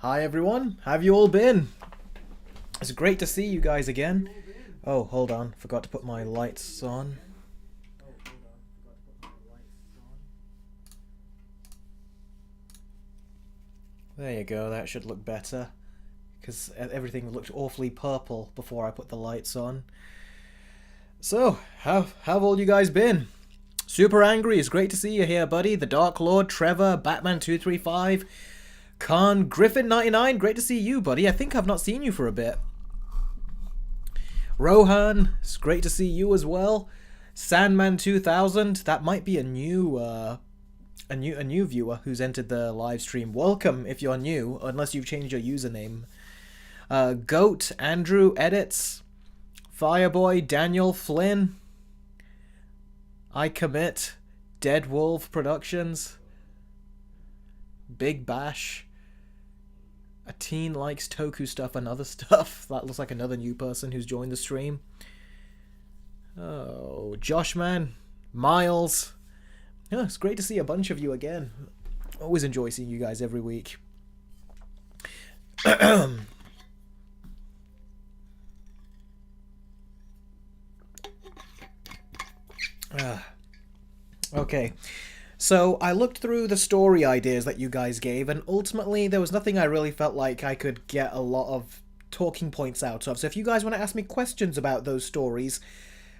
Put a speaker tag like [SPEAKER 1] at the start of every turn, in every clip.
[SPEAKER 1] Hi everyone, how have you all been? It's great to see you guys again. Oh, hold on, forgot to put my lights on. There you go, that should look better. Because everything looked awfully purple before I put the lights on. So, how have all you guys been? Super Angry, it's great to see you here, buddy. The Dark Lord, Trevor, Batman235, Khan, Griffin99, great to see you, buddy. I think I've not seen you for a bit. Rohan, it's great to see you as well. Sandman2000, that might be a new viewer who's entered the live stream. Welcome if you're new, unless you've changed your username. Goat, Andrew, Edits, Fireboy, Daniel, Flynn, I Commit, Dead Wolf Productions, Big Bash, A Teen Likes Toku Stuff and Other Stuff. That looks like another new person who's joined the stream. Oh, Joshman, Miles. Yeah, it's great to see a bunch of you again. Always enjoy seeing you guys every week. Okay, so I looked through the story ideas that you guys gave, and ultimately there was nothing I really felt like I could get a lot of talking points out of. So if you guys want to ask me questions about those stories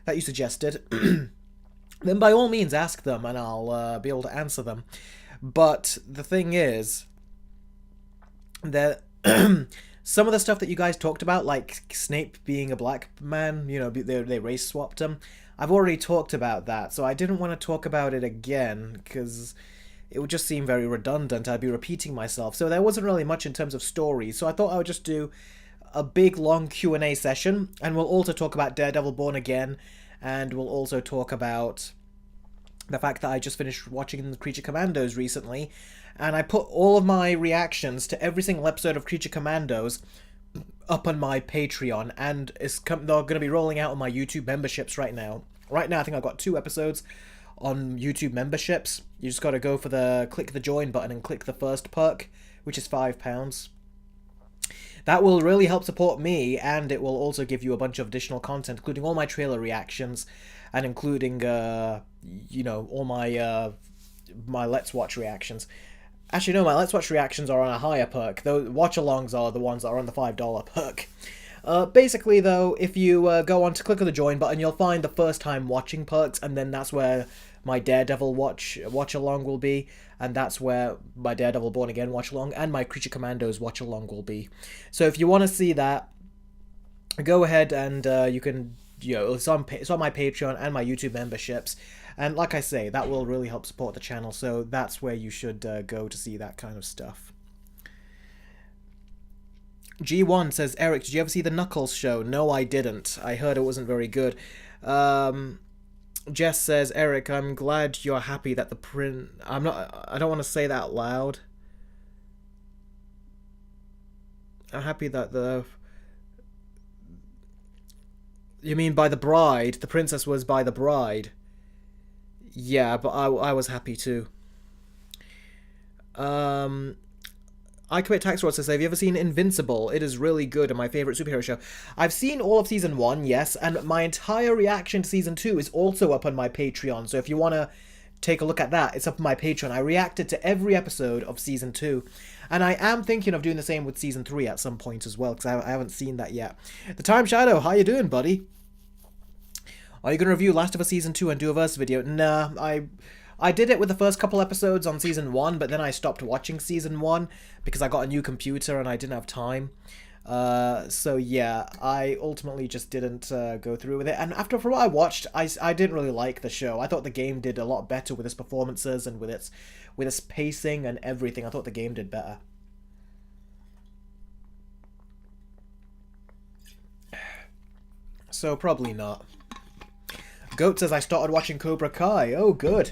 [SPEAKER 1] that you suggested, then by all means ask them and I'll be able to answer them. But the thing is that some of the stuff that you guys talked about, like Snape being a black man, you know, they race swapped him, I've already talked about that, so I didn't want to talk about it again, because it would just seem very redundant. I'd be repeating myself. So there wasn't really much in terms of story, so I thought I would just do a big, long Q&A session, and we'll also talk about Daredevil Born Again, and we'll also talk about the fact that I just finished watching the Creature Commandos recently, and I put all of my reactions to every single episode of Creature Commandos up on my Patreon, and they're going to be rolling out on my YouTube memberships right now. Right now, I think I've got 2 episodes on YouTube memberships. You just got to go for click the join button and click the first perk, which is £5. That will really help support me, and it will also give you a bunch of additional content, including all my trailer reactions, and including, you know, all my Let's Watch reactions. Actually, no, my Let's Watch reactions are on a higher perk. The watch-alongs are the ones that are on the $5 perk. Basically, though, if you go on to click on the join button, you'll find the first-time watching perks, and then that's where my Daredevil watch-along will be, and that's where my Daredevil Born Again watch-along and my Creature Commandos watch-along will be. So if you want to see that, go ahead and you can, you know, it's on my Patreon and my YouTube memberships. And like I say, that will really help support the channel, so that's where you should go to see that kind of stuff. G1 says, Eric, did you ever see the Knuckles show? No, I didn't. I heard it wasn't very good. Jess says, Eric, I'm glad you're happy that the I don't want to say that out loud. I'm happy that You mean by the bride? The princess was by the bride. Yeah, but I was happy too. I Commit Tax Fraud says, have you ever seen Invincible? It is really good and my favourite superhero show. I've seen all of Season 1, yes, and my entire reaction to Season 2 is also up on my Patreon, so if you want to take a look at that, it's up on my Patreon. I reacted to every episode of Season 2, and I am thinking of doing the same with Season 3 at some point as well, because I haven't seen that yet. The Time Shadow, how you doing, buddy? Are you going to review Last of Us Season 2 and do a verse video? Nah, I did it with the first couple episodes on Season 1, but then I stopped watching Season 1 because I got a new computer and I didn't have time. So yeah, I ultimately just didn't go through with it. And after what I watched, I didn't really like the show. I thought the game did a lot better with its performances and with its pacing and everything. I thought the game did better. So probably not. Goat says, I started watching Cobra Kai. Oh, good.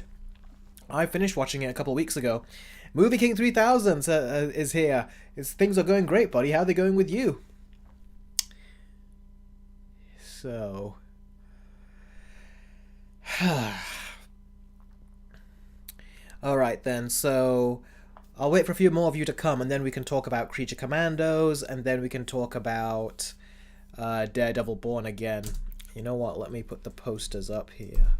[SPEAKER 1] I finished watching it a couple weeks ago. Movie King 3000 is here. Things are going great, buddy. How are they going with you? So... Alright then, so... I'll wait for a few more of you to come, and then we can talk about Creature Commandos, and then we can talk about Daredevil Born Again. You know what? Let me put the posters up here.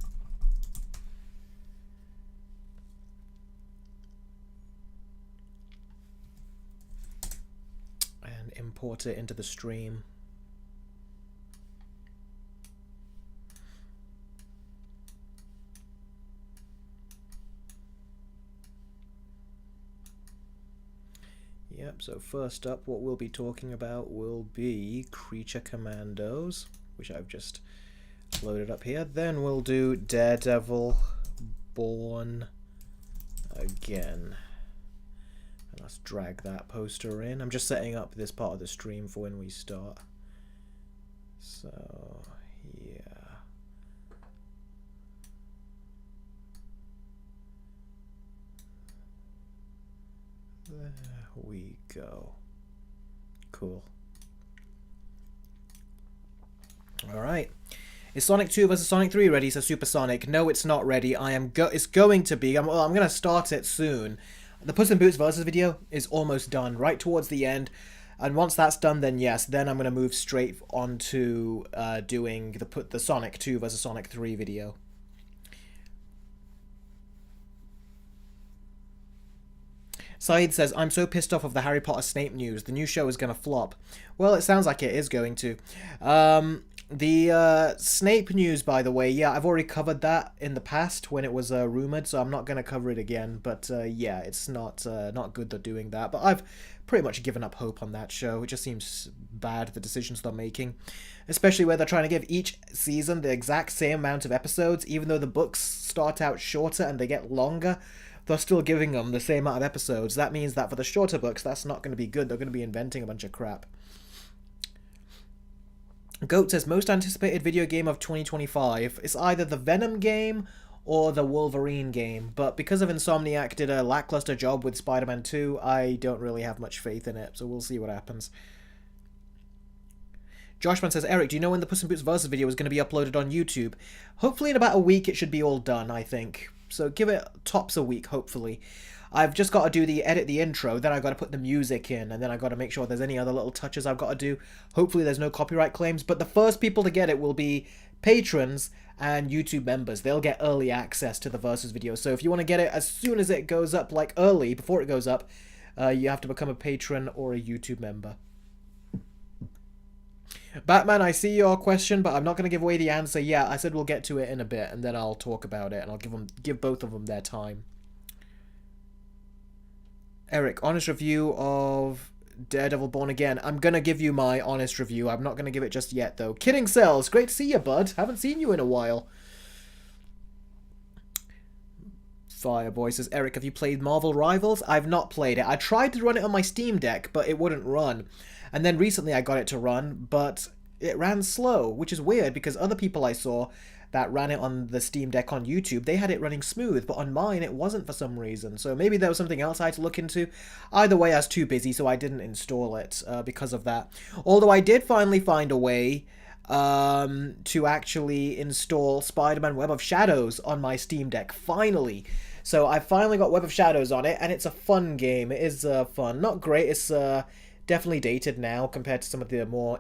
[SPEAKER 1] And import it into the stream. Yep, so first up, what we'll be talking about will be Creature Commandos, which I've just loaded up here. Then we'll do Daredevil Born Again. And let's drag that poster in. I'm just setting up this part of the stream for when we start. So, yeah. There we go. Cool. Alright. Is Sonic 2 versus Sonic 3 ready? So Supersonic. No, it's not ready. It's going to be. I'm going to start it soon. The Puss in Boots versus video is almost done. Right towards the end. And once that's done, then yes. Then I'm going to move straight on to doing the Sonic 2 versus Sonic 3 video. Saeed says, I'm so pissed off of the Harry Potter Snape news. The new show is going to flop. Well, it sounds like it is going to. The Snape news, by the way, yeah, I've already covered that in the past when it was rumoured, so I'm not going to cover it again. But yeah, it's not good they're doing that. But I've pretty much given up hope on that show. It just seems bad, the decisions they're making. Especially where they're trying to give each season the exact same amount of episodes, even though the books start out shorter and they get longer. They're still giving them the same amount of episodes. That means that for the shorter books, that's not going to be good. They're going to be inventing a bunch of crap. Goat says, most anticipated video game of 2025. It's either the Venom game or the Wolverine game. But because of Insomniac did a lackluster job with Spider-Man 2, I don't really have much faith in it. So we'll see what happens. Joshman says, Eric, do you know when the Puss in Boots versus video is going to be uploaded on YouTube? Hopefully in about a week it should be all done, I think. So give it tops a week, hopefully. I've just got to edit the intro, then I've got to put the music in, and then I've got to make sure there's any other little touches I've got to do. Hopefully there's no copyright claims, but the first people to get it will be patrons and YouTube members. They'll get early access to the Versus video. So if you want to get it as soon as it goes up, like early, before it goes up, you have to become a patron or a YouTube member. Batman, I see your question, but I'm not going to give away the answer yet. I said we'll get to it in a bit, and then I'll talk about it, and I'll give both of them their time. Eric, honest review of Daredevil Born Again. I'm going to give you my honest review. I'm not going to give it just yet, though. Kidding Cells, great to see you, bud. Haven't seen you in a while. Fireboy says, Eric, have you played Marvel Rivals? I've not played it. I tried to run it on my Steam Deck, but it wouldn't run. And then recently I got it to run, but it ran slow, which is weird because other people I saw that ran it on the Steam Deck on YouTube, they had it running smooth, but on mine it wasn't for some reason. So maybe there was something else I had to look into. Either way, I was too busy, so I didn't install it because of that. Although I did finally find a way to actually install Spider-Man Web of Shadows on my Steam Deck, finally. So I finally got Web of Shadows on it, and it's a fun game. It is fun. Not great, it's definitely dated now compared to some of the more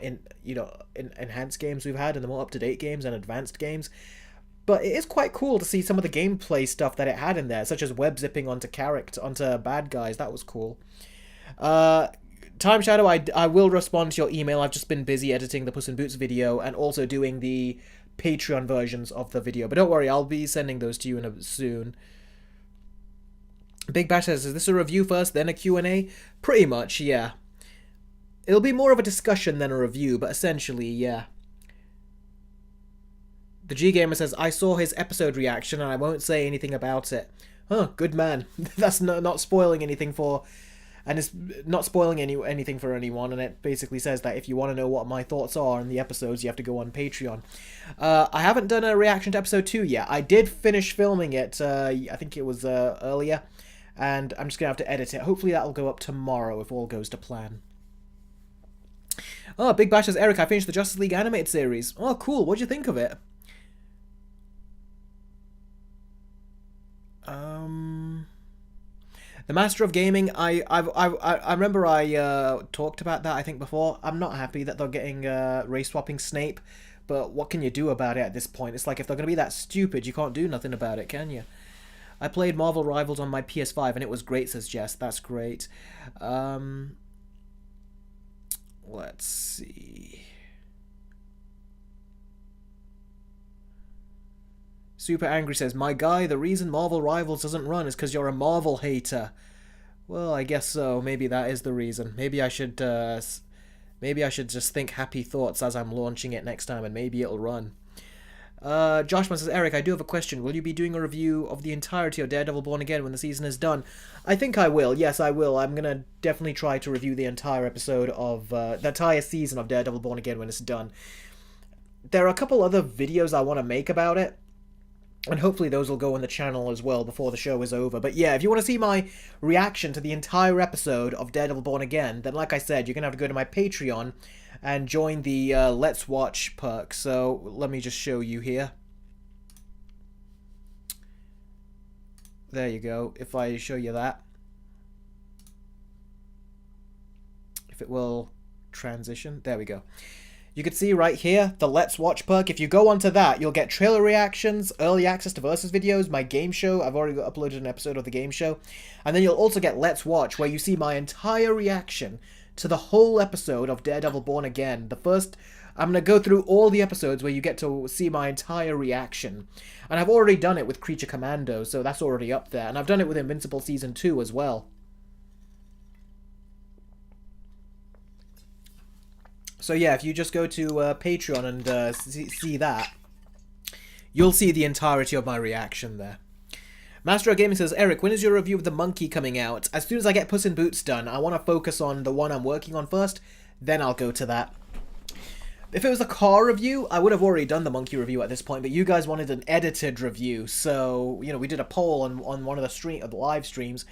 [SPEAKER 1] enhanced games we've had and the more up-to-date games and advanced games. But it is quite cool to see some of the gameplay stuff that it had in there, such as web zipping onto bad guys. That was cool. Time Shadow, I will respond to your email. I've just been busy editing the Puss in Boots video and also doing the Patreon versions of the video. But don't worry, I'll be sending those to you soon. Big Bash says, is this a review first, then a Q&A? Pretty much, yeah. It'll be more of a discussion than a review, but essentially, yeah. The G-Gamer says, I saw his episode reaction and I won't say anything about it. Huh, good man. That's not spoiling anything for... And it's not spoiling anything for anyone, and it basically says that if you want to know what my thoughts are on the episodes, you have to go on Patreon. I haven't done a reaction to episode 2 yet. I did finish filming it, I think it was earlier, and I'm just going to have to edit it. Hopefully that'll go up tomorrow if all goes to plan. Oh, Big Bash says, Eric, I finished the Justice League animated series. Oh, cool. What'd you think of it? The Master of Gaming, I remember I talked about that, I think, before. I'm not happy that they're getting race swapping Snape, but what can you do about it at this point? It's like, if they're going to be that stupid, you can't do nothing about it, can you? I played Marvel Rivals on my PS5 and it was great, says Jess. That's great. Let's see. Super Angry says, my guy, the reason Marvel Rivals doesn't run is because you're a Marvel hater. Well, I guess so. Maybe that is the reason. Maybe I should just think happy thoughts as I'm launching it next time, and maybe it'll run. Joshman says, Eric, I do have a question. Will you be doing a review of the entirety of Daredevil Born Again when the season is done? I think I will. Yes, I will. I'm going to definitely try to review the entire episode of, the entire season of Daredevil Born Again when it's done. There are a couple other videos I want to make about it, and hopefully those will go on the channel as well before the show is over. But yeah, if you want to see my reaction to the entire episode of Daredevil Born Again, then like I said, you're going to have to go to my Patreon and join the Let's Watch perk. So let me just show you here. There you go. If I show you that. If it will transition. There we go. You can see right here, the Let's Watch perk. If you go onto that, you'll get trailer reactions, early access to Versus videos, my game show. I've already uploaded an episode of the game show. And then you'll also get Let's Watch, where you see my entire reaction to the whole episode of Daredevil Born Again. I'm going to go through all the episodes where you get to see my entire reaction. And I've already done it with Creature Commandos, so that's already up there. And I've done it with Invincible Season 2 as well. So yeah, if you just go to Patreon and see that, you'll see the entirety of my reaction there. Master of Gaming says, Eric, when is your review of The Monkey coming out? As soon as I get Puss in Boots done, I want to focus on the one I'm working on first, then I'll go to that. If it was a car review, I would have already done the Monkey review at this point, but you guys wanted an edited review, so, you know, we did a poll on one of the live streams,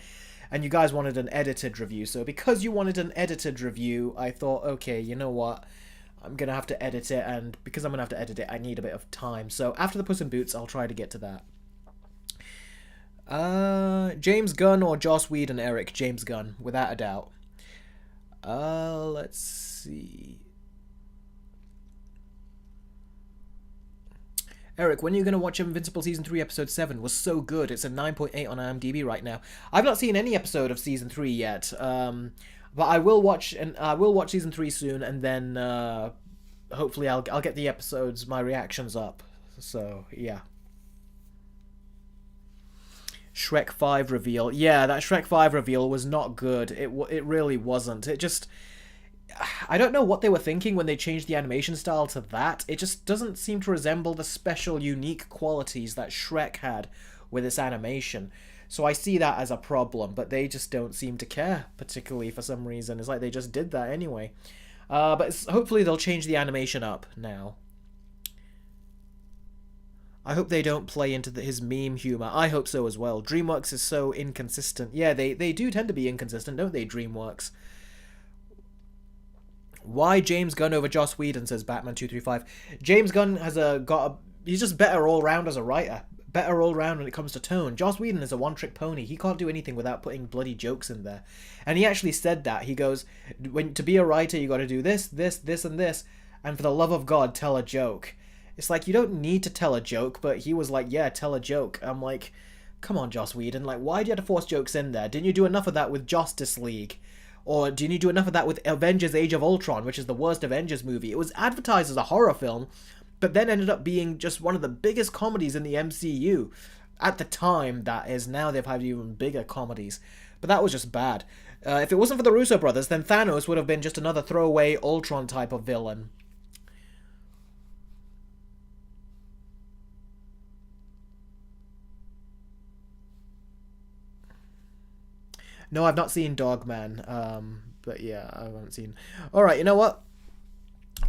[SPEAKER 1] and you guys wanted an edited review. So because you wanted an edited review, I thought, okay, you know what? I'm going to have to edit it, and because I'm going to have to edit it, I need a bit of time. So after the Puss in Boots, I'll try to get to that. James Gunn or Joss Whedon, Eric? James Gunn, without a doubt. Let's see. Eric, when are you going to watch Invincible Season 3 Episode 7? Was so good. It's a 9.8 on IMDb right now. I've not seen any episode of Season 3 yet. But I will watch, and I will watch Season 3 soon, and then hopefully I'll get the episodes, my reactions up. So, yeah. Shrek 5 reveal. Yeah, that Shrek 5 reveal was not good. It really wasn't. It just... I don't know what they were thinking when they changed the animation style to that. It just doesn't seem to resemble the special, unique qualities that Shrek had with its animation. So I see that as a problem, but they just don't seem to care, particularly for some reason. It's like they just did that anyway. But hopefully they'll change the animation up now. I hope they don't play into his meme humor. I hope so as well. DreamWorks is so inconsistent. Yeah, they do tend to be inconsistent, don't they, DreamWorks? Why James Gunn over Joss Whedon, says Batman235. James Gunn has he's just better all round as a writer. Better all round when it comes to tone. Joss Whedon is a one-trick pony. He can't do anything without putting bloody jokes in there. And he actually said that. He goes, to be a writer, you got to do this, this, this, and this. And for the love of God, tell a joke. It's like, you don't need to tell a joke, but he was like, yeah, tell a joke. I'm like, come on, Joss Whedon. Like, why do you have to force jokes in there? Didn't you do enough of that with Justice League? Or didn't you do enough of that with Avengers Age of Ultron, which is the worst Avengers movie? It was advertised as a horror film, but then ended up being just one of the biggest comedies in the MCU. At the time, that is. Now they've had even bigger comedies. But that was just bad. If it wasn't for the Russo brothers, then Thanos would have been just another throwaway Ultron type of villain. No, I've not seen Dogman. But yeah, I haven't seen... Alright, you know what?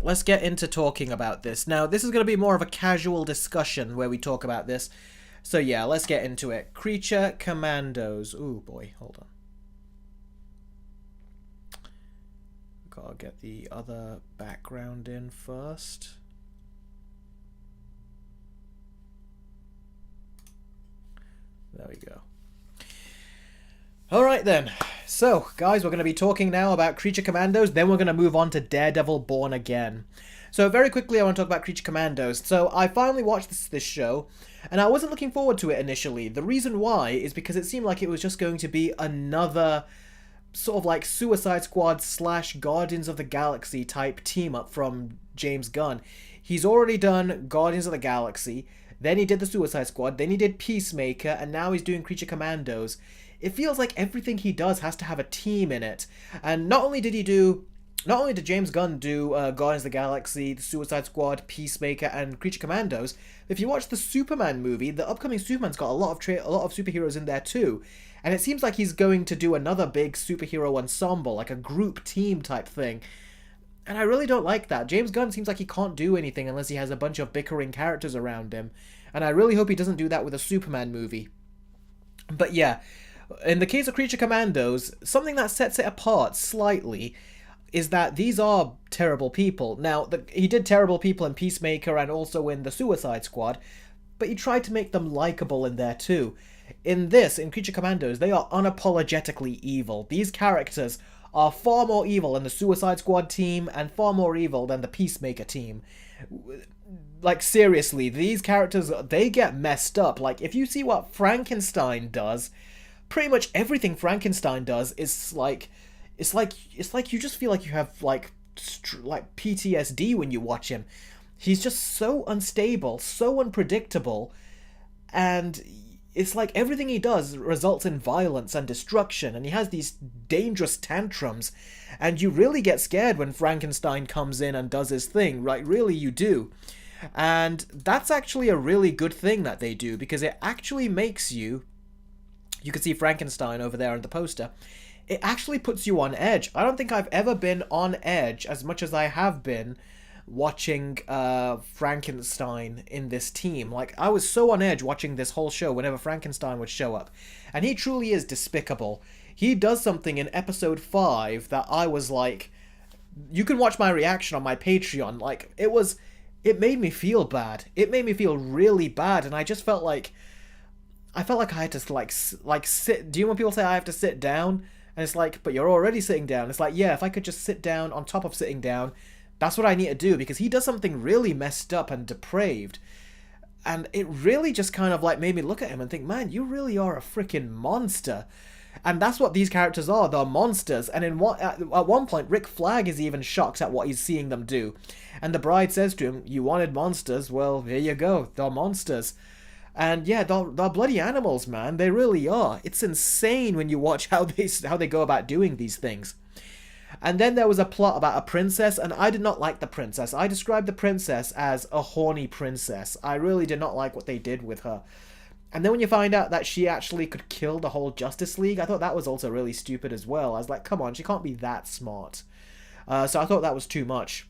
[SPEAKER 1] Let's get into talking about this. Now, this is going to be more of a casual discussion where we talk about this. So yeah, let's get into it. Creature Commandos. Ooh, boy, hold on. Gotta get the other background in first. There we go. Alright then. So, guys, we're going to be talking now about Creature Commandos, then we're going to move on to Daredevil Born Again. So, very quickly, I want to talk about Creature Commandos. So, I finally watched this show, and I wasn't looking forward to it initially. The reason why is because it seemed like it was just going to be another sort of like Suicide Squad / Guardians of the Galaxy type team up from James Gunn. He's already done Guardians of the Galaxy, then he did the Suicide Squad, then he did Peacemaker, and now he's doing Creature Commandos. It feels like everything he does has to have a team in it. And not only did James Gunn do Guardians of the Galaxy, the Suicide Squad, Peacemaker, and Creature Commandos, if you watch the Superman movie, the upcoming Superman's got a lot of superheroes in there too. And it seems like he's going to do another big superhero ensemble, like a group team type thing. And I really don't like that. James Gunn seems like he can't do anything unless he has a bunch of bickering characters around him. And I really hope he doesn't do that with a Superman movie. But yeah, in the case of Creature Commandos, something that sets it apart slightly is that these are terrible people. Now, he did terrible people in Peacemaker and also in the Suicide Squad, but he tried to make them likable in there too. In Creature Commandos, they are unapologetically evil. These characters are far more evil than the Suicide Squad team and far more evil than the Peacemaker team. Like, seriously, these characters, they get messed up. Like, if you see what Frankenstein does, pretty much everything Frankenstein does is like, it's like you just feel like you have like PTSD when you watch him. He's just so unstable, so unpredictable, and it's like everything he does results in violence and destruction, and he has these dangerous tantrums, and you really get scared when Frankenstein comes in and does his thing, right? Really, you do. And that's actually a really good thing that they do, because it actually makes you can see Frankenstein over there on the poster. It actually puts you on edge. I don't think I've ever been on edge as much as I have been watching Frankenstein in this team. Like, I was so on edge watching this whole show whenever Frankenstein would show up. And he truly is despicable. He does something in episode 5 that I was like... You can watch my reaction on my Patreon. Like, it made me feel bad. It made me feel really bad, and I just felt like... I had to, like sit... Do you know when people say I have to sit down? And it's like, but you're already sitting down. It's like, yeah, if I could just sit down on top of sitting down, that's what I need to do, because he does something really messed up and depraved. And it really just kind of, like, made me look at him and think, man, you really are a freaking monster. And that's what these characters are. They're monsters. And at one point, Rick Flag is even shocked at what he's seeing them do. And the bride says to him, you wanted monsters? Well, here you go. They're monsters. And yeah, they're bloody animals, man. They really are. It's insane when you watch how they go about doing these things. And then there was a plot about a princess, and I did not like the princess. I described the princess as a horny princess. I really did not like what they did with her. And then when you find out that she actually could kill the whole Justice League, I thought that was also really stupid as well. I was like, come on, she can't be that smart. So I thought that was too much.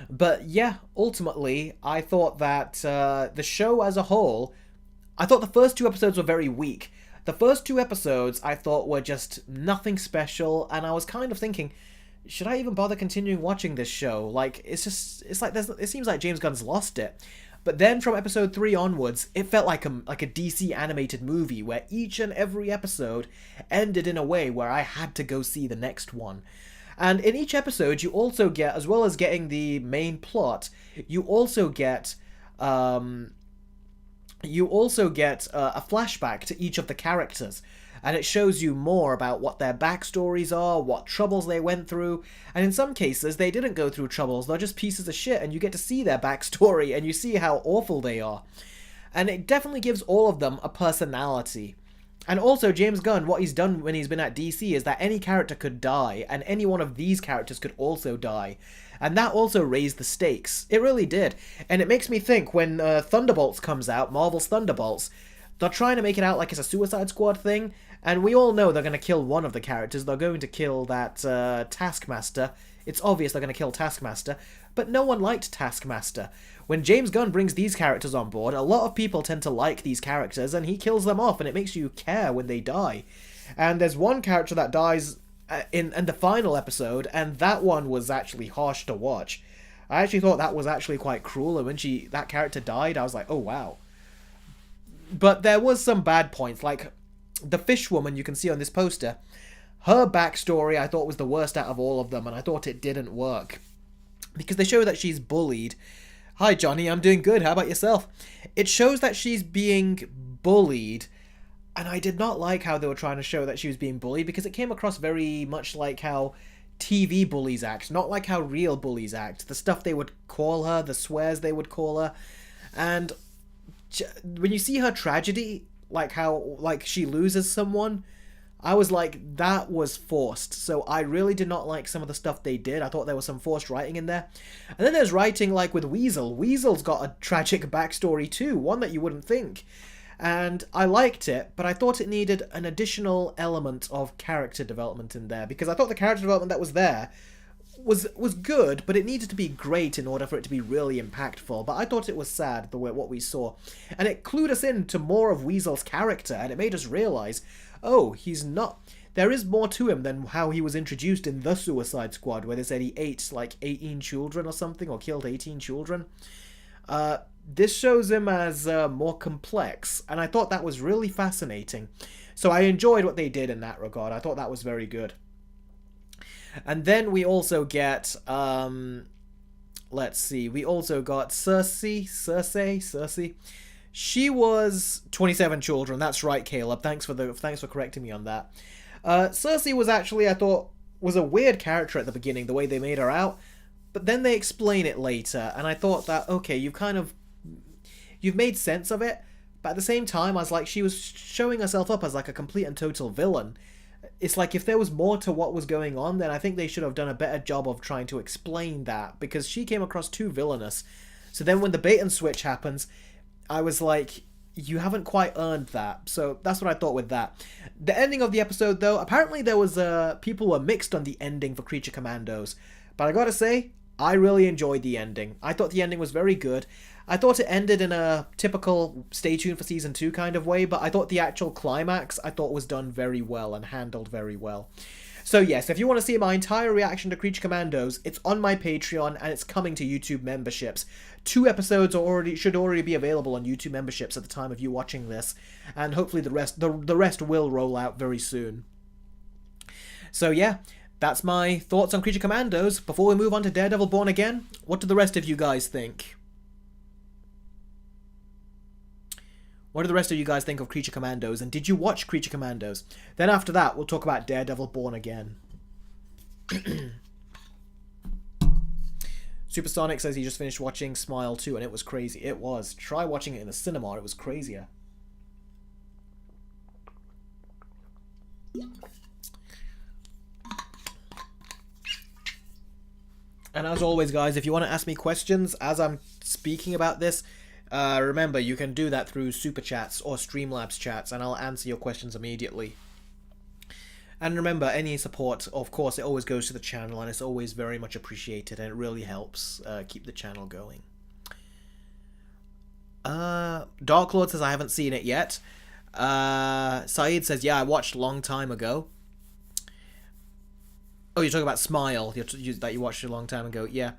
[SPEAKER 1] But yeah, ultimately, I thought that the show as a whole, I thought the first 2 episodes were very weak. The first 2 episodes I thought were just nothing special, and I was kind of thinking, should I even bother continuing watching this show? Like, it seems like James Gunn's lost it. But then from episode 3 onwards, it felt like a DC animated movie where each and every episode ended in a way where I had to go see the next one. And in each episode, you also get, as well as getting the main plot, you also get a flashback to each of the characters. And it shows you more about what their backstories are, what troubles they went through. And in some cases, they didn't go through troubles, they're just pieces of shit, and you get to see their backstory, and you see how awful they are. And it definitely gives all of them a personality. And also, James Gunn, what he's done when he's been at DC is that any character could die, and any one of these characters could also die. And that also raised the stakes. It really did. And it makes me think, when Thunderbolts comes out, Marvel's Thunderbolts, they're trying to make it out like it's a Suicide Squad thing, and we all know they're going to kill one of the characters. They're going to kill that Taskmaster. It's obvious they're going to kill Taskmaster, but no one liked Taskmaster. When James Gunn brings these characters on board, a lot of people tend to like these characters, and he kills them off, and it makes you care when they die. And there's one character that dies in the final episode, and that one was actually harsh to watch. I actually thought that was actually quite cruel, and when that character died, I was like, oh wow. But there was some bad points, like, the fish woman you can see on this poster, her backstory I thought was the worst out of all of them, and I thought it didn't work. Because they show that she's bullied. Hi, Johnny, I'm doing good. How about yourself? It shows that she's being bullied, and I did not like how they were trying to show that she was being bullied, because it came across very much like how TV bullies act, not like how real bullies act. The stuff they would call her, the swears they would call her, and when you see her tragedy, like how like she loses someone, I was like, that was forced. So I really did not like some of the stuff they did. I thought there was some forced writing in there. And then there's writing like with Weasel. Weasel's got a tragic backstory too, one that you wouldn't think. And I liked it, but I thought it needed an additional element of character development in there, because I thought the character development that was there was good, but it needed to be great in order for it to be really impactful. But I thought it was sad the way what we saw, and it clued us in to more of Weasel's character, and it made us realize, oh, he's not. There is more to him than how he was introduced in The Suicide Squad, where they said he ate like 18 children or something, or killed 18 children. This shows him as more complex, and I thought that was really fascinating. So I enjoyed what they did in that regard. I thought that was very good. And then we also get, let's see, we also got Cersei. She was 27 children. That's right, Caleb. Thanks for correcting me on that. Cersei was actually, I thought, was a weird character at the beginning, the way they made her out. But then they explain it later, and I thought that, okay, you've made sense of it, but at the same time, I was like, she was showing herself up as like a complete and total villain. It's like, if there was more to what was going on, then I think they should have done a better job of trying to explain that, because she came across too villainous. So then when the bait and switch happens, I was like, you haven't quite earned that. So that's what I thought with that. The ending of the episode, though, apparently there was people were mixed on the ending for Creature Commandos, but I gotta say, I really enjoyed the ending. I thought the ending was very good. I thought it ended in a typical stay tuned for season 2 kind of way, but I thought the actual climax I thought was done very well and handled very well. So yes, if you want to see my entire reaction to Creature Commandos, it's on my Patreon and it's coming to YouTube memberships. 2 episodes should already be available on YouTube memberships at the time of you watching this, and hopefully the rest will roll out very soon. So yeah, that's my thoughts on Creature Commandos. Before we move on to Daredevil Born Again, what do the rest of you guys think? What do the rest of you guys think of Creature Commandos, and did you watch Creature Commandos? Then after that, we'll talk about Daredevil Born Again. Supersonic says he just finished watching Smile 2, and it was crazy. It was. Try watching it in the cinema, it was crazier. And as always, guys, if you want to ask me questions as I'm speaking about this, remember, you can do that through Super Chats or Streamlabs chats, and I'll answer your questions immediately. And remember, any support, of course, it always goes to the channel, and it's always very much appreciated, and it really helps keep the channel going. Dark Lord says, I haven't seen it yet. Saeed says, yeah, I watched a long time ago. Oh, you're talking about Smile, that you watched a long time ago. Yeah.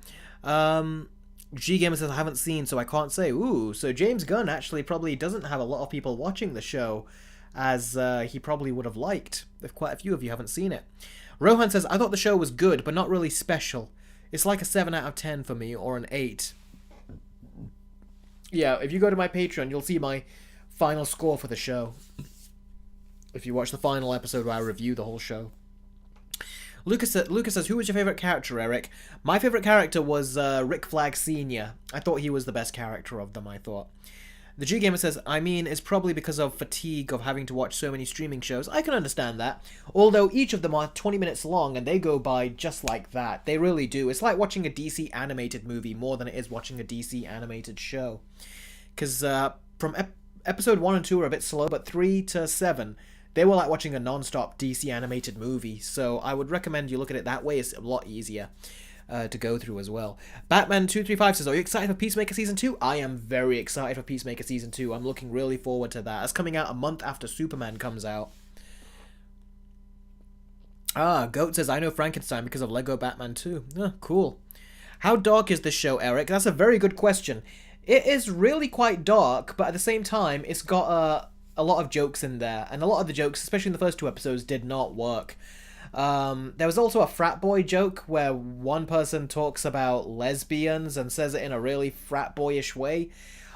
[SPEAKER 1] G-Gamer says, I haven't seen, so I can't say. Ooh, so James Gunn actually probably doesn't have a lot of people watching the show, as he probably would have liked, if quite a few of you haven't seen it. Rohan says, I thought the show was good, but not really special. It's like a 7 out of 10 for me, or an 8. Yeah, if you go to my Patreon, you'll see my final score for the show. If you watch the final episode where I review the whole show. Lucas says, who was your favourite character, Eric? My favourite character was Rick Flag Sr. I thought he was the best character of them, I thought. The G-Gamer says, I mean, it's probably because of fatigue of having to watch so many streaming shows. I can understand that. Although each of them are 20 minutes long, and they go by just like that. They really do. It's like watching a DC animated movie more than it is watching a DC animated show. Because from episode 1 and 2 are a bit slow, but 3 to 7... they were like watching a non-stop DC animated movie, so I would recommend you look at it that way. It's a lot easier to go through as well. Batman235 says, are you excited for Peacemaker Season 2? I am very excited for Peacemaker Season 2. I'm looking really forward to that. That's coming out a month after Superman comes out. Goat says, I know Frankenstein because of Lego Batman 2. Oh, cool. How dark is this show, Eric? That's a very good question. It is really quite dark, but at the same time, it's got a a lot of jokes in there, and a lot of the jokes, especially in the first 2 episodes, did not work. There was also a frat boy joke where one person talks about lesbians and says it in a really frat boyish way.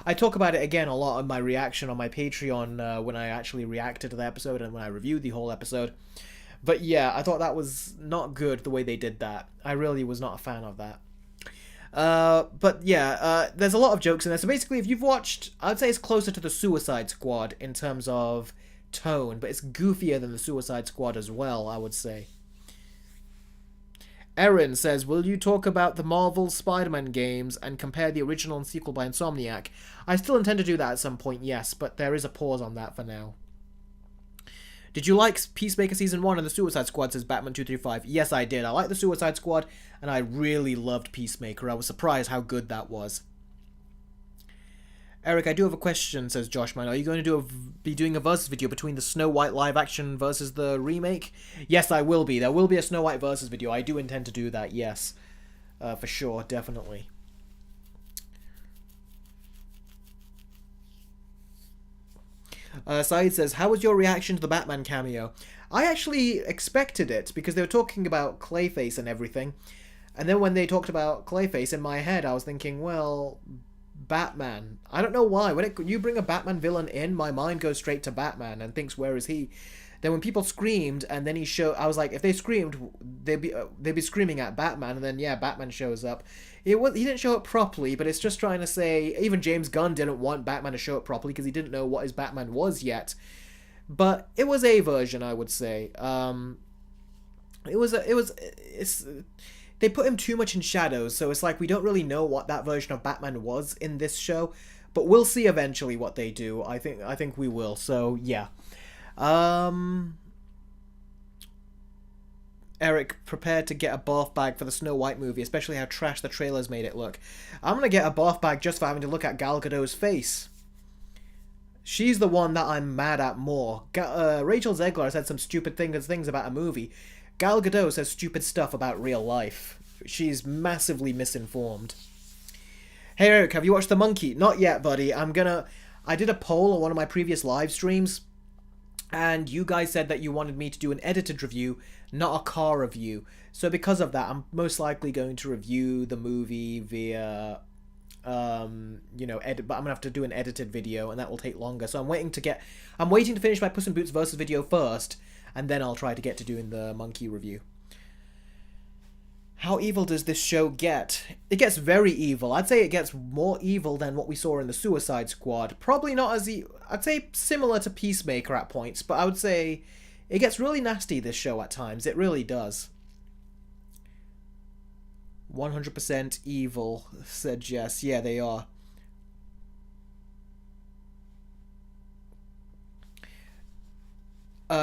[SPEAKER 1] I talk about it again a lot in my reaction on my Patreon when I actually reacted to the episode and when I reviewed the whole episode. But yeah, I thought that was not good the way they did that. I really was not a fan of that. But yeah, there's a lot of jokes in there. So basically, if you've watched, I'd say it's closer to the Suicide Squad in terms of tone, but it's goofier than the Suicide Squad as well, I would say. Erin says, will you talk about the Marvel Spider-Man games and compare the original and sequel by Insomniac? I still intend to do that at some point, yes, but there is a pause on that for now. Did you like Peacemaker Season 1 and the Suicide Squad, says Batman235? Yes, I did. I liked the Suicide Squad, and I really loved Peacemaker. I was surprised how good that was. Eric, I do have a question, says Joshman. Are you going to be doing a versus video between the Snow White live action versus the remake? Yes, I will be. There will be a Snow White versus video. I do intend to do that, yes. For sure, definitely. Saeed says, how was your reaction to the Batman cameo? I actually expected it, because they were talking about Clayface and everything. And then when they talked about Clayface, in my head, I was thinking, well, Batman. I don't know why. When you bring a Batman villain in, my mind goes straight to Batman and thinks, where is he? Then when people screamed, and then I was like, if they screamed, they'd be screaming at Batman, and then yeah, Batman shows up. He didn't show up properly, but it's just trying to say, even James Gunn didn't want Batman to show up properly because he didn't know what his Batman was yet. But it was a version, I would say. They put him too much in shadows, so it's like we don't really know what that version of Batman was in this show, but we'll see eventually what they do. I think we will. So yeah. Eric, prepared to get a bath bag for the Snow White movie, especially how trash the trailers made it look. I'm gonna get a bath bag just for having to look at Gal Gadot's face. She's the one that I'm mad at more. Rachel Zegler said some stupid things about a movie. Gal Gadot says stupid stuff about real life. She's massively misinformed. Hey Eric, have you watched The Monkey? Not yet, buddy. I did a poll on one of my previous live streams, and you guys said that you wanted me to do an edited review, not a car review. So because of that, I'm most likely going to review the movie via, but I'm gonna have to do an edited video, and that will take longer. So I'm waiting to finish my Puss in Boots versus video first, and then I'll try to get to doing the Monkey review. How evil does this show get? It gets very evil. I'd say it gets more evil than what we saw in the Suicide Squad. Probably not as I'd say similar to Peacemaker at points, but I would say it gets really nasty, this show, at times. It really does. 100% evil, said Jess. Yeah, they are.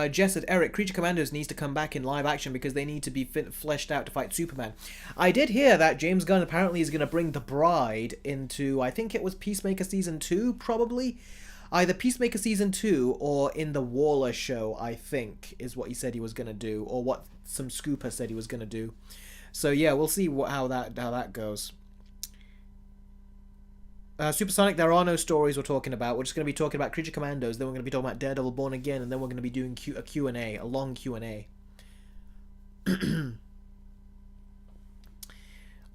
[SPEAKER 1] Jess said, Eric, Creature Commandos needs to come back in live action because they need to be fleshed out to fight Superman. I did hear that James Gunn apparently is going to bring The Bride into, I think it was Peacemaker Season 2, probably? Either Peacemaker Season 2 or in the Waller show, I think, is what he said he was going to do, or what some scooper said he was going to do. So yeah, we'll see how that goes. Supersonic, there are no stories we're talking about. We're just going to be talking about Creature Commandos, then we're going to be talking about Daredevil Born Again, and then we're going to be doing a Q&A, a long Q&A.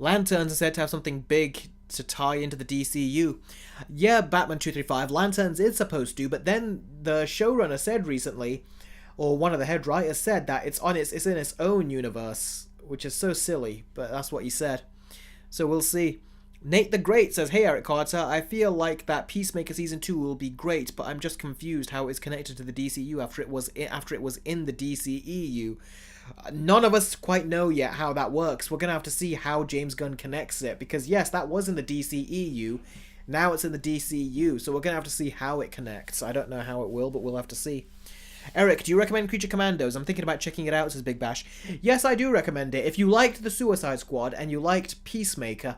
[SPEAKER 1] Lanterns are said to have something big to tie into the DCU. Yeah, Batman235, Lanterns is supposed to, but then the showrunner said recently, or one of the head writers said that it's in its own universe, which is so silly, but that's what he said. So we'll see. Nate the Great says, hey Eric Carter, I feel like that Peacemaker Season 2 will be great, but I'm just confused how it's connected to the DCU after it was in the DCEU. None of us quite know yet how that works. We're going to have to see how James Gunn connects it, because yes, that was in the DCEU, now it's in the DCU, so we're going to have to see how it connects. I don't know how it will, but we'll have to see. Eric, do you recommend Creature Commandos? I'm thinking about checking it out, says Big Bash. Yes, I do recommend it. If you liked the Suicide Squad and you liked Peacemaker,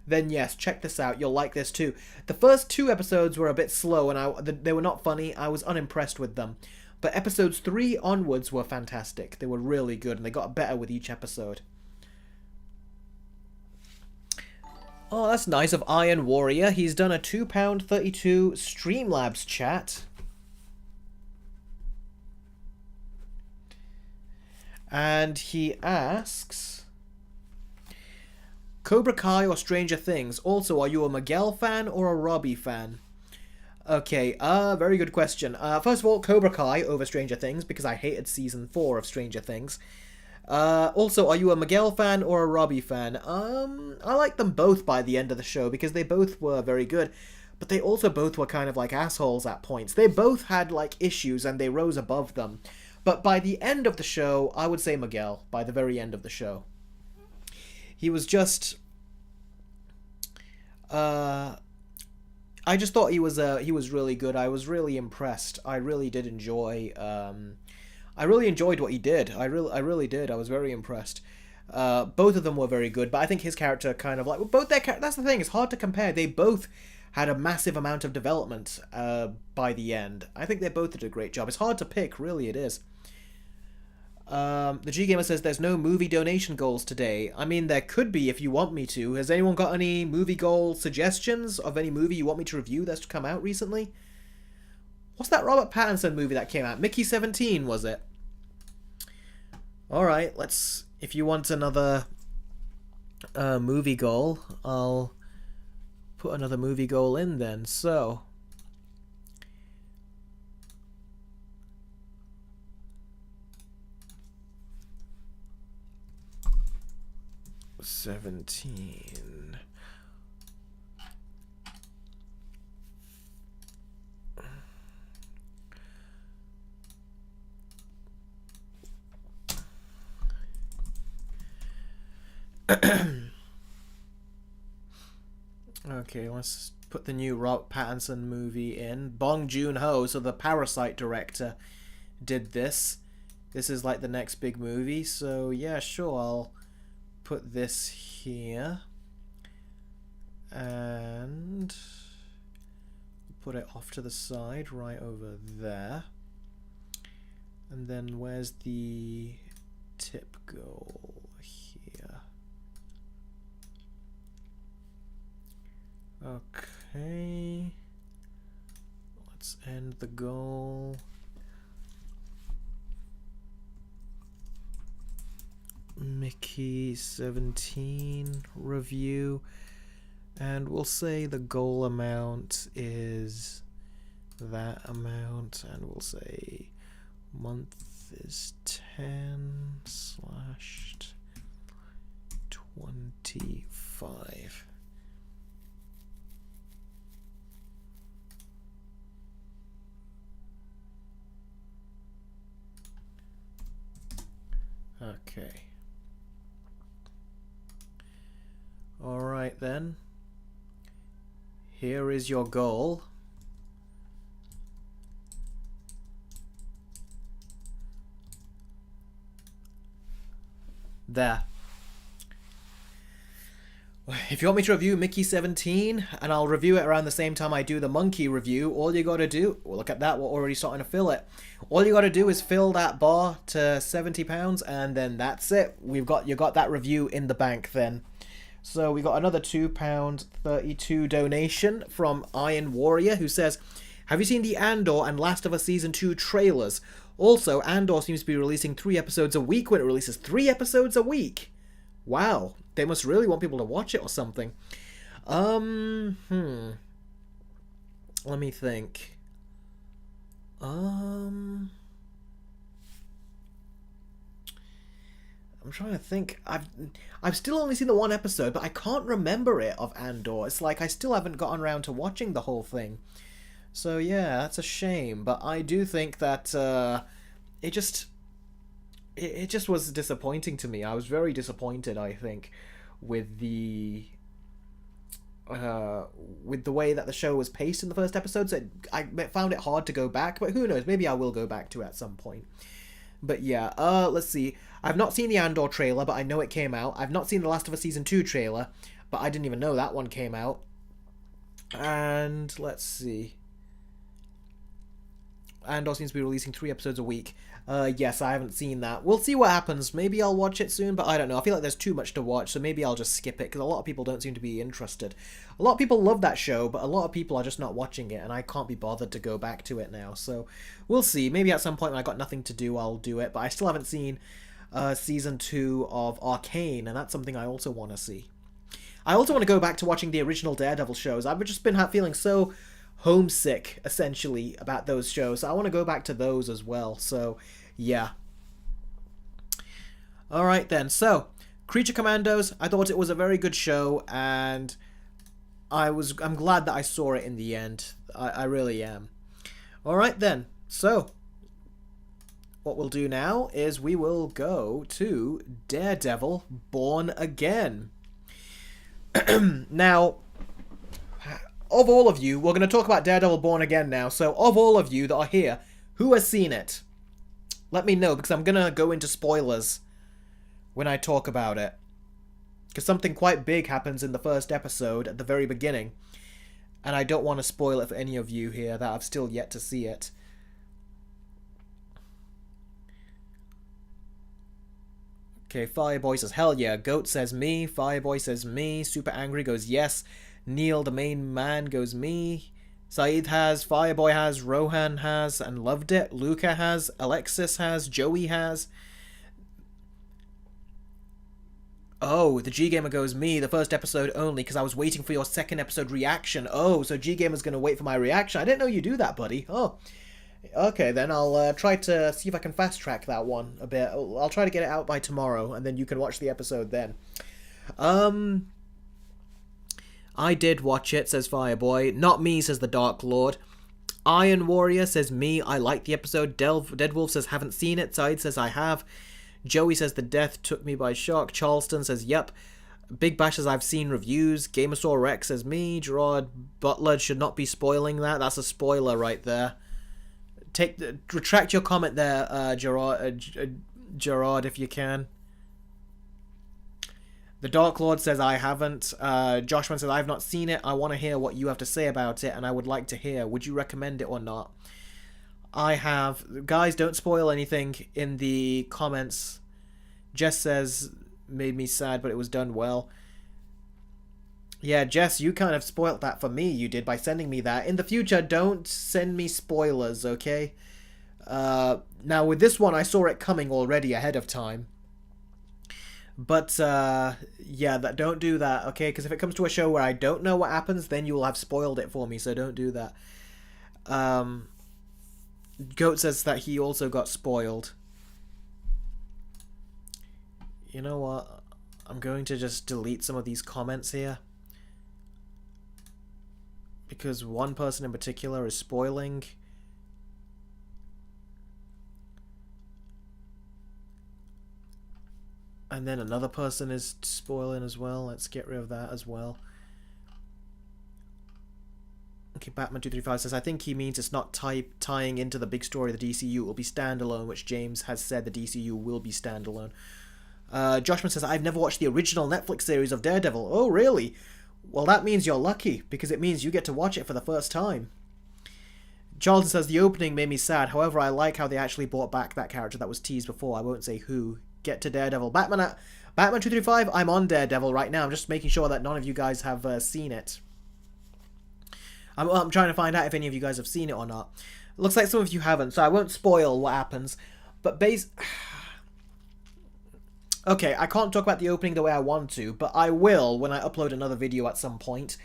[SPEAKER 1] then yes, check this out. You'll like this too. The first 2 episodes were a bit slow and they were not funny. I was unimpressed with them. But episodes 3 onwards were fantastic. They were really good and they got better with each episode. Oh, that's nice of Iron Warrior. He's done a £2.32 Streamlabs chat. And he asks, Cobra Kai or Stranger Things? Also, are you a Miguel fan or a Robbie fan? Okay, very good question. First of all, Cobra Kai over Stranger Things, because I hated season 4 of Stranger Things. Also, are you a Miguel fan or a Robbie fan? I liked them both by the end of the show, because they both were very good, but they also both were kind of like assholes at points. They both had, like, issues, and they rose above them. But by the end of the show, I would say Miguel, by the very end of the show. He was just... I just thought he was really good. I was really impressed. I really did enjoy. I really enjoyed what he did. I really did. I was very impressed. Both of them were very good, but I think his character kind of like both their. That's the thing. It's hard to compare. They both had a massive amount of development by the end. I think they both did a great job. It's hard to pick. Really, it is. The G Gamer says there's no movie donation goals today. I mean, there could be if you want me to. Has anyone got any movie goal suggestions of any movie you want me to review that's come out recently? What's that Robert Pattinson movie that came out? Mickey 17, was it? Alright, let's... If you want another movie goal, I'll put another movie goal in then. So... 17. Okay, let's put the new Robert Pattinson movie in. Bong Joon-ho, so the Parasite director, did this. This is like the next big movie, so yeah, sure, I'll put this here and put it off to the side right over there, and then where's the tip goal here? Okay, let's end the goal. Mickey 17 review, and we'll say the goal amount is that amount, and we'll say month is 10/25. Okay. Alright then. Here is your goal. There. If you want me to review Mickey 17, and I'll review it around the same time I do the Monkey review, all you gotta do... Well, look at that, we're already starting to fill it. All you gotta do is fill that bar to £70, and then that's it. You got that review in the bank then. So we got another £2.32 donation from Iron Warrior, who says, have you seen the Andor and Last of Us Season 2 trailers? Also, Andor seems to be releasing 3 episodes a week when it releases 3 episodes a week. Wow, they must really want people to watch it or something. Let me think. I'm trying to think. I've still only seen the 1 episode, but I can't remember it of Andor. It's like I still haven't gotten around to watching the whole thing. So yeah, that's a shame. But I do think that it just was disappointing to me. I was very disappointed, I think, with the way that the show was paced in the first episode. So I found it hard to go back, but who knows? Maybe I will go back to it at some point. But yeah, let's see. I've not seen the Andor trailer, but I know it came out. I've not seen the Last of Us Season 2 trailer, but I didn't even know that one came out. And let's see. Andor seems to be releasing 3 episodes a week. Yes, I haven't seen that. We'll see what happens. Maybe I'll watch it soon, but I don't know. I feel like there's too much to watch, so maybe I'll just skip it, because a lot of people don't seem to be interested. A lot of people love that show, but a lot of people are just not watching it, and I can't be bothered to go back to it now. So we'll see. Maybe at some point when I got nothing to do, I'll do it, but I still haven't seen season 2 of Arcane, and that's something I also want to see. I also want to go back to watching the original Daredevil shows. I've just been feeling so homesick, essentially, about those shows. So I want to go back to those as well. So, yeah. Alright then, so, Creature Commandos, I thought it was a very good show, and I'm glad that I saw it in the end. I really am. Alright then, so, what we'll do now is we will go to Daredevil Born Again. Now, of all of you, we're going to talk about Daredevil Born Again now, so of all of you that are here, who has seen it? Let me know, because I'm going to go into spoilers when I talk about it. Because something quite big happens in the first episode at the very beginning, and I don't want to spoil it for any of you here that have still yet to see it. Okay, Fireboy says, hell yeah. Goat says me. Fireboy says me. Super Angry goes yes. Neil, the main man, goes me. Saeed has. Fireboy has. Rohan has and loved it. Luca has. Alexis has. Joey has. Oh, the G-Gamer goes me. The first episode only because I was waiting for your second episode reaction. Oh, so G-Gamer's going to wait for my reaction. I didn't know you do that, buddy. Oh. Okay, then I'll try to see if I can fast-track that one a bit. I'll try to get it out by tomorrow, and then you can watch the episode then. I did watch it, says Fireboy. Not me, says the Dark Lord. Iron Warrior says me. I like the episode. Deadwolf says haven't seen it. Side says I have. Joey says the death took me by shock. Charleston says yep. Big Bash says I've seen reviews. Gamersaur Rex says me. Gerard Butler should not be spoiling that. That's a spoiler right there. Retract your comment there, Gerard, if you can. The Dark Lord says I haven't. Joshman says I've not seen it. I want to hear what you have to say about it, and I would like to hear. Would you recommend it or not? I have. Guys, don't spoil anything in the comments. Jess says made me sad, but it was done well. Yeah, Jess, you kind of spoilt that for me, you did, by sending me that. In the future, don't send me spoilers, okay? Now, with this one, I saw it coming already ahead of time. But, yeah, don't do that, okay? Because if it comes to a show where I don't know what happens, then you will have spoiled it for me, so don't do that. Goat says that he also got spoiled. You know what? I'm going to just delete some of these comments here. Because one person in particular is spoiling. And then another person is spoiling as well. Let's get rid of that as well. Okay, Batman235 says, I think he means it's not tying into the big story of the DCU. It will be standalone, which James has said the DCU will be standalone. Joshman says, I've never watched the original Netflix series of Daredevil. Oh, really? Well, that means you're lucky, because it means you get to watch it for the first time. Charlton says, the opening made me sad. However, I like how they actually brought back that character that was teased before. I won't say who. Get to Daredevil. Batman235, I'm on Daredevil right now. I'm just making sure that none of you guys have seen it. I'm trying to find out if any of you guys have seen it or not. Looks like some of you haven't, so I won't spoil what happens. But okay, I can't talk about the opening the way I want to, but I will when I upload another video at some point.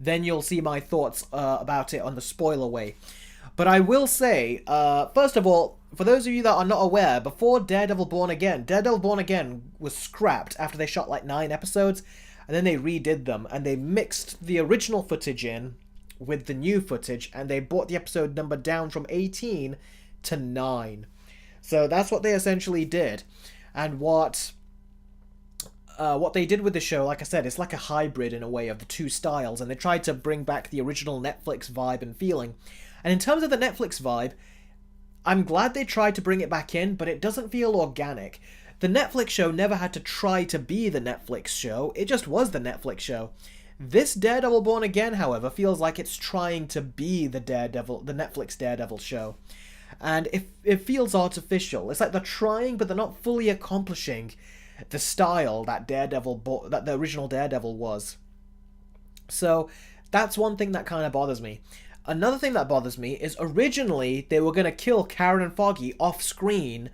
[SPEAKER 1] Then you'll see my thoughts about it on the spoiler way. But I will say, first of all, for those of you that are not aware, before Daredevil Born Again was scrapped after they shot like 9 episodes, and then they redid them, and they mixed the original footage in with the new footage, and they brought the episode number down from 18 to 9. So that's what they essentially did. And what they did with the show, like I said, it's like a hybrid in a way of the two styles, and they tried to bring back the original Netflix vibe and feeling. And in terms of the Netflix vibe, I'm glad they tried to bring it back in, but it doesn't feel organic. The Netflix show never had to try to be the Netflix show, it just was the Netflix show. This Daredevil Born Again, however, feels like it's trying to be the Netflix Daredevil show. And it feels artificial. It's like they're trying, but they're not fully accomplishing the style that that the original Daredevil was. So that's one thing that kind of bothers me. Another thing that bothers me is originally they were going to kill Karen and Foggy off screen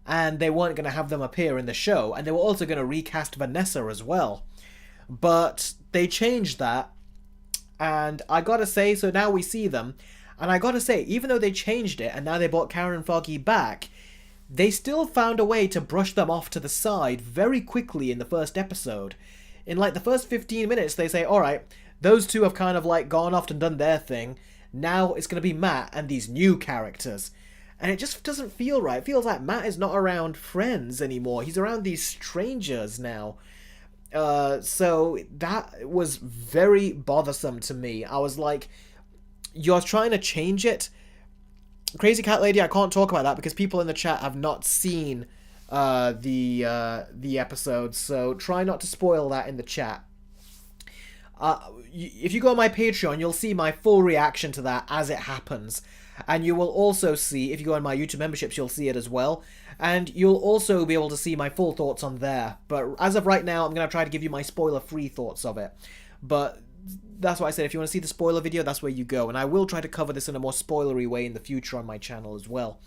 [SPEAKER 1] and they weren't going to have them appear in the show, and they were also going to recast Vanessa as well. But they changed that, and I gotta say, so now we see them, and I gotta say, even though they changed it, and now they brought Karen and Foggy back, they still found a way to brush them off to the side very quickly in the first episode. In like the first 15 minutes, they say, alright, those two have kind of like gone off and done their thing, now it's gonna be Matt and these new characters. And it just doesn't feel right. It feels like Matt is not around friends anymore. He's around these strangers now. So that was very bothersome to me. I was like, you're trying to change it? Crazy Cat Lady, I can't talk about that because people in the chat have not seen the episode, so try not to spoil that in the chat. If you go on my Patreon, you'll see my full reaction to that as it happens. And you will also see, if you go on my YouTube memberships, you'll see it as well. And you'll also be able to see my full thoughts on there. But as of right now, I'm going to try to give you my spoiler-free thoughts of it. But that's why I said, if you want to see the spoiler video, that's where you go. And I will try to cover this in a more spoilery way in the future on my channel as well.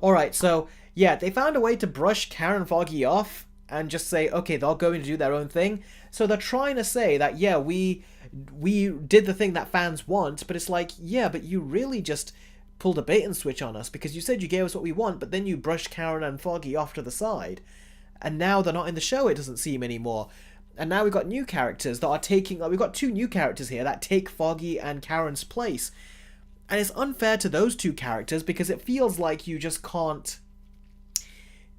[SPEAKER 1] Alright, so, yeah, they found a way to brush Karen and Foggy off and just say, okay, they're going to do their own thing. So they're trying to say that, yeah, we did the thing that fans want, but it's like, yeah, but you really just pulled a bait and switch on us because you said you gave us what we want, but then you brushed Karen and Foggy off to the side. And now they're not in the show, it doesn't seem anymore. And now we've got new characters that are taking, like, we've got two new characters here that take Foggy and Karen's place. And it's unfair to those two characters because it feels like you just can't,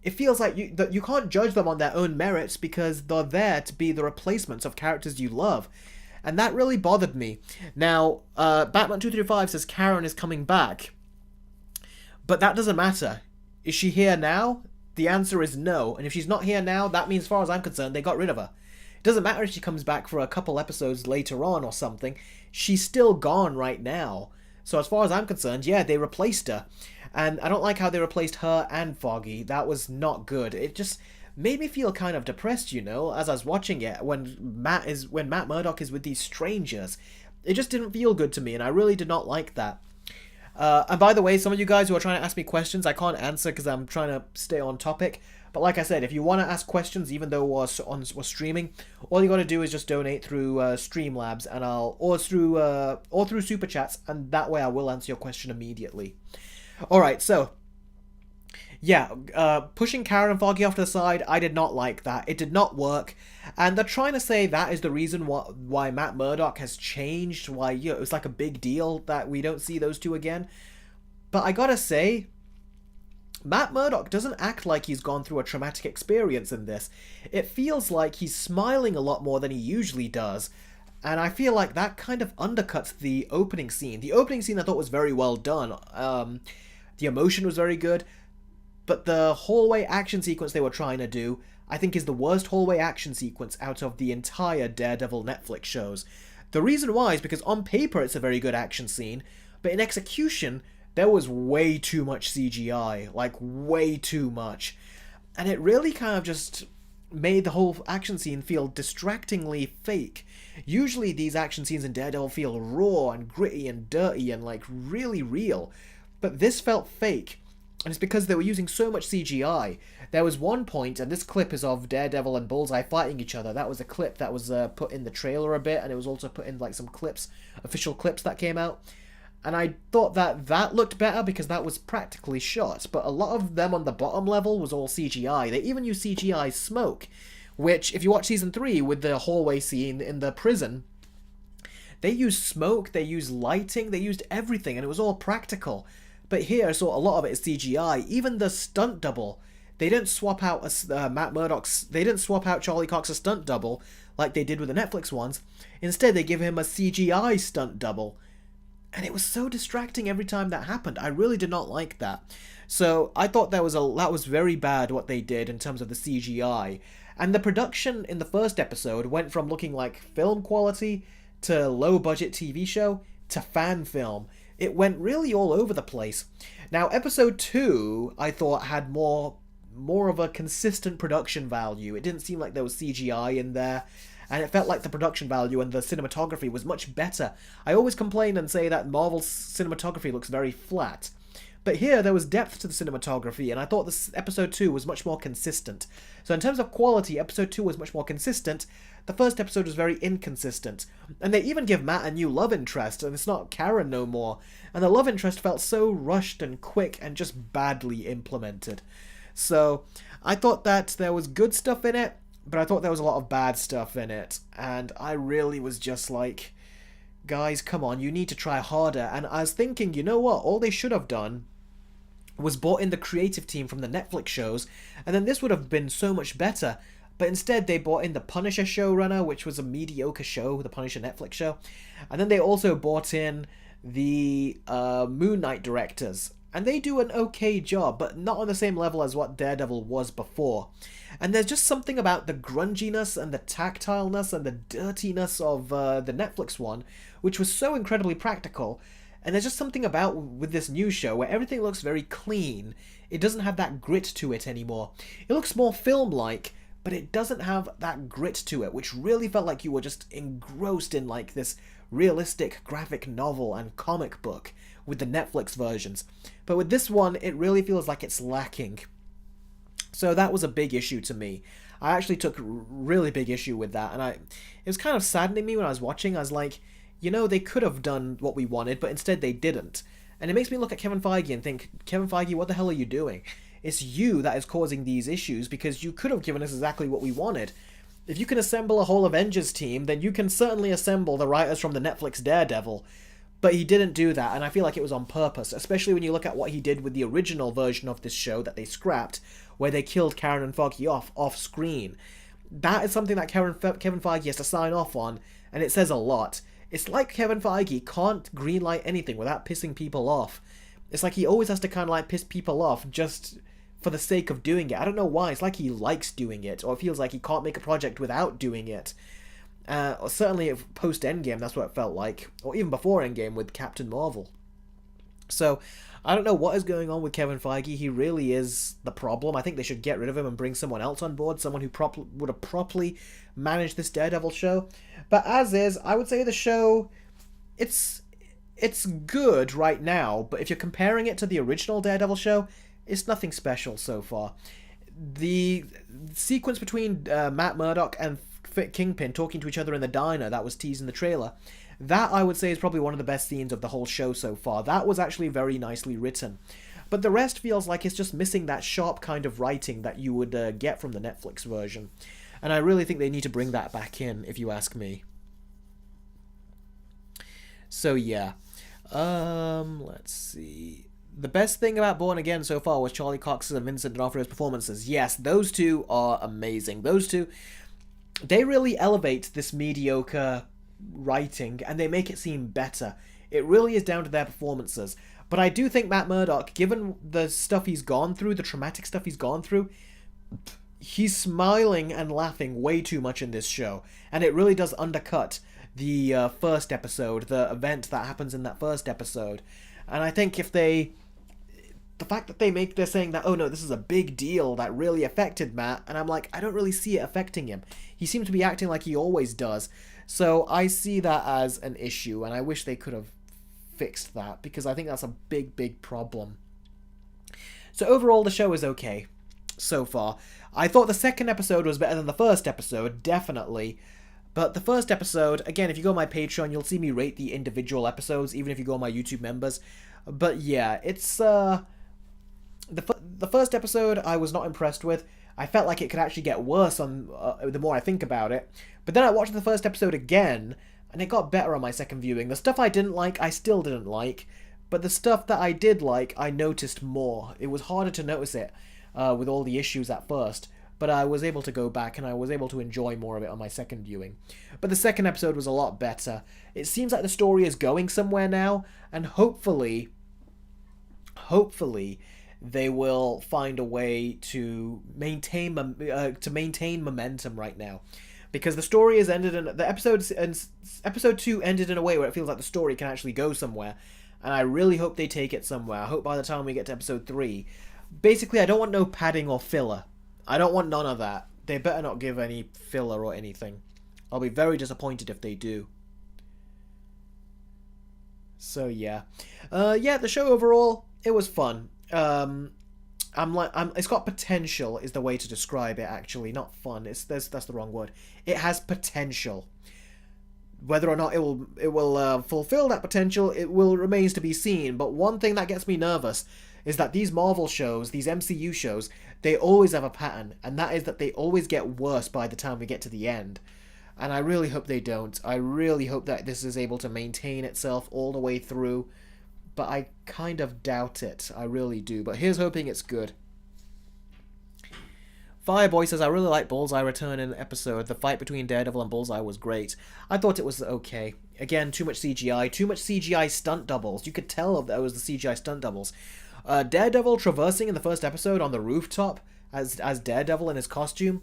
[SPEAKER 1] it feels like you can't judge them on their own merits because they're there to be the replacements of characters you love. And that really bothered me. Now, Batman235 says Karen is coming back. But that doesn't matter. Is she here now? The answer is no. And if she's not here now, that means, as far as I'm concerned, they got rid of her. It doesn't matter if she comes back for a couple episodes later on or something. She's still gone right now. So as far as I'm concerned, yeah, they replaced her. And I don't like how they replaced her and Foggy. That was not good. It just made me feel kind of depressed, you know, as I was watching it, when Matt Murdock is with these strangers. It just didn't feel good to me, and I really did not like that. And by the way, some of you guys who are trying to ask me questions, I can't answer because I'm trying to stay on topic. But like I said, if you want to ask questions, even though we're streaming, all you got to do is just donate through Streamlabs, and or through Super Chats, and that way I will answer your question immediately. All right, so yeah, pushing Karen and Foggy off to the side, I did not like that. It did not work. And they're trying to say that is the reason why Matt Murdock has changed, why, you know, it's like a big deal that we don't see those two again. But I gotta say, Matt Murdock doesn't act like he's gone through a traumatic experience in this. It feels like he's smiling a lot more than he usually does. And I feel like that kind of undercuts the opening scene. The opening scene I thought was very well done. The emotion was very good. But the hallway action sequence they were trying to do, I think, is the worst hallway action sequence out of the entire Daredevil Netflix shows. The reason why is because on paper it's a very good action scene, but in execution there was way too much CGI, like way too much. And it really kind of just made the whole action scene feel distractingly fake. Usually these action scenes in Daredevil feel raw and gritty and dirty and like really real, but this felt fake. And it's because they were using so much CGI. There was one point, and this clip is of Daredevil and Bullseye fighting each other. That was a clip that was put in the trailer a bit, and it was also put in like some clips, official clips that came out. And I thought that looked better because that was practically shot. But a lot of them on the bottom level was all CGI. They even used CGI smoke, which, if you watch Season 3 with the hallway scene in the prison, they used smoke, they used lighting, they used everything, and it was all practical. But here, so a lot of it is CGI. Even the stunt double, they didn't swap out they didn't swap out Charlie Cox's stunt double like they did with the Netflix ones. Instead, they give him a CGI stunt double. And it was so distracting every time that happened. I really did not like that. So I thought that was very bad what they did in terms of the CGI. And the production in the first episode went from looking like film quality to low-budget TV show to fan film. It went really all over the place. Now, episode 2, I thought, had more of a consistent production value. It didn't seem like there was CGI in there, and it felt like the production value and the cinematography was much better. I always complain and say that Marvel's cinematography looks very flat, But here, there was depth to the cinematography, and I thought this episode 2 was much more consistent. So in terms of quality, episode 2 was much more consistent. The first episode was very inconsistent. And they even give Matt a new love interest, and it's not Karen no more. And the love interest felt so rushed and quick and just badly implemented. So I thought that there was good stuff in it, but I thought there was a lot of bad stuff in it. And I really was just like, guys, come on, you need to try harder. And I was thinking, you know what, all they should have done was brought in the creative team from the Netflix shows, and then this would have been so much better. But instead, they brought in the Punisher showrunner, which was a mediocre show, the Punisher Netflix show. And then they also brought in the Moon Knight directors. And they do an okay job, but not on the same level as what Daredevil was before. And there's just something about the grunginess and the tactileness and the dirtiness of the Netflix one, which was so incredibly practical. And there's just something about with this new show where everything looks very clean. It doesn't have that grit to it anymore. It looks more film-like, but it doesn't have that grit to it, which really felt like you were just engrossed in like this realistic graphic novel and comic book with the Netflix versions. But with this one, it really feels like it's lacking. So that was a big issue to me. I actually took really big issue with that, and it was kind of saddening me when I was watching. I was like, you know, they could have done what we wanted, but instead they didn't. And it makes me look at Kevin Feige and think, Kevin Feige, what the hell are you doing? It's you that is causing these issues, because you could have given us exactly what we wanted. If you can assemble a whole Avengers team, then you can certainly assemble the writers from the Netflix Daredevil. But he didn't do that, and I feel like it was on purpose, especially when you look at what he did with the original version of this show that they scrapped, where they killed Karen and Foggy off screen. That is something that Kevin Feige has to sign off on, and it says a lot. It's like Kevin Feige can't greenlight anything without pissing people off. It's like he always has to kind of like piss people off just for the sake of doing it. I don't know why. It's like he likes doing it, or it feels like he can't make a project without doing it. Or certainly post-Endgame, that's what it felt like. Or even before Endgame with Captain Marvel. So, I don't know what is going on with Kevin Feige. He really is the problem. I think they should get rid of him and bring someone else on board. Someone who would have properly managed this Daredevil show. But as is, I would say the show, it's good right now. But if you're comparing it to the original Daredevil show, it's nothing special so far. The sequence between Matt Murdock and Kingpin talking to each other in the diner that was teased in the trailer, that I would say is probably one of the best scenes of the whole show so far. That was actually very nicely written. But the rest feels like it's just missing that sharp kind of writing that you would get from the Netflix version. And I really think they need to bring that back in, if you ask me. So yeah. Let's see. The best thing about Born Again so far was Charlie Cox's and Vincent D'Onofrio's performances. Yes, those two are amazing. Those two, they really elevate this mediocre writing, and they make it seem better. It really is down to their performances. But I do think Matt Murdock, given the stuff he's gone through, the traumatic stuff he's gone through, he's smiling and laughing way too much in this show. And it really does undercut the first episode, the event that happens in that first episode. And I think if they... the fact that they're saying that, oh no, this is a big deal that really affected Matt, and I'm like, I don't really see it affecting him. He seems to be acting like he always does. So I see that as an issue, and I wish they could have fixed that, because I think that's a big, big problem. So overall, the show is okay so far. I thought the second episode was better than the first episode, definitely. But the first episode, again, if you go on my Patreon, you'll see me rate the individual episodes, even if you go on my YouTube members. But yeah, it's... The first episode I was not impressed with. I felt like it could actually get worse on the more I think about it. But then I watched the first episode again, and it got better on my second viewing. The stuff I didn't like, I still didn't like. But the stuff that I did like, I noticed more. It was harder to notice it with all the issues at first. But I was able to go back, and I was able to enjoy more of it on my second viewing. But the second episode was a lot better. It seems like the story is going somewhere now, and hopefully, they will find a way to maintain momentum right now, because the story has ended in the episode 2 ended in a way where it feels like the story can actually go somewhere, and I really hope they take it somewhere. I hope by the time we get to episode 3, basically I don't want no padding or filler. I don't want none of that. They better not give any filler or anything. I'll be very disappointed if they do. So yeah. The show overall, It was fun. It's got potential is the way to describe it. Actually, not fun. That's the wrong word. It has potential. Whether or not it will fulfill that potential, it will remains to be seen. But one thing that gets me nervous is that these Marvel shows, these MCU shows, they always have a pattern, and that is that they always get worse by the time we get to the end. And I really hope they don't. I really hope that this is able to maintain itself all the way through. But I kind of doubt it. I really do. But here's hoping it's good. Fireboy says, I really like Bullseye return in the episode. The fight between Daredevil and Bullseye was great. I thought it was okay. Again, too much CGI. Too much CGI stunt doubles. You could tell that it was the CGI stunt doubles. Daredevil traversing in the first episode on the rooftop as Daredevil in his costume.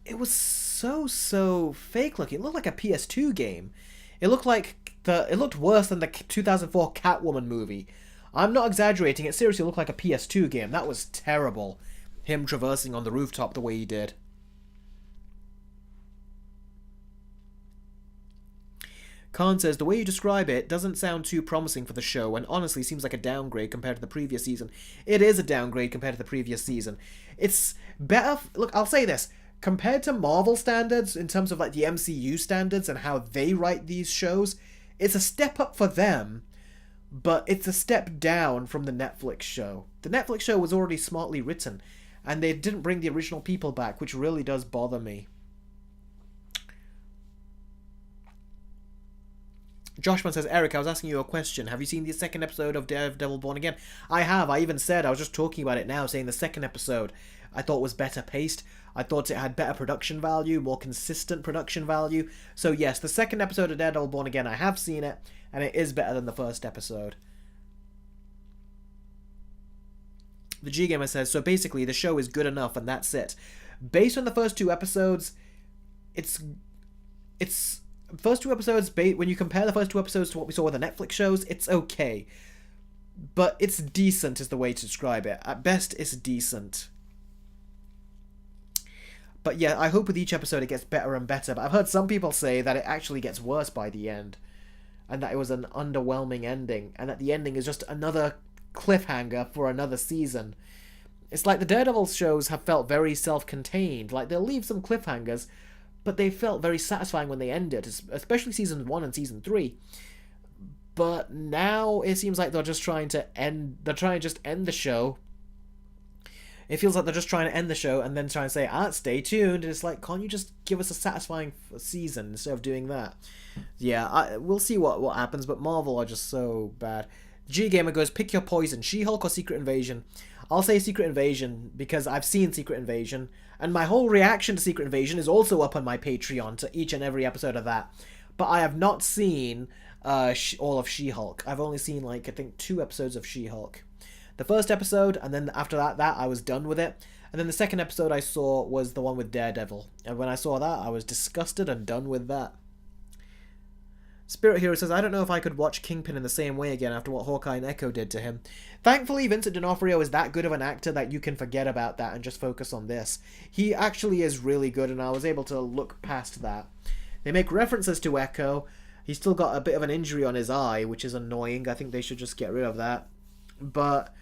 [SPEAKER 1] It was so fake looking. It looked like a PS2 game. It looked worse than the 2004 Catwoman movie. I'm not exaggerating. It seriously looked like a PS2 game. That was terrible. Him traversing on the rooftop the way he did. Khan says, the way you describe it doesn't sound too promising for the show and honestly seems like a downgrade compared to the previous season. It is a downgrade compared to the previous season. It's better... Look, I'll say this. Compared to Marvel standards, in terms of like the MCU standards and how they write these shows, it's a step up for them, but it's a step down from the Netflix show. The Netflix show was already smartly written, and they didn't bring the original people back, which really does bother me. Joshman says, Eric, I was asking you a question. Have you seen the second episode of Daredevil Born Again? I have. I even said, I was just talking about it now, saying the second episode I thought was better paced. I thought it had better production value, more consistent production value. So yes, the second episode of Daredevil Born Again, I have seen it, and it is better than the first episode. The G-Gamer says, so basically the show is good enough and that's it. Based on the first two episodes, it's first two episodes, when you compare the first two episodes to what we saw with the Netflix shows, it's okay. But it's decent is the way to describe it. At best, it's decent. But yeah, I hope with each episode it gets better and better. But I've heard some people say that it actually gets worse by the end. And that it was an underwhelming ending. And that the ending is just another cliffhanger for another season. It's like the Daredevil shows have felt very self-contained. Like, they'll leave some cliffhangers, but they felt very satisfying when they ended, especially season 1 and season 3. But now it seems like they're just trying to end the show. It feels like they're just trying to end the show and then trying to say, stay tuned. And it's like, can't you just give us a satisfying season instead of doing that? Yeah, we'll see what happens, but Marvel are just so bad. G-Gamer goes, pick your poison, She-Hulk or Secret Invasion? I'll say Secret Invasion, because I've seen Secret Invasion, and my whole reaction to Secret Invasion is also up on my Patreon to each and every episode of that. But I have not seen all of She-Hulk. I've only seen, I think 2 episodes of She-Hulk. The first episode, and then after that I was done with it. And then the second episode I saw was the one with Daredevil. And when I saw that, I was disgusted and done with that. Spirit Hero says, I don't know if I could watch Kingpin in the same way again after what Hawkeye and Echo did to him. Thankfully, Vincent D'Onofrio is that good of an actor that you can forget about that and just focus on this. He actually is really good, and I was able to look past that. They make references to Echo. He's still got a bit of an injury on his eye, which is annoying. I think they should just get rid of that. But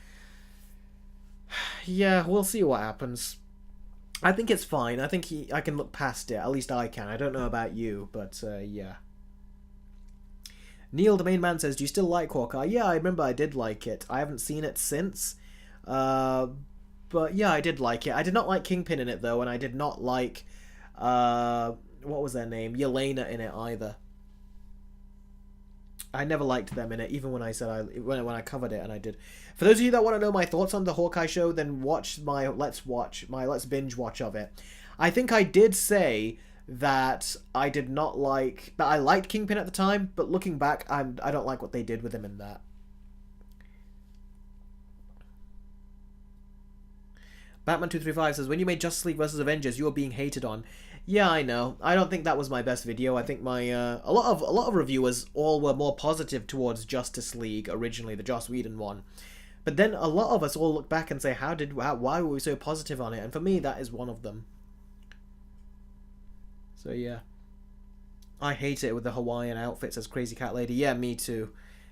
[SPEAKER 1] yeah, we'll see what happens. I think it's fine. I think I can look past it. At least I can. I don't know about you, but yeah. Neil, the main man, says, do you still like Hawkeye? Yeah, I remember I did like it. I haven't seen it since. But yeah, I did like it. I did not like Kingpin in it, though, and I did not like, what was their name? Yelena in it, either. I never liked them in it, even when I said when I covered it, and I did. For those of you that want to know my thoughts on the Hawkeye show, then watch my Let's binge watch of it. I think I did say that I did not like... that I liked Kingpin at the time, but looking back, I don't like what they did with him in that. Batman235 says, when you made Justice League vs. Avengers, you were being hated on. Yeah, I know. I don't think that was my best video. I think my a lot of reviewers all were more positive towards Justice League originally, the Joss Whedon one. But then a lot of us all look back and say, why were we so positive on it? And for me, that is one of them. So yeah. I hate it with the Hawaiian outfits as Crazy Cat Lady. Yeah, me too.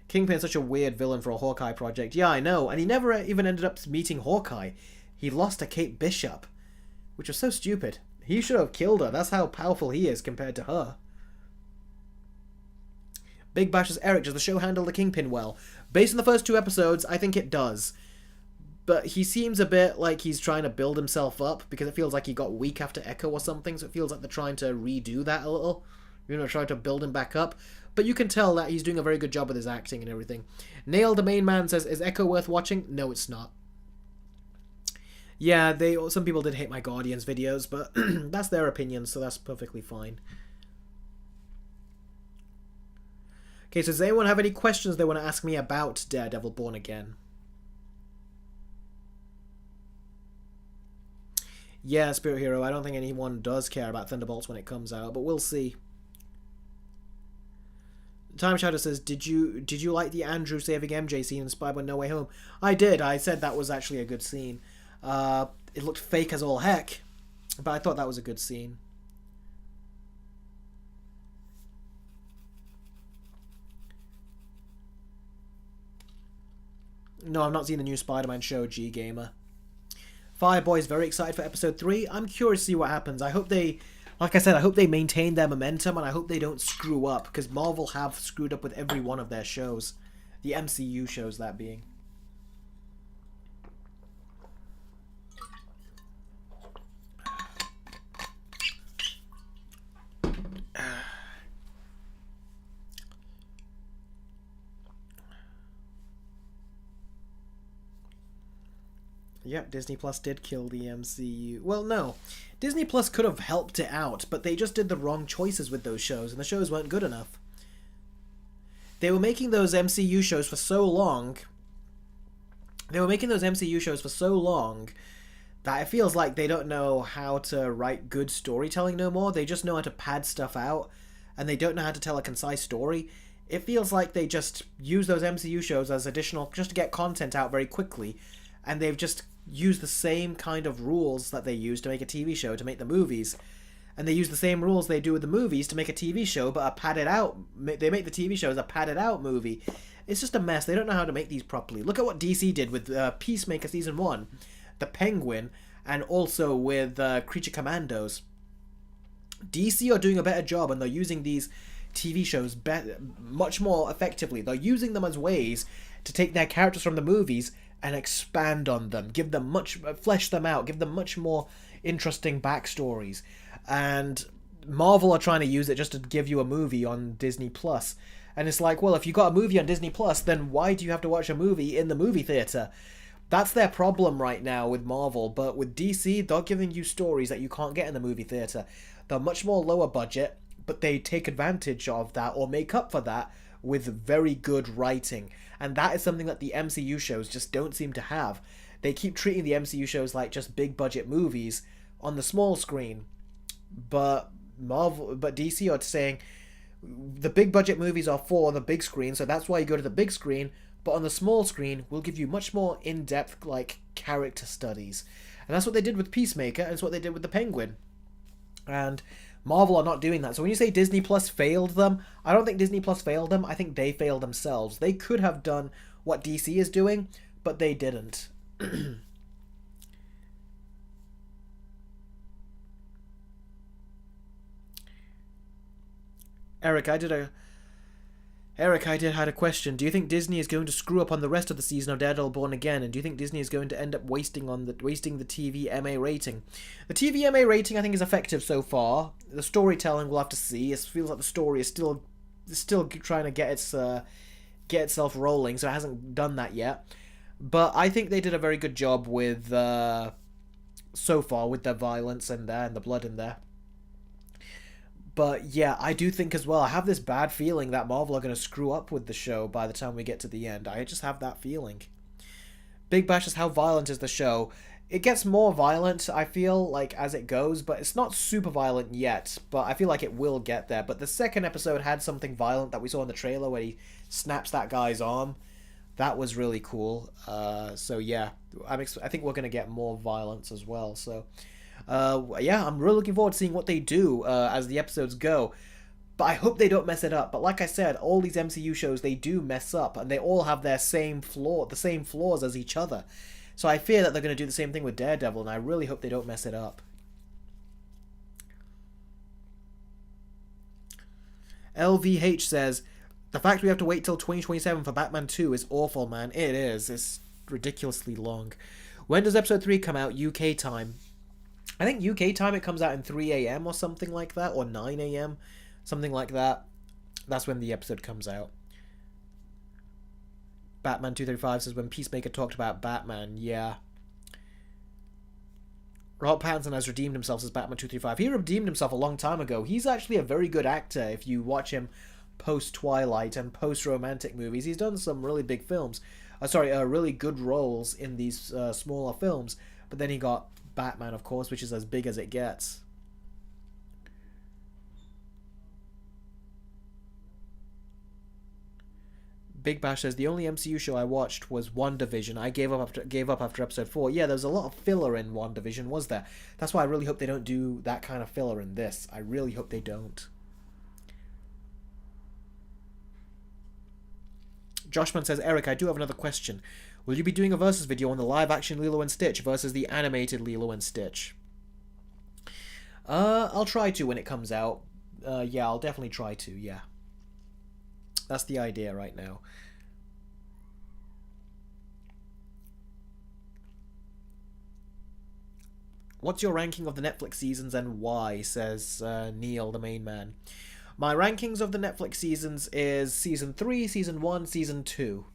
[SPEAKER 1] Kingpin's such a weird villain for a Hawkeye project. Yeah, I know. And he never even ended up meeting Hawkeye. He lost to Kate Bishop, which was so stupid. He should have killed her. That's how powerful he is compared to her. Big Bash's Eric, does the show handle the Kingpin well? Based on the first 2 episodes, I think it does. But he seems a bit like he's trying to build himself up, because it feels like he got weak after Echo or something, so it feels like they're trying to redo that a little. You know, trying to build him back up. But you can tell that he's doing a very good job with his acting and everything. Nail the Main Man says, is Echo worth watching? No, it's not. Yeah, some people did hate my Guardians videos, but that's their opinion, so that's perfectly fine. Okay, so does anyone have any questions they want to ask me about Daredevil Born Again? Yeah, Spirit Hero, I don't think anyone does care about Thunderbolts when it comes out, but we'll see. Time Shadow says, did you like the Andrew saving MJ scene in Spider-Man No Way Home? I did. I said that was actually a good scene. It looked fake as all heck, but I thought that was a good scene. No, I've not seen the new Spider-Man show, G-Gamer. Fireboy's very excited for episode 3. I'm curious to see what happens. I hope they, like I said, I hope they maintain their momentum, and I hope they don't screw up, because Marvel have screwed up with every one of their shows. The MCU shows, that being. Yeah, Disney Plus did kill the MCU. Well, no. Disney Plus could have helped it out, but they just did the wrong choices with those shows, and the shows weren't good enough. They were making those MCU shows for so long... that it feels like they don't know how to write good storytelling no more. They just know how to pad stuff out, and they don't know how to tell a concise story. It feels like they just use those MCU shows as additional... just to get content out very quickly, and they've just use the same kind of rules that they use to make a TV show to make the movies, and they use the same rules they do with the movies to make a TV show, but a padded out. They make the TV show as a padded out movie. It's just a mess. They don't know how to make these properly. Look at what DC did with Peacemaker season 1, the Penguin, and also with Creature Commandos. DC are doing a better job, and they're using these TV shows much more effectively. They're using them as ways to take their characters from the movies and expand on them, flesh them out, give them much more interesting backstories. And Marvel are trying to use it just to give you a movie on Disney Plus. And it's like, well, if you got a movie on Disney Plus, then why do you have to watch a movie in the movie theater? That's their problem right now with Marvel. But with DC, they're giving you stories that you can't get in the movie theater. They're much more lower budget, but they take advantage of that or make up for that with very good writing. And that is something that the MCU shows just don't seem to have. They keep treating the MCU shows like just big budget movies on the small screen. But DC are saying the big budget movies are for the big screen, so that's why you go to the big screen, but on the small screen we'll give you much more in-depth like character studies. And that's what they did with Peacemaker, and it's what they did with the Penguin. And Marvel are not doing that. So when you say Disney Plus failed them, I don't think Disney Plus failed them. I think they failed themselves. They could have done what DC is doing, but they didn't. Eric, I had a question. Do you think Disney is going to screw up on the rest of the season of Daredevil Born Again? And do you think Disney is going to end up wasting the TV MA rating? The TV MA rating, I think, is effective so far. The storytelling, we'll have to see. It feels like the story is still trying to get itself rolling, so it hasn't done that yet. But I think they did a very good job with so far with the violence in there and the blood in there. But yeah, I do think as well, I have this bad feeling that Marvel are going to screw up with the show by the time we get to the end. I just have that feeling. Big Bash is, how violent is the show? It gets more violent, I feel, like, as it goes, but it's not super violent yet, but I feel like it will get there. But the second episode had something violent that we saw in the trailer where he snaps that guy's arm. That was really cool. So yeah, I think we're going to get more violence as well, so... yeah, I'm really looking forward to seeing what they do as the episodes go. But I hope they don't mess it up. But like I said, all these MCU shows, they do mess up, and they all have the same flaws as each other. So I fear that they're going to do the same thing with Daredevil, and I really hope they don't mess it up. LVH says, the fact we have to wait till 2027 for Batman 2 is awful, man. It is. It's ridiculously long. When does episode 3 come out? UK time. I think UK time it comes out in 3 a.m. or something like that, or 9 a.m. Something like that. That's when the episode comes out. Batman 235 says, when Peacemaker talked about Batman, yeah. Robert Pattinson has redeemed himself as Batman 235. He redeemed himself a long time ago. He's actually a very good actor if you watch him post-Twilight and post-romantic movies. He's done some really big films. Really good roles in these smaller films. But then he got Batman, of course, which is as big as it gets. Big Bash says, the only MCU show I watched was WandaVision. I gave up after episode 4. Yeah, there was a lot of filler in WandaVision, was there? That's why I really hope they don't do that kind of filler in this. I really hope they don't. Joshman says, Eric, I do have another question. Will you be doing a versus video on the live-action Lilo and Stitch versus the animated Lilo and Stitch? I'll try to when it comes out. Yeah, I'll definitely try to, yeah. That's the idea right now. What's your ranking of the Netflix seasons and why, says Neil, the main man. My rankings of the Netflix seasons is Season 3, Season 1, Season 2.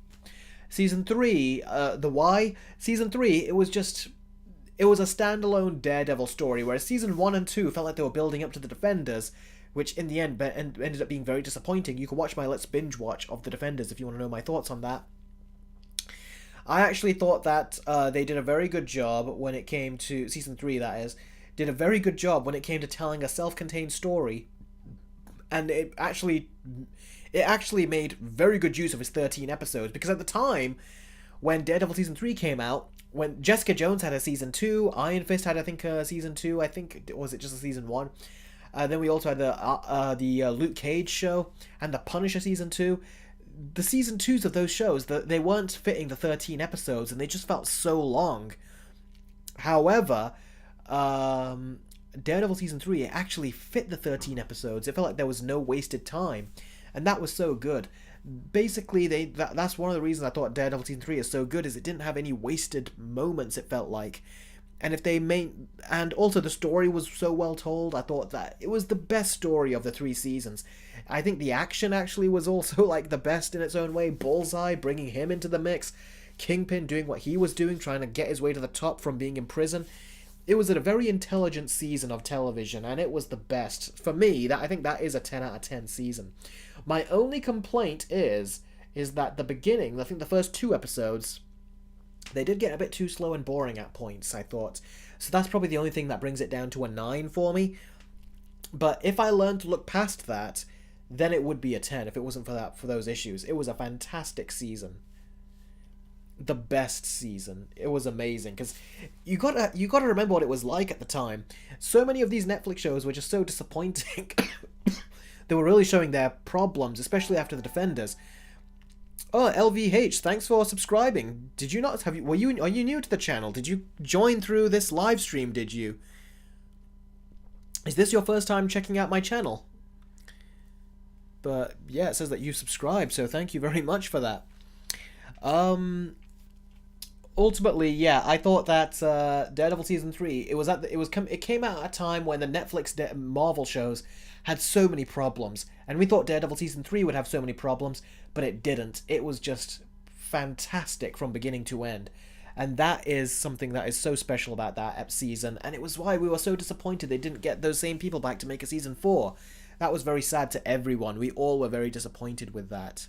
[SPEAKER 1] Season 3, the why? Season 3, it was a standalone Daredevil story, whereas Season 1 and 2 felt like they were building up to the Defenders, which in the end ended up being very disappointing. You can watch my Let's Binge Watch of the Defenders if you want to know my thoughts on that. I actually thought that they did a very good job when it came to Season 3, that is. Did a very good job when it came to telling a self-contained story. And it actually made very good use of its 13 episodes. Because at the time, when Daredevil Season 3 came out, when Jessica Jones had a Season 2, Iron Fist had, I think, a Season 2, was it just a Season 1? Then we also had the Luke Cage show and the Punisher Season 2. The Season 2s of those shows, they weren't fitting the 13 episodes, and they just felt so long. However, Daredevil Season 3, it actually fit the 13 episodes. It felt like there was no wasted time, and that was so good. Basically, that's one of the reasons I thought Daredevil Season 3 is so good, is it didn't have any wasted moments, it felt like. And and also the story was so well told. I thought that it was the best story of the 3 seasons. I think the action actually was also like the best in its own way. Bullseye, bringing him into the mix. Kingpin doing what he was doing, trying to get his way to the top from being in prison. It was a very intelligent season of television, and it was the best. For me, I think that is a 10 out of 10 season. My only complaint is that the beginning, I think the first 2 episodes, they did get a bit too slow and boring at points, I thought. So that's probably the only thing that brings it down to a 9 for me. But if I learned to look past that, then it would be a 10 if it wasn't for those issues. It was a fantastic season. The best season. It was amazing, because you gotta remember what it was like at the time. So many of these Netflix shows were just so disappointing. They were really showing their problems, especially after The Defenders. Oh, LVH, thanks for subscribing. Did you not are you new to the channel? Did you join through this live stream, did you? Is this your first time checking out my channel? But yeah, it says that you subscribed, so thank you very much for that. Ultimately, yeah, I thought that Daredevil Season 3, it came out at a time when the Netflix Marvel shows had so many problems, and we thought Daredevil Season 3 would have so many problems, but it didn't. It was just fantastic from beginning to end, and that is something that is so special about that season, and it was why we were so disappointed they didn't get those same people back to make a Season 4. That was very sad to everyone. We all were very disappointed with that.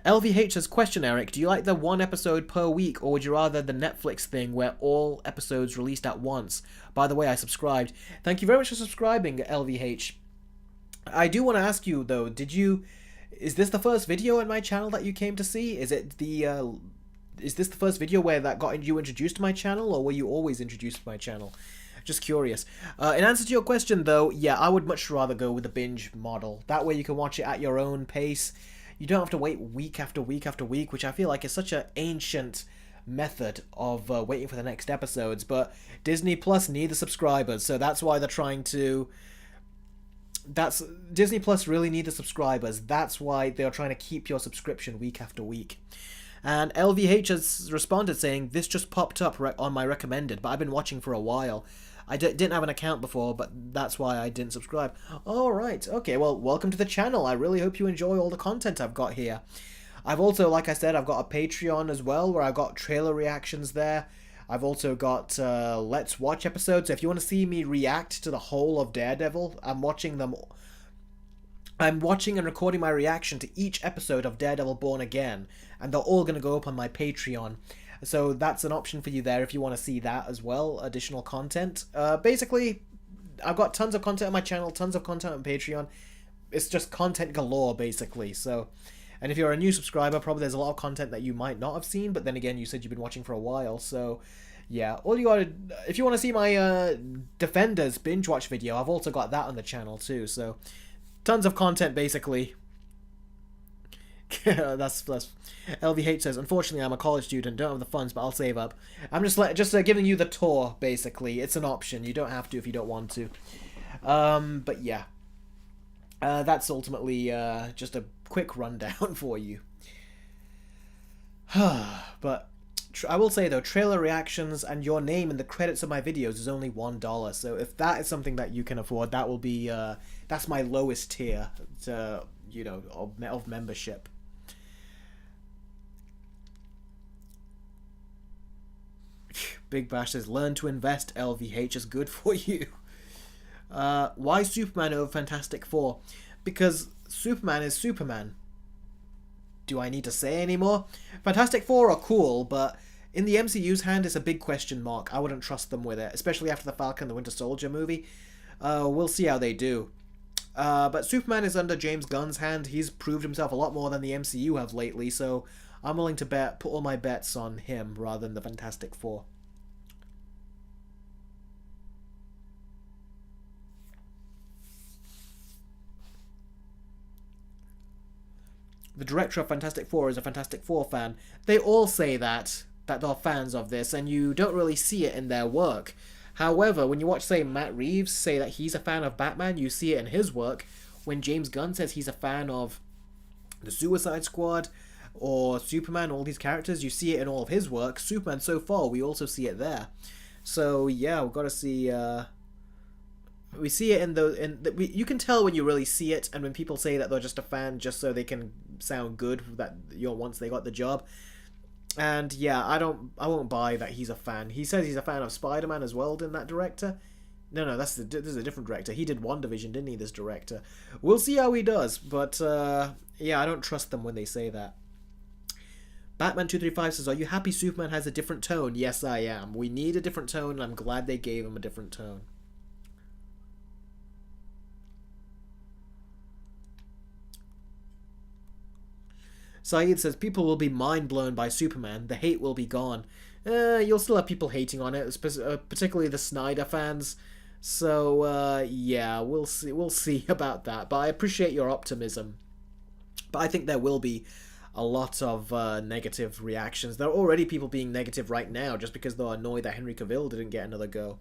[SPEAKER 1] LVH says, question, Eric, do you like the 1 episode per week, or would you rather the Netflix thing where all episodes released at once? By the way, I subscribed. Thank you very much for subscribing, LVH. I do want to ask you, though, is this the first video on my channel that you came to see? Is this the first video where that got you introduced to my channel, or were you always introduced to my channel? Just curious. In answer to your question, though, yeah, I would much rather go with the binge model. That way you can watch it at your own pace. You don't have to wait week after week after week, which I feel like is such an ancient method of waiting for the next episodes. But Disney Plus need the subscribers, so that's why they're trying to... Disney Plus really need the subscribers. That's why they're trying to keep your subscription week after week. And LVH has responded saying, this just popped up on my recommended, but I've been watching for a while. I didn't have an account before, but that's why I didn't subscribe. Alright, okay, well, welcome to the channel. I really hope you enjoy all the content I've got here. I've also, like I said, I've got a Patreon as well, where I've got trailer reactions there. I've also got Let's Watch episodes, so if you want to see me react to the whole of Daredevil, I'm watching and recording my reaction to each episode of Daredevil Born Again, and they're all going to go up on my Patreon. So that's an option for you there if you want to see that as well, additional content. Basically, I've got tons of content on my channel, tons of content on Patreon. It's just content galore, basically. So, and if you're a new subscriber, probably there's a lot of content that you might not have seen, but then again, you said you've been watching for a while, so... yeah, all you gotta... if you want to see my Defenders binge watch video, I've also got that on the channel too, so... tons of content, basically. that's LVH says, unfortunately, I'm a college student, don't have the funds, but I'll save up. I'm just giving you the tour, basically. It's an option. You don't have to if you don't want to. But yeah. That's ultimately just a quick rundown for you. But I will say, though, trailer reactions and your name in the credits of my videos is only $1. So if that is something that you can afford, that will be... that's my lowest tier, you know, of membership. Big Bash says, learn to invest, LVH is good for you. Why Superman over Fantastic Four? Because Superman is Superman. Do I need to say any more? Fantastic Four are cool, but in the MCU's hand, it's a big question mark. I wouldn't trust them with it, especially after the Falcon and the Winter Soldier movie. We'll see how they do. But Superman is under James Gunn's hand. He's proved himself a lot more than the MCU have lately, so I'm willing to put all my bets on him rather than the Fantastic Four. The director of Fantastic Four is a Fantastic Four fan. They all say that they're fans of this, and you don't really see it in their work. However, when you watch, say, Matt Reeves say that he's a fan of Batman, you see it in his work. When James Gunn says he's a fan of the Suicide Squad or Superman, all these characters, you see it in all of his work. Superman, so far, we also see it there. So, yeah, we've got to see... we see it you can tell when you really see it, and when people say that they're just a fan just so they can sound good that once they got the job. And yeah, I won't buy that he's a fan. He says he's a fan of Spider-Man as well, didn't that director? No, this is a different director. He did WandaVision, didn't he, this director? We'll see how he does, but yeah, I don't trust them when they say that. Batman235 says, are you happy Superman has a different tone? Yes, I am. We need a different tone, and I'm glad they gave him a different tone. Saeed says, people will be mind-blown by Superman. The hate will be gone. You'll still have people hating on it, particularly the Snyder fans. So, yeah, we'll see about that. But I appreciate your optimism. But I think there will be a lot of negative reactions. There are already people being negative right now just because they're annoyed that Henry Cavill didn't get another go.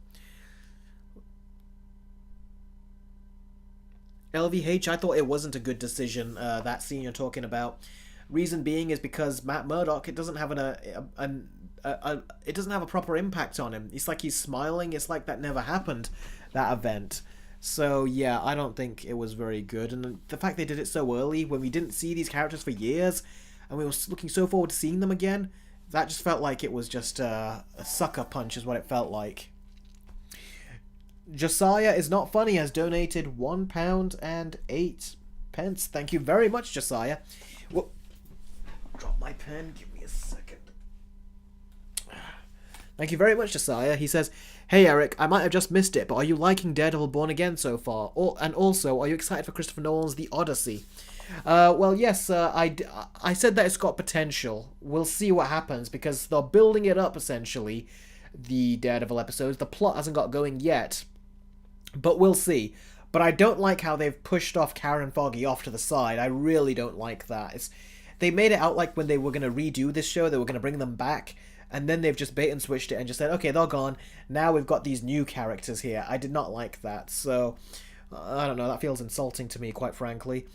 [SPEAKER 1] LVH, I thought it wasn't a good decision, that scene you're talking about. Reason being is because Matt Murdock, it doesn't have it doesn't have a proper impact on him. It's like he's smiling. It's like that never happened, that event. So yeah, I don't think it was very good. And the fact they did it so early, when we didn't see these characters for years, and we were looking so forward to seeing them again, that just felt like it was just a sucker punch is what it felt like. Josiah is not funny has donated £1.08. Thank you very much, Josiah. Well, drop my pen. Give me a second. Thank you very much, Josiah. He says, hey Eric, I might have just missed it, but are you liking Daredevil Born Again so far? And also, are you excited for Christopher Nolan's The Odyssey? Well, yes, I said that it's got potential. We'll see what happens, because they're building it up, essentially. the Daredevil episodes. The plot hasn't got going yet, but we'll see. But I don't like how they've pushed off Karen and Foggy off to the side. I really don't like that. They made it out like when they were going to redo this show, they were going to bring them back, and then they've just bait and switched it and just said, okay, they're gone. Now we've got these new characters here. I did not like that, so I don't know. That feels insulting to me, quite frankly.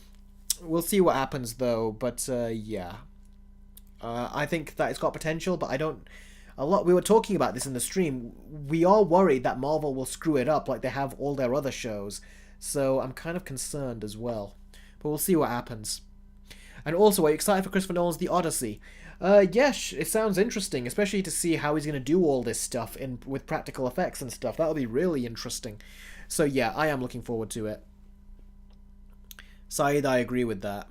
[SPEAKER 1] We'll see what happens, though, but yeah. I think that it's got potential, but I don't... We were talking about this in the stream. We are worried that Marvel will screw it up like they have all their other shows. So I'm kind of concerned as well. But we'll see what happens. And also, are you excited for Christopher Nolan's The Odyssey? Yes, it sounds interesting, especially to see how he's going to do all this stuff with practical effects and stuff. That'll be really interesting. So yeah, I am looking forward to it. Saeed, I agree with that.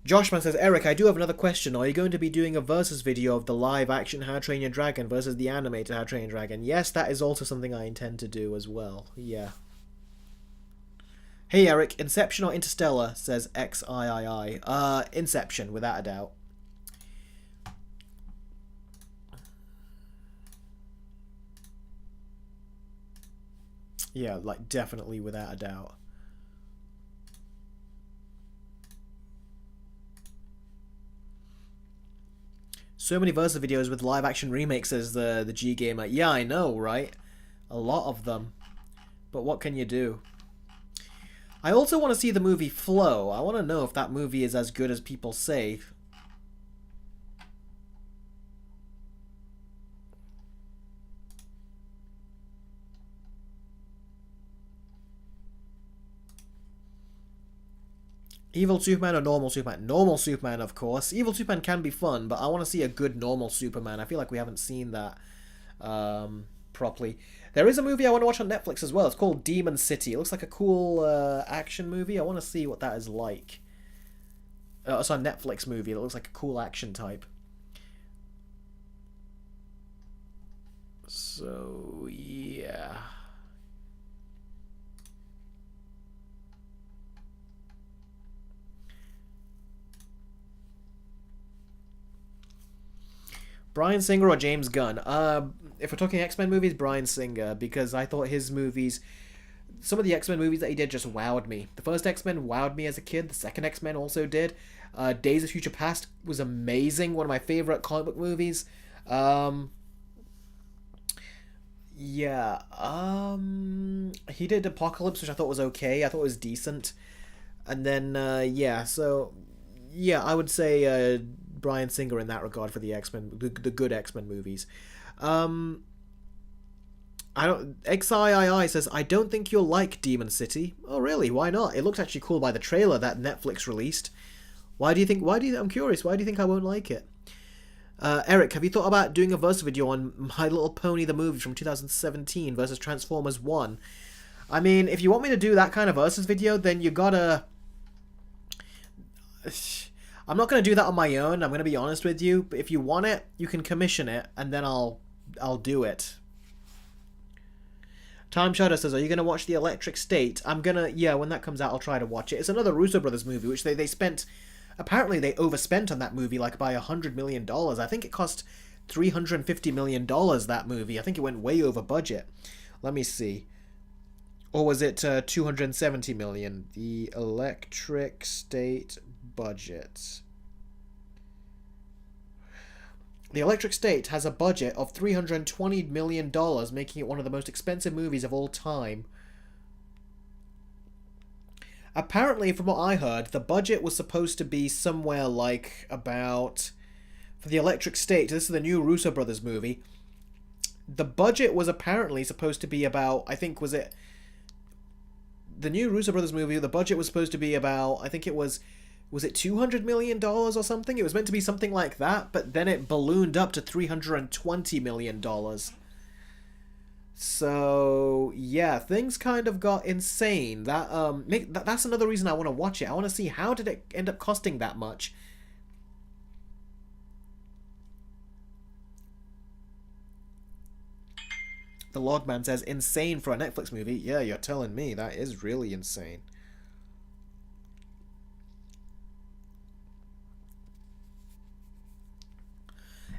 [SPEAKER 1] Joshman says, Eric, I do have another question. Are you going to be doing a versus video of the live-action How to Train Your Dragon versus the animated How to Train Your Dragon? Yes, that is also something I intend to do as well. Yeah. Hey, Eric, Inception or Interstellar, says XIII. Inception, without a doubt. Yeah, like, definitely without a doubt. So many Versa videos with live-action remakes as the G-Gamer. Yeah, I know, right? A lot of them. But what can you do? I also want to see the movie Flow. I want to know if that movie is as good as people say. Evil Superman or normal Superman? Normal Superman, of course. Evil Superman can be fun, but I want to see a good normal Superman. I feel like we haven't seen that properly. There is a movie I want to watch on Netflix as well. It's called Demon City. It looks like a cool action movie. I want to see what that is like. It's a Netflix movie. It looks like a cool action type. So, yeah. Bryan Singer or James Gunn? If we're talking X-Men movies, Bryan Singer, because I thought his movies, some of the X-Men movies that he did just wowed me. The first X-Men wowed me as a kid. The second X-Men also did. Days of Future Past was amazing. One of my favorite comic book movies. Yeah. He did Apocalypse, which I thought was okay. I thought it was decent. And then, yeah, so, yeah, I would say Bryan Singer in that regard for the X-Men, the good X-Men movies. XIII says, I don't think you'll like Demon City. Oh, really? Why not? It looked actually cool by the trailer that Netflix released. I'm curious, why do you think I won't like it? Eric, have you thought about doing a verse video on My Little Pony the movie from 2017 versus Transformers 1? I mean, if you want me to do that kind of versus video, then you gotta... I'm not going to do that on my own, I'm going to be honest with you. But if you want it, you can commission it, and then I'll do Time Shadow says, are you going to watch The Electric State? I'm going to, yeah, when that comes out, I'll try to watch it. It's another Russo Brothers movie, which they spent, apparently they overspent on that movie, like by $100 million. I think it cost $350 million, that movie. I think it went way over budget. Let me see. Or was it $270 million? The Electric State budget. The Electric State has a budget of $320 million, making it one of the most expensive movies of all time. Apparently, from what I heard, the budget was supposed to be somewhere like about... For the Electric State, this is the new Russo Brothers movie, the budget was apparently supposed to be about, I think, was it... The new Russo Brothers movie, the budget was supposed to be about, I think it was it $200 million or something? It was meant to be something like that, but then it ballooned up to $320 million. So, yeah, things kind of got insane. That's another reason I want to watch it. I want to see how did it end up costing that much. The Logman says, insane for a Netflix movie. Yeah, you're telling me. That is really insane.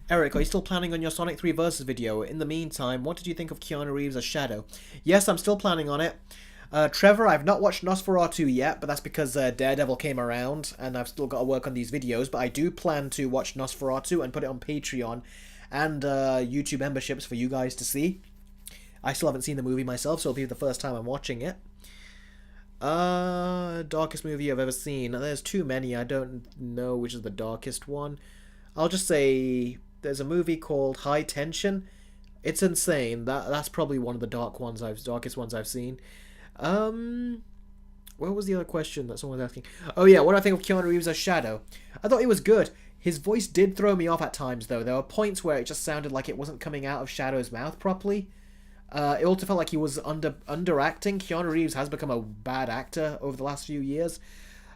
[SPEAKER 1] Eric, are you still planning on your Sonic 3 Versus video? In the meantime, what did you think of Keanu Reeves as Shadow? Yes, I'm still planning on it. Trevor, I've not watched Nosferatu yet, but that's because Daredevil came around, and I've still got to work on these videos, but I do plan to watch Nosferatu and put it on Patreon and YouTube memberships for you guys to see. I still haven't seen the movie myself, so it'll be the first time I'm watching it. Darkest movie I've ever seen. There's too many, I don't know which is the darkest one. I'll just say there's a movie called High Tension. It's insane. That's probably one of the darkest ones I've seen. What was the other question that someone was asking? Oh yeah, what do I think of Keanu Reeves as Shadow? I thought he was good. His voice did throw me off at times, though. There were points where it just sounded like it wasn't coming out of Shadow's mouth properly. It also felt like he was underacting. Keanu Reeves has become a bad actor over the last few years.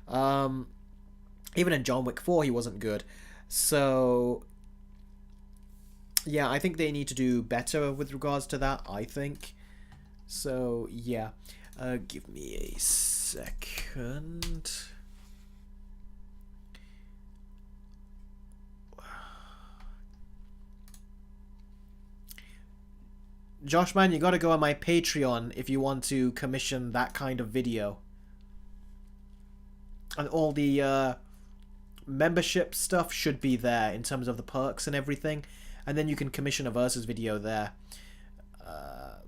[SPEAKER 1] Even in John Wick 4, he wasn't good. So, yeah, I think they need to do better with regards to that, I think. So, yeah. Give me a second. Josh, man, you gotta go on my Patreon if you want to commission that kind of video. And all the membership stuff should be there in terms of the perks and everything. And then you can commission a Versus video there.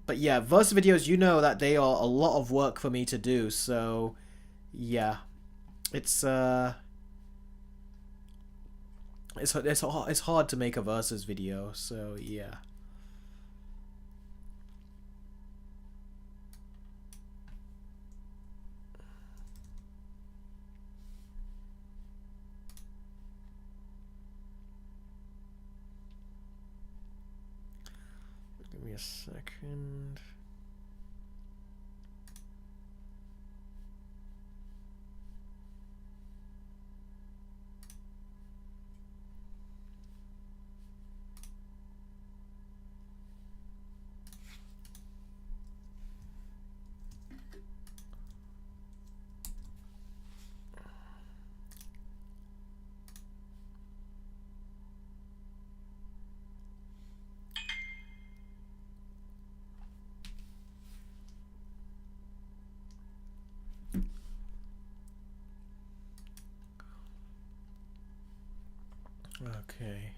[SPEAKER 1] But yeah, Versus videos, you know that they are a lot of work for me to do. So, yeah. It's hard to make a Versus video. So, yeah. Give me a second. Okay.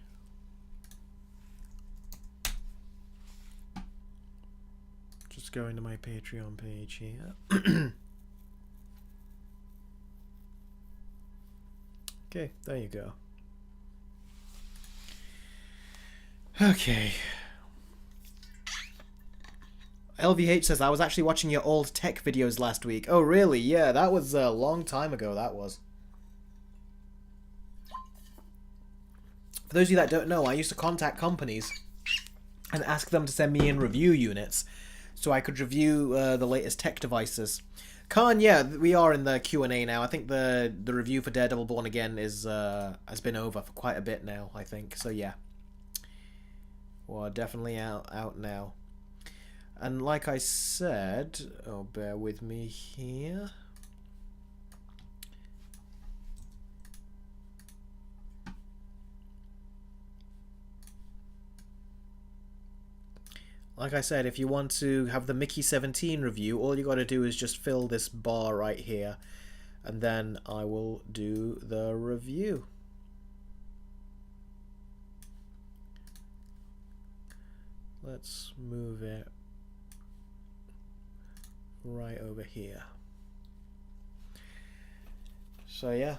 [SPEAKER 1] Just going to my Patreon page here. Okay, there you go. Okay. LVH says, I was actually watching your old tech videos last week. Oh, really? Yeah, that was a long time ago, that was. For those of you that don't know, I used to contact companies and ask them to send me in review units so I could review the latest tech devices. Khan, yeah, we are in the Q&A now. I think the review for Daredevil Born Again is has been over for quite a bit now, I think. So yeah, we're definitely out now. And like I said, oh, bear with me here. Like I said, if you want to have the Mickey 17 review, all you got to do is just fill this bar right here, and then I will do the review. Let's move it right over here. So yeah.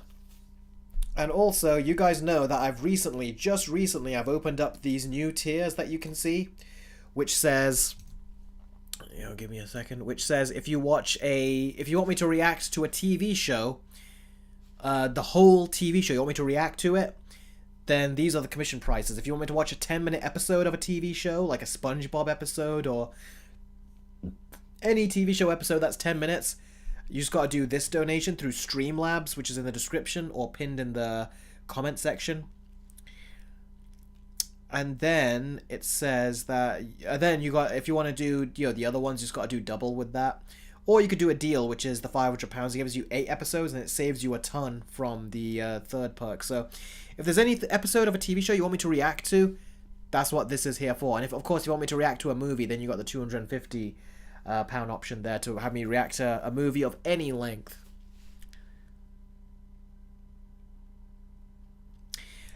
[SPEAKER 1] And also, you guys know that I've just recently, I've opened up these new tiers that you can see, which says, give me a second, which says if you want me to react to a TV show, the whole TV show, you want me to react to it, then these are the commission prices. If you want me to watch a 10-minute episode of a TV show, like a SpongeBob episode, or any TV show episode that's 10 minutes, you just gotta do this donation through Streamlabs, which is in the description, or pinned in the comment section. And then it says that then you got, if you want to do, the other ones, you just got to do double with that. Or you could do a deal, which is the £500. It gives you 8 episodes and it saves you a ton from the third perk. So if there's any episode of a TV show you want me to react to, that's what this is here for. And if, of course, you want me to react to a movie, then you got the £250 option there to have me react to a movie of any length.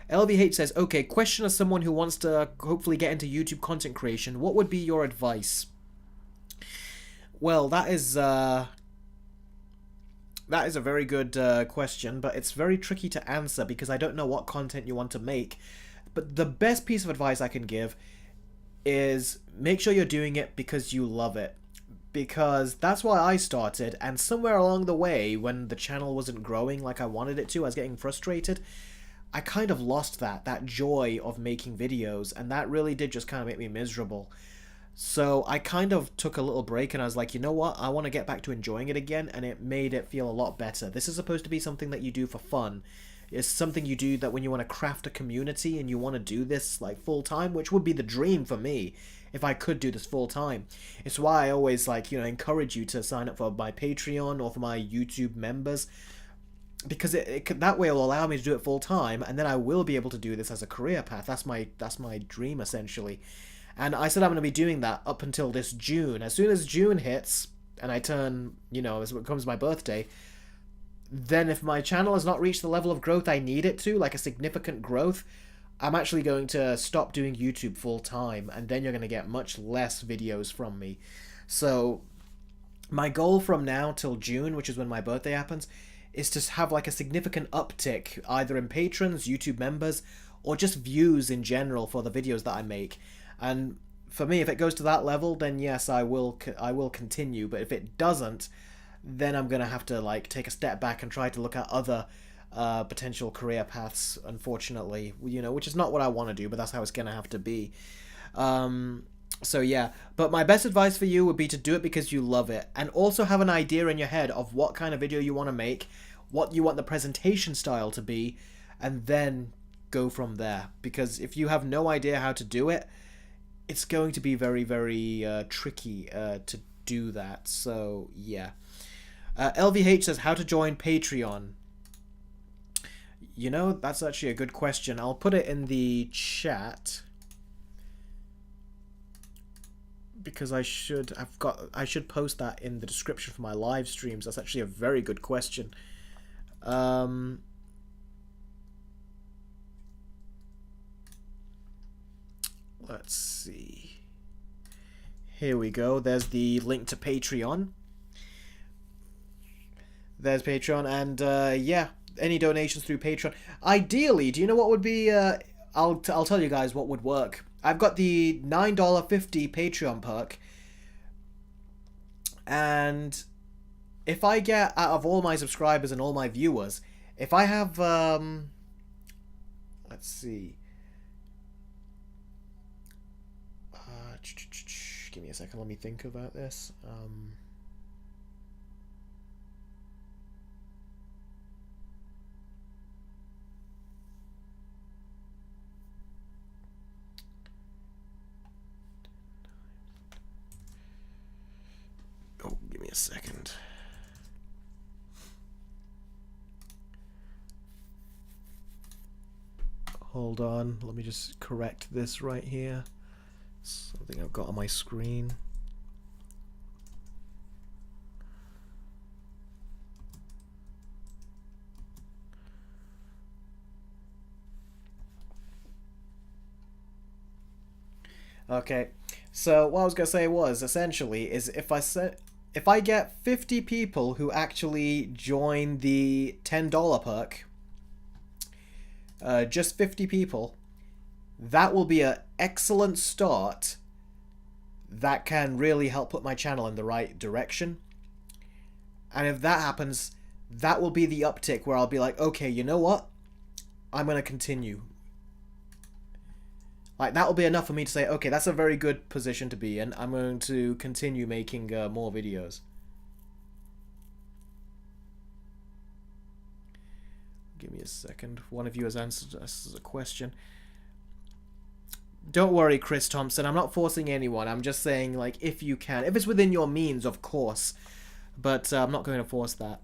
[SPEAKER 1] LVH says, okay, question as someone who wants to hopefully get into YouTube content creation. What would be your advice? Well, that is a very good question, but it's very tricky to answer because I don't know what content you want to make. But the best piece of advice I can give is make sure you're doing it because you love it. Because that's why I started, and somewhere along the way, when the channel wasn't growing like I wanted it to, I was getting frustrated. I kind of lost that joy of making videos, and that really did just kind of make me miserable. So I kind of took a little break and I was like, you know what, I want to get back to enjoying it again, and it made it feel a lot better. This is supposed to be something that you do for fun. It's something you do that when you want to craft a community and you want to do this like full time, which would be the dream for me if I could do this full time. It's why I always encourage you to sign up for my Patreon or for my YouTube members, because that way it'll allow me to do it full time, and then I will be able to do this as a career path. That's my dream essentially. And I said I'm going to be doing that up until this June. As soon as June hits and I turn, as it comes my birthday, then if my channel has not reached the level of growth I need it to, like a significant growth, I'm actually going to stop doing YouTube full time, and then you're going to get much less videos from me. So my goal from now till June, which is when my birthday happens, is to have like a significant uptick either in patrons, YouTube members, or just views in general for the videos that I make. And for me, if it goes to that level, then yes, I will continue. But if it doesn't, then I'm gonna have to take a step back and try to look at other potential career paths. Unfortunately, which is not what I want to do, but that's how it's gonna have to be. So yeah, but my best advice for you would be to do it because you love it, and also have an idea in your head of what kind of video you want to make, what you want the presentation style to be, and then go from there. Because if you have no idea how to do it, it's going to be very, very tricky to do that. So yeah. LVH says, how to join Patreon. That's actually a good question. I'll put it in the chat, because I should post that in the description for my live streams. That's actually a very good question. Let's see. Here we go. There's the link to Patreon. There's Patreon, and yeah, any donations through Patreon. Ideally, do you know what would be? I'll tell you guys what would work. I've got the $9.50 Patreon perk, and if I get, out of all my subscribers and all my viewers, if I have, let's see, give me a second, let me think about this. Oh, give me a second. Hold on, let me just correct this right here. Something I've got on my screen. Okay, so what I was gonna say was, essentially, is if I get 50 people who actually join the $10 perk, just 50 people, that will be an excellent start that can really help put my channel in the right direction. And if that happens, that will be the uptick where I'll be like, okay, you know what? I'm going to continue. That will be enough for me to say, okay, that's a very good position to be in. I'm going to continue making more videos. Give me a second. One of you has answered us a question. Don't worry, Chris Thompson. I'm not forcing anyone. I'm just saying, like, if you can. If it's within your means, of course. But I'm not going to force that.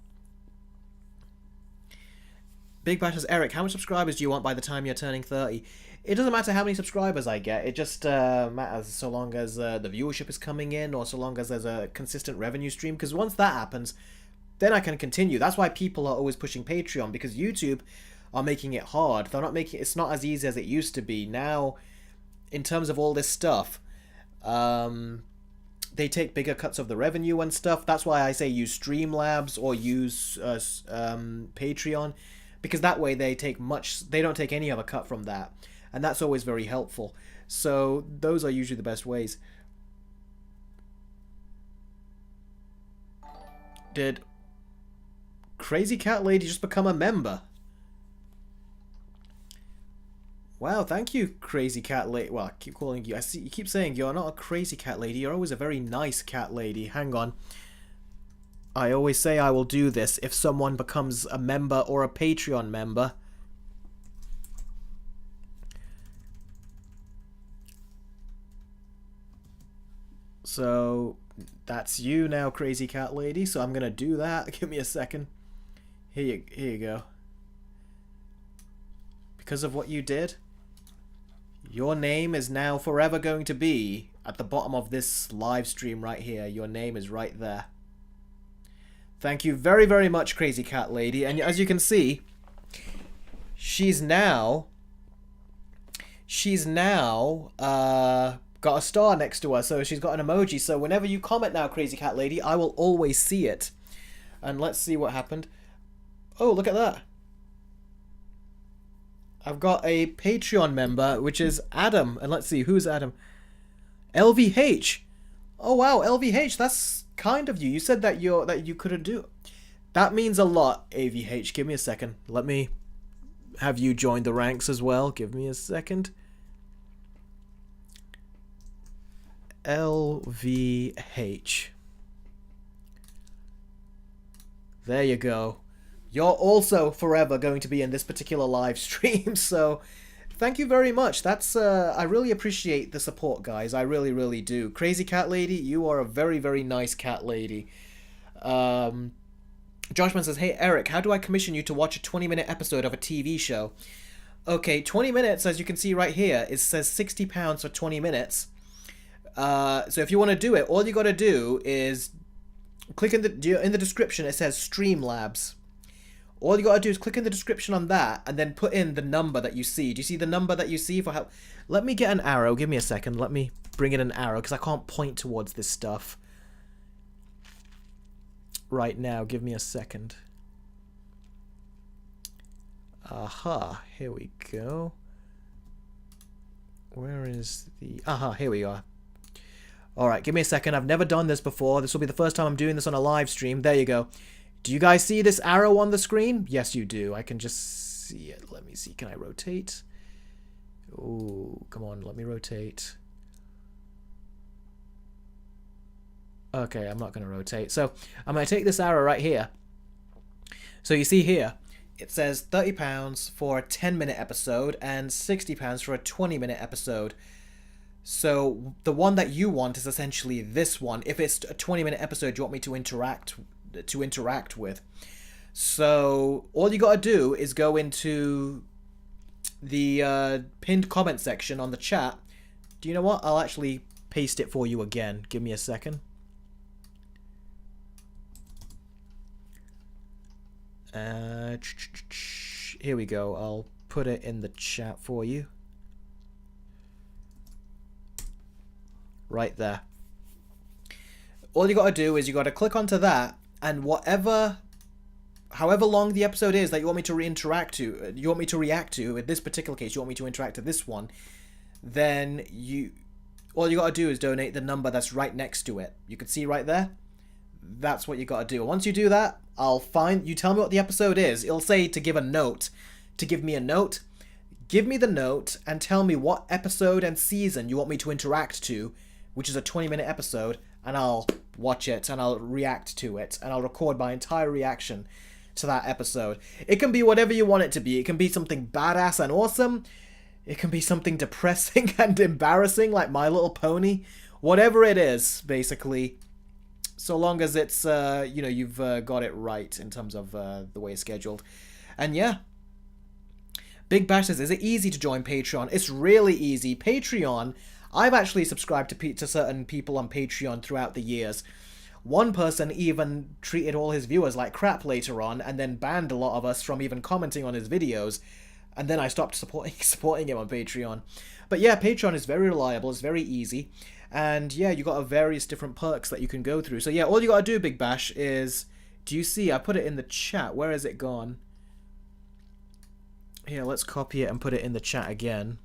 [SPEAKER 1] Big Bash says, Eric, how much subscribers do you want by the time you're turning 30? It doesn't matter how many subscribers I get. It just matters so long as the viewership is coming in, or so long as there's a consistent revenue stream. Because once that happens, then I can continue. That's why people are always pushing Patreon, because YouTube are making it hard. They're not making it's not as easy as it used to be. Now, in terms of all this stuff, they take bigger cuts of the revenue and stuff. That's why I say use Streamlabs or use Patreon, because that way they don't take any other cut from that, and that's always very helpful. So those are usually the best ways. Did Crazy Cat Lady just become a member? Wow, thank you, Crazy Cat Lady. Well, I keep calling you. I see you keep saying you're not a crazy cat lady. You're always a very nice cat lady. Hang on. I always say I will do this if someone becomes a member or a Patreon member. So that's you now, Crazy Cat Lady. So I'm gonna do that. Give me a second. Here you go. Because of what you did, your name is now forever going to be at the bottom of this live stream right here. Your name is right there. Thank you very, very much, Crazy Cat Lady. And as you can see, she's now got a star next to her. So she's got an emoji. So whenever you comment now, Crazy Cat Lady, I will always see it. And let's see what happened. Oh, look at that. I've got a Patreon member, which is Adam. And let's see, who's Adam? LVH. Oh, wow, LVH, that's kind of you. You said that you couldn't do it. That means a lot, AVH. Give me a second. Let me have you join the ranks as well. Give me a second. LVH. There you go. You're also forever going to be in this particular live stream, so thank you very much. That's I really appreciate the support, guys. I really, really do. Crazy Cat Lady, you are a very, very nice cat lady. Joshman says, hey, Eric, how do I commission you to watch a 20-minute episode of a TV show? Okay, 20 minutes, as you can see right here, it says £60 for 20 minutes. So if you want to do it, all you got to do is click in the description. It says Streamlabs. All you gotta do is click in the description on that and then put in the number that you see. Do you see the number that you see for help? Let me get an arrow. Give me a second. Let me bring in an arrow because I can't point towards this stuff right now. Give me a second. Aha. Here we go. Where is the... Aha, here we are. Alright, give me a second. I've never done this before. This will be the first time I'm doing this on a live stream. There you go. Do you guys see this arrow on the screen? Yes, you do. I can just see it. Let me see. Can I rotate? Oh, come on. Let me rotate. Okay, I'm not going to rotate. So I'm going to take this arrow right here. So you see here, it says £30 for a 10-minute episode and £60 for a 20-minute episode. So the one that you want is essentially this one. If it's a 20-minute episode you want me to interact with. So all you gotta do is go into the pinned comment section on the chat. Do you know what? I'll actually paste it for you again. Give me a second. Here we go. I'll put it in the chat for you. Right there. All you gotta do is you gotta click onto that, and however long the episode is that you want me to react to, in this particular case, you want me to interact to this one, then all you gotta do is donate the number that's right next to it. You can see right there? That's what you gotta do. Once you do that, you tell me what the episode is. It'll say to give a note. To give me a note. Give me the note and tell me what episode and season you want me to interact to, which is a 20-minute episode, and I'll watch it and I'll react to it and I'll record my entire reaction to that episode. It can be whatever you want it to be. It can be something badass and awesome. It can be something depressing and embarrassing, like My Little Pony. Whatever it is, basically. So long as it's, you've got it right in terms of the way it's scheduled. And yeah. Big Bash says, is it easy to join Patreon? It's really easy. Patreon, I've actually subscribed to certain people on Patreon throughout the years. One person even treated all his viewers like crap later on, and then banned a lot of us from even commenting on his videos. And then I stopped supporting him on Patreon. But yeah, Patreon is very reliable, it's very easy. And yeah, you got various different perks that you can go through. So yeah, all you gotta do, Big Bash, is... Do you see? I put it in the chat. Where has it gone? Here, let's copy it and put it in the chat again.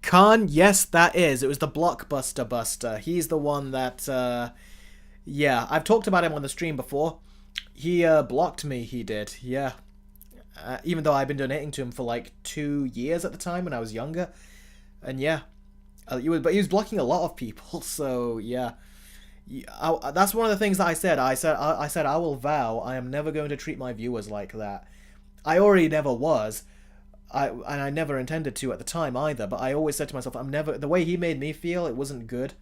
[SPEAKER 1] Khan, yes, that is. It was the Blockbuster Buster. He's the one that, yeah, I've talked about him on the stream before. He, blocked me, he did, yeah. Even though I've been donating to him for, like, 2 years at the time when I was younger. And, yeah. But he was blocking a lot of people, so, yeah. That's one of the things that I said. I said, I will vow I am never going to treat my viewers like that. I already never was. And I never intended to at the time either, but I always said to myself, the way he made me feel, it wasn't good.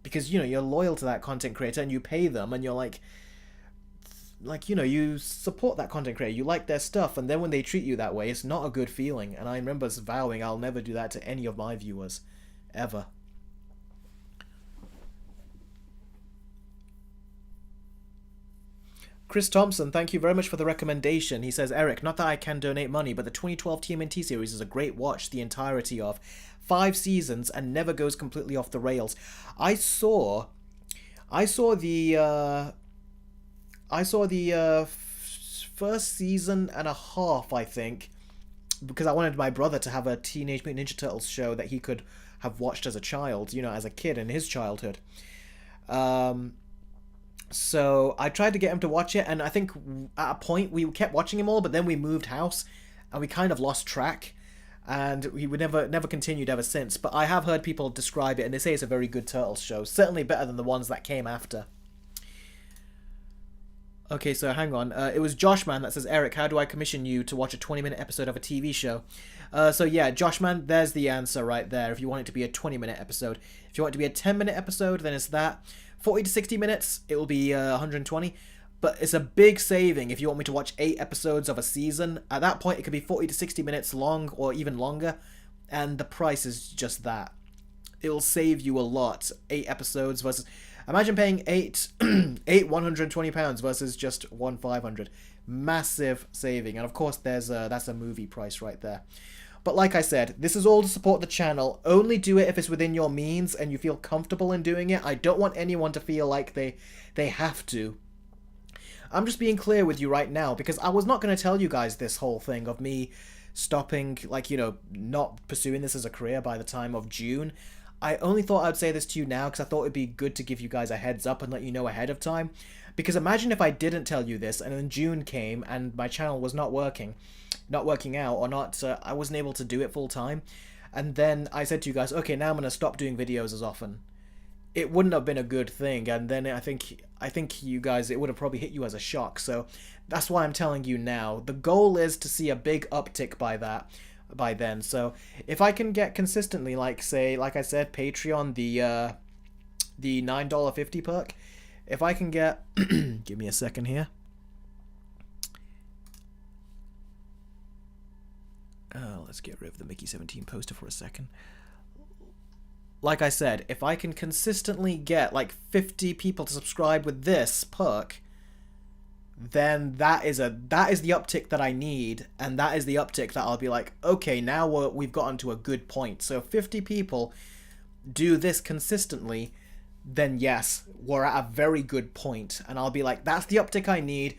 [SPEAKER 1] Because, you're loyal to that content creator and you pay them and you're like, you support that content creator, you like their stuff, and then when they treat you that way, it's not a good feeling. And I remember vowing I'll never do that to any of my viewers. Ever. Chris Thompson, thank you very much for the recommendation. He says, Eric, not that I can donate money, but the 2012 TMNT series is a great watch, the entirety of 5 seasons and never goes completely off the rails. I saw the first season and a half, I think, because I wanted my brother to have a Teenage Mutant Ninja Turtles show that he could have watched as a child, as a kid in his childhood. So I tried to get him to watch it, and I think at a point we kept watching them all, but then we moved house, and we kind of lost track, and we would never continued ever since. But I have heard people describe it, and they say it's a very good Turtles show, certainly better than the ones that came after. Okay, so hang on. It was Joshman that says, Eric, how do I commission you to watch a 20-minute episode of a TV show? So yeah, Joshman, there's the answer right there, if you want it to be a 20-minute episode. If you want it to be a 10-minute episode, then it's that. 40 to 60 minutes, it will be 120. But it's a big saving if you want me to watch 8 episodes of a season. At that point, it could be 40 to 60 minutes long or even longer. And the price is just that. It'll save you a lot. 8 episodes versus... Imagine paying 8 £120 versus just 1 500. Massive saving. And of course, that's a movie price right there. But like I said, this is all to support the channel. Only do it if it's within your means and you feel comfortable in doing it. I don't want anyone to feel like they have to. I'm just being clear with you right now, because I was not going to tell you guys this whole thing of me stopping, not pursuing this as a career by the time of June. I only thought I'd say this to you now because I thought it'd be good to give you guys a heads up and let you know ahead of time. Because imagine if I didn't tell you this and then June came and my channel was not working out, or not, I wasn't able to do it full time. And then I said to you guys, okay, now I'm going to stop doing videos as often. It wouldn't have been a good thing, and then I think you guys, it would have probably hit you as a shock. So that's why I'm telling you now. The goal is to see a big uptick by then. So if I can get consistently, like I said, Patreon, the $9.50 perk, if I can get give me a second here. Let's get rid of the Mickey 17 poster for a second. Like I said, if I can consistently get like 50 people to subscribe with this perk, then that is the uptick that I need, and that is the uptick that I'll be like, okay, now we've gotten to a good point. So if 50 people do this consistently, then yes, we're at a very good point, and I'll be like, that's the uptick I need.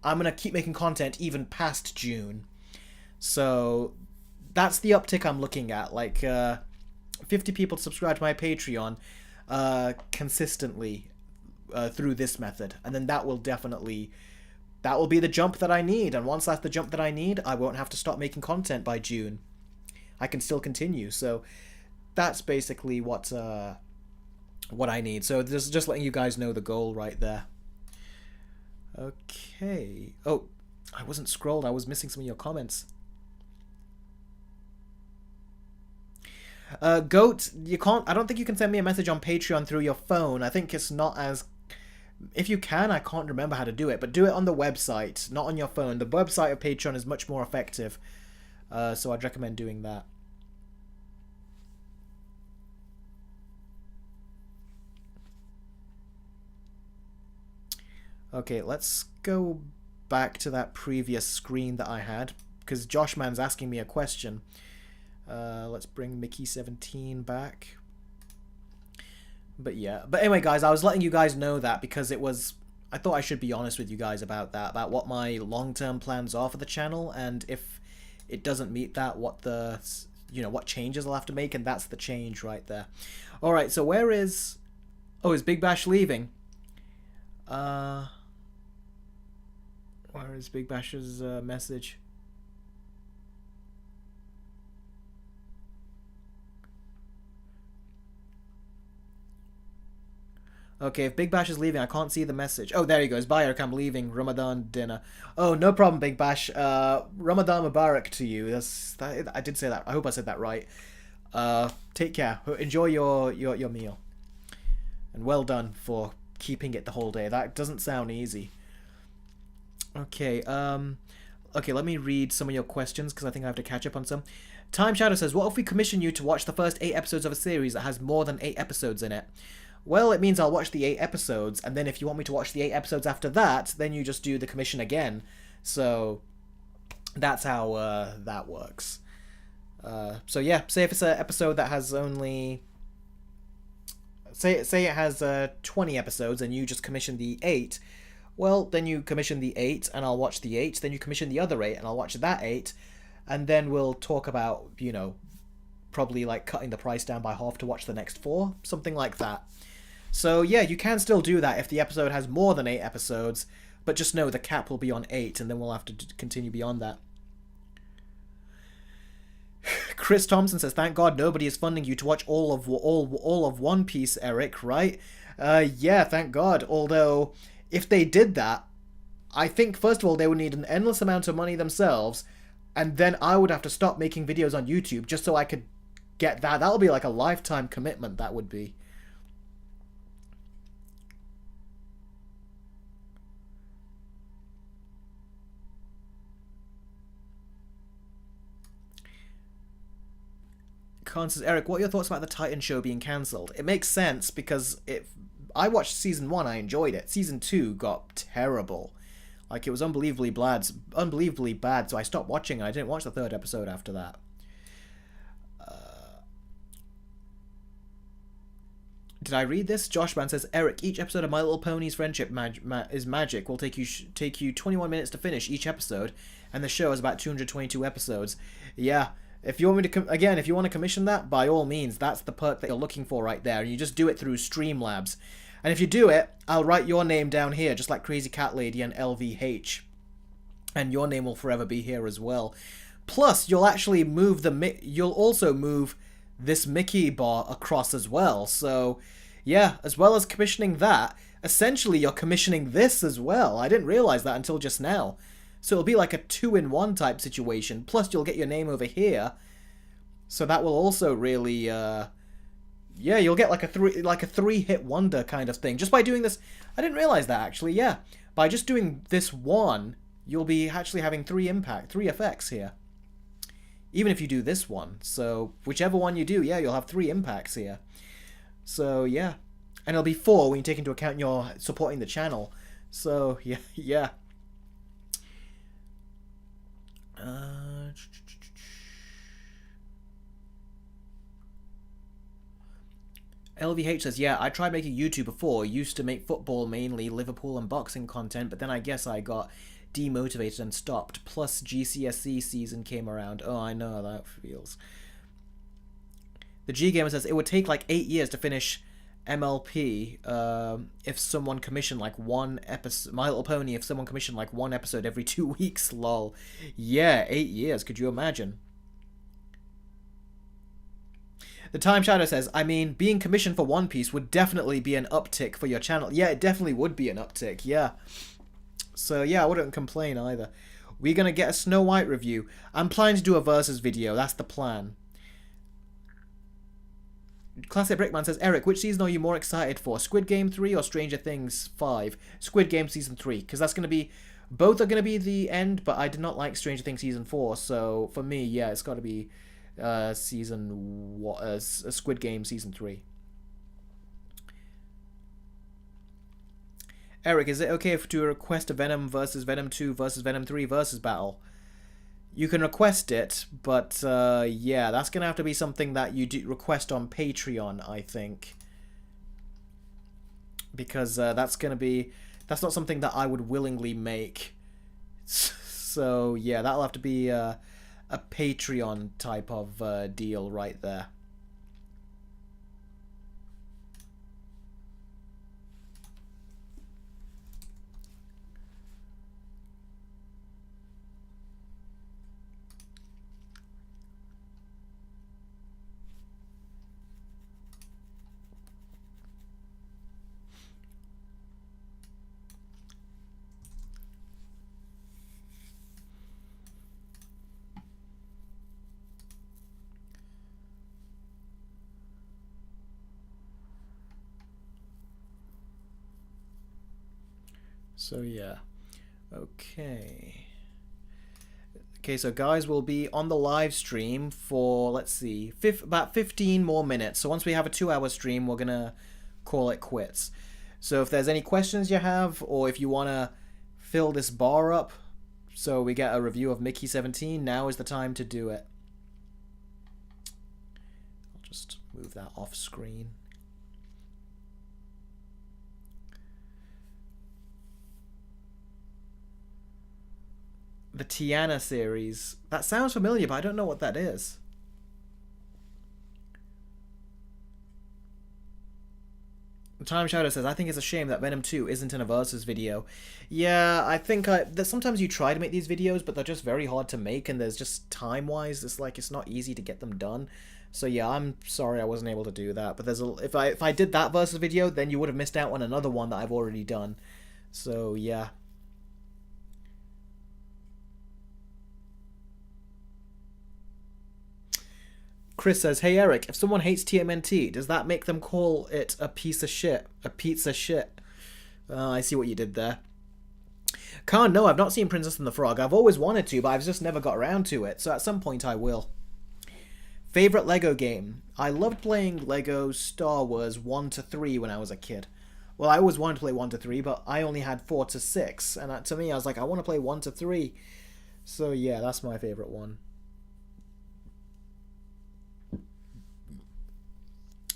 [SPEAKER 1] I'm gonna keep making content even past June. So that's the uptick I'm looking at, like 50 people to subscribe to my Patreon consistently through this method, and then that will be the jump that I need. And once that's the jump that I need, I won't have to stop making content by June. I can still continue. So that's basically what I need. So this is just letting you guys know the goal right there. Okay. Oh, I wasn't scrolled. I was missing some of your comments. Goat, you can't. I don't think you can send me a message on Patreon through your phone. I think it's not as. If you can, I can't remember how to do it, but do it on the website, not on your phone. The website of Patreon is much more effective, so I'd recommend doing that. Okay, let's go back to that previous screen that I had, because Joshman's asking me a question. Let's bring Mickey17 back. But yeah. But anyway, guys, I was letting you guys know that because it was... I thought I should be honest with you guys about that, about what my long-term plans are for the channel, and if it doesn't meet that, what the... You know, what changes I'll have to make, and that's the change right there. Alright, so where is... Oh, is Big Bash leaving? Where is Big Bash's message? Okay, if Big Bash is leaving, I can't see the message. Oh, there he goes. Bye, Eric, I'm leaving. Ramadan dinner. Oh, no problem, Big Bash. Ramadan Mubarak to you. I did say that. I hope I said that right. Take care. Enjoy your meal. And well done for keeping it the whole day. That doesn't sound easy. Okay, okay, let me read some of your questions, because I think I have to catch up on some. Time Shadow says, what if we commission you to watch the first 8 episodes of a series that has more than 8 episodes in it? Well, it means I'll watch the 8 episodes, and then if you want me to watch the 8 episodes after that, then you just do the commission again. So, that's how that works. So yeah, say if it's an episode that has only... Say it has 20 episodes, and you just commission the 8... Well, then you commission the 8, and I'll watch the 8. Then you commission the other 8, and I'll watch that 8. And then we'll talk about, you know, probably like cutting the price down by half to watch the next 4. Something like that. So, yeah, you can still do that if the episode has more than 8 episodes. But just know the cap will be on 8, and then we'll have to continue beyond that. Chris Thompson says, thank God nobody is funding you to watch all of One Piece, Eric, right? Yeah, thank God. Although... if they did that, I think, first of all, they would need an endless amount of money themselves, and then I would have to stop making videos on YouTube just so I could get that. That would be like a lifetime commitment, that would be. Khan says, Eric, what are your thoughts about the Titan show being cancelled? It makes sense, because I watched Season 1, I enjoyed it. Season 2 got terrible. Like, it was unbelievably bad, so I stopped watching, and I didn't watch the 3rd episode after that. Did I read this? Joshman says, Eric, each episode of My Little Pony's Friendship is Magic will take you 21 minutes to finish each episode, and the show is about 222 episodes. Yeah. If you want me to, again, if you want to commission that, by all means, that's the perk that you're looking for right there. And you just do it through Streamlabs. And if you do it, I'll write your name down here, just like Crazy Cat Lady and LVH. And your name will forever be here as well. Plus, you'll actually move you'll also move this Mickey bar across as well. So, yeah, as well as commissioning that, essentially you're commissioning this as well. I didn't realize that until just now. So it'll be like a 2-in-1 type situation. Plus, you'll get your name over here. So that will also really, yeah, you'll get like a 3-hit wonder kind of thing. Just by doing this, I didn't realize that actually, yeah. By just doing this one, you'll be actually having 3 effects here. Even if you do this one. So, whichever one you do, yeah, you'll have 3 impacts here. So, yeah. And it'll be 4 when you take into account you're supporting the channel. So, yeah, yeah. LVH says, yeah, I tried making YouTube before. Used to make football mainly, Liverpool and boxing content, but then I guess I got demotivated and stopped. Plus GCSE season came around. Oh, I know how that feels. The G Gamer says, it would take like 8 years to finish MLP if someone commissioned like 1 episode. My Little Pony, if someone commissioned like 1 episode every 2 weeks, lol. Yeah, 8 years, could you imagine? The Time Shadow says, I mean, being commissioned for One Piece would definitely be an uptick for your channel. Yeah, it definitely would be an uptick, yeah. So, yeah, I wouldn't complain either. We're going to get a Snow White review. I'm planning to do a versus video. That's the plan. Classic Brickman says, Eric, which season are you more excited for? Squid Game 3 or Stranger Things 5? Squid Game Season 3. Because that's going to be... Both are going to be the end, but I did not like Stranger Things Season 4. So, for me, yeah, it's got to be Squid Game Season 3. Eric, is it okay to request a Venom versus Venom 2 versus Venom 3 versus battle? You can request it, but yeah, that's going to have to be something that you do request on Patreon, I think. Because that's going to be... That's not something that I would willingly make. So, yeah, that'll have to be a Patreon type of deal right there. So, yeah. Okay. Okay, so guys, we'll be on the live stream for, let's see, about 15 more minutes. So once we have a 2-hour stream, we're going to call it quits. So if there's any questions you have, or if you want to fill this bar up so we get a review of Mickey 17, now is the time to do it. I'll just move that off screen. The Tiana series. That sounds familiar, but I don't know what that is. Time Shadow says, I think it's a shame that Venom 2 isn't in a versus video. Yeah, I think that sometimes you try to make these videos, but they're just very hard to make, and there's just time-wise, it's not easy to get them done. So yeah, I'm sorry I wasn't able to do that. But if I did that versus video, then you would have missed out on another one that I've already done. So yeah. Chris says, hey Eric, if someone hates TMNT, does that make them call it a piece of shit? A pizza shit? I see what you did there. Khan, no, I've not seen Princess and the Frog. I've always wanted to, but I've just never got around to it. So at some point I will. Favorite Lego game? I loved playing Lego Star Wars 1 to 3 when I was a kid. Well, I always wanted to play 1 to 3, but I only had 4 to 6. And to me, I was like, I want to play 1 to 3. So yeah, that's my favorite one.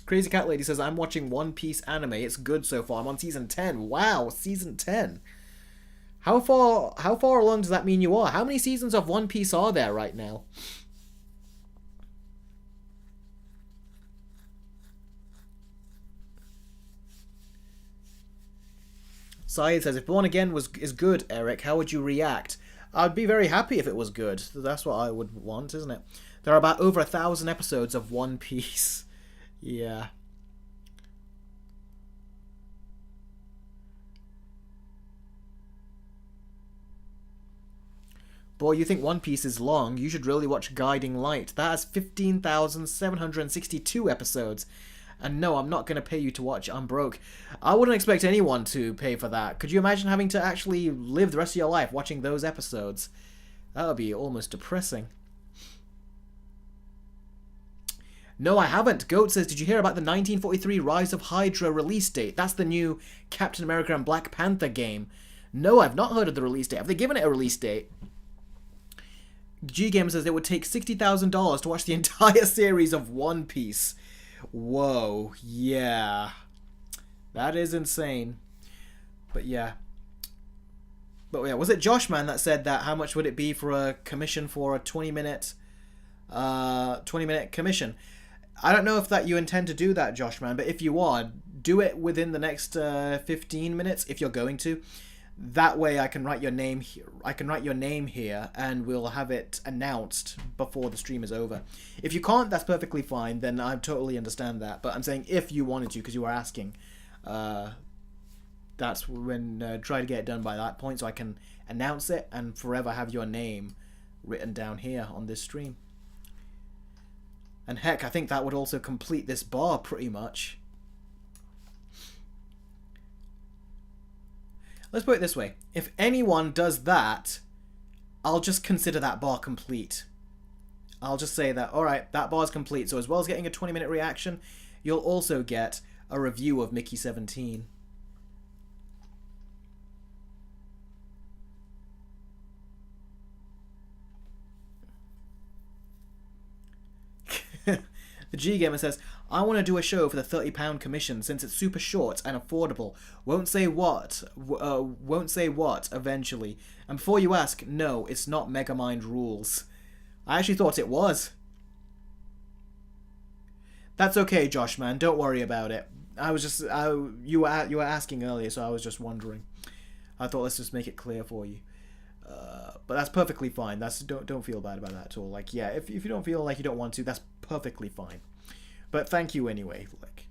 [SPEAKER 1] Crazy Cat Lady says, I'm watching One Piece anime. It's good so far. I'm on season 10. Wow, season 10. How far along does that mean you are? How many seasons of One Piece are there right now? Syed says, if Born Again is good, Eric, how would you react? I'd be very happy if it was good. That's what I would want, isn't it? There are about over 1,000 episodes of One Piece. Yeah. Boy, you think One Piece is long? You should really watch Guiding Light. That has 15,762 episodes. And no, I'm not going to pay you to watch. I'm broke. I wouldn't expect anyone to pay for that. Could you imagine having to actually live the rest of your life watching those episodes? That would be almost depressing. No, I haven't. Goat says, did you hear about the 1943 Rise of Hydra release date? That's the new Captain America and Black Panther game. No, I've not heard of the release date. Have they given it a release date? G-Gamer says it would take $60,000 to watch the entire series of One Piece. Whoa, yeah. That is insane. But yeah. Was it Joshman that said that how much would it be for a commission for a 20-minute commission? I don't know if that you intend to do that, Joshman, but if you are, do it within the next 15 minutes if you're going to. That way I can write your name here. And we'll have it announced before the stream is over. If you can't, that's perfectly fine. Then I totally understand that. But I'm saying if you wanted to, because you were asking. So yeah. that's when try to get it done by that point so I can announce it and forever have your name written down here on this stream. And heck, I think that would also complete this bar pretty much. Let's put it this way. If anyone does that, I'll just consider that bar complete. I'll just say that, alright, that bar's complete. So as well as getting a 20-minute reaction, you'll also get a review of Mickey 17. The G-Gamer says, I want to do a show for the £30 commission since it's super short and affordable. Won't say what eventually. And before you ask, no, it's not Megamind rules. I actually thought it was. That's okay, Josh, man. Don't worry about it. I was just... you were asking earlier, so I was just wondering. I thought let's just make it clear for you. But that's perfectly fine. Don't feel bad about that at all. Like, yeah, if you don't feel like you don't want to, that's perfectly fine. But thank you anyway. Like,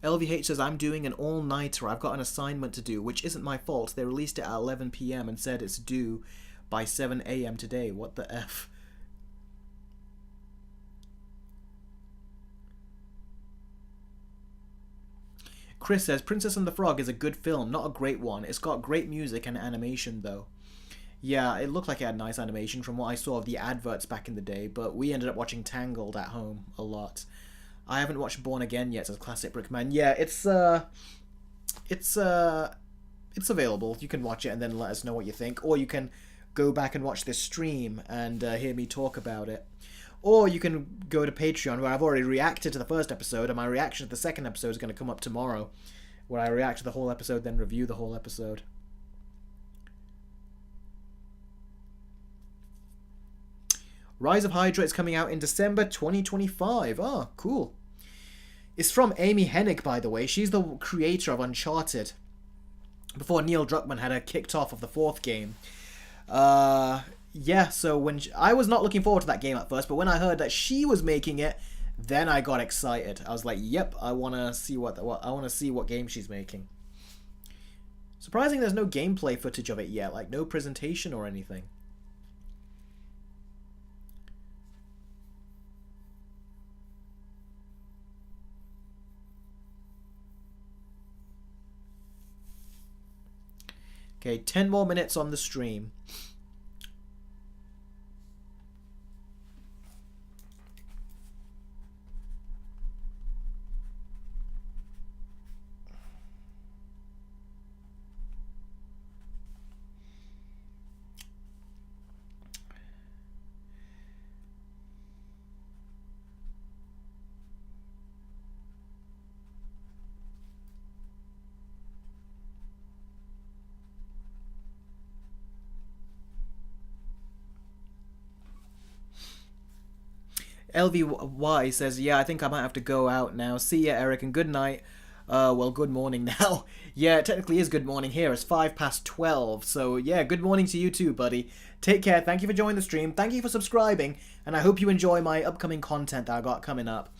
[SPEAKER 1] LVH says, I'm doing an all-nighter. I've got an assignment to do, which isn't my fault. They released it at 11 PM and said it's due by 7 AM today. What the F? Chris says, Princess and the Frog is a good film, not a great one. It's got great music and animation, though. Yeah, it looked like it had nice animation from what I saw of the adverts back in the day, but we ended up watching Tangled at home a lot. I haven't watched Born Again yet as Classic Brickman. Yeah, it's available. You can watch it and then let us know what you think, or you can go back and watch this stream and hear me talk about it. Or you can go to Patreon, where I've already reacted to the first episode, and my reaction to the second episode is going to come up tomorrow, where I react to the whole episode, then review the whole episode. Rise of Hydra is coming out in December 2025. Oh, cool. It's from Amy Hennig, by the way. She's the creator of Uncharted, before Neil Druckmann had her kicked off of the fourth game. Yeah, so when I was not looking forward to that game at first, but when I heard that she was making it, then I got excited. I was like, "Yep, I want to see what game she's making." Surprising, there's no gameplay footage of it yet, like no presentation or anything. Okay, 10 more minutes on the stream. LVY says, yeah, I think I might have to go out now. See ya, Eric, and good night. Well, good morning now. Yeah, it technically is good morning here. It's 12:05. So, yeah, good morning to you too, buddy. Take care. Thank you for joining the stream. Thank you for subscribing. And I hope you enjoy my upcoming content that I got coming up.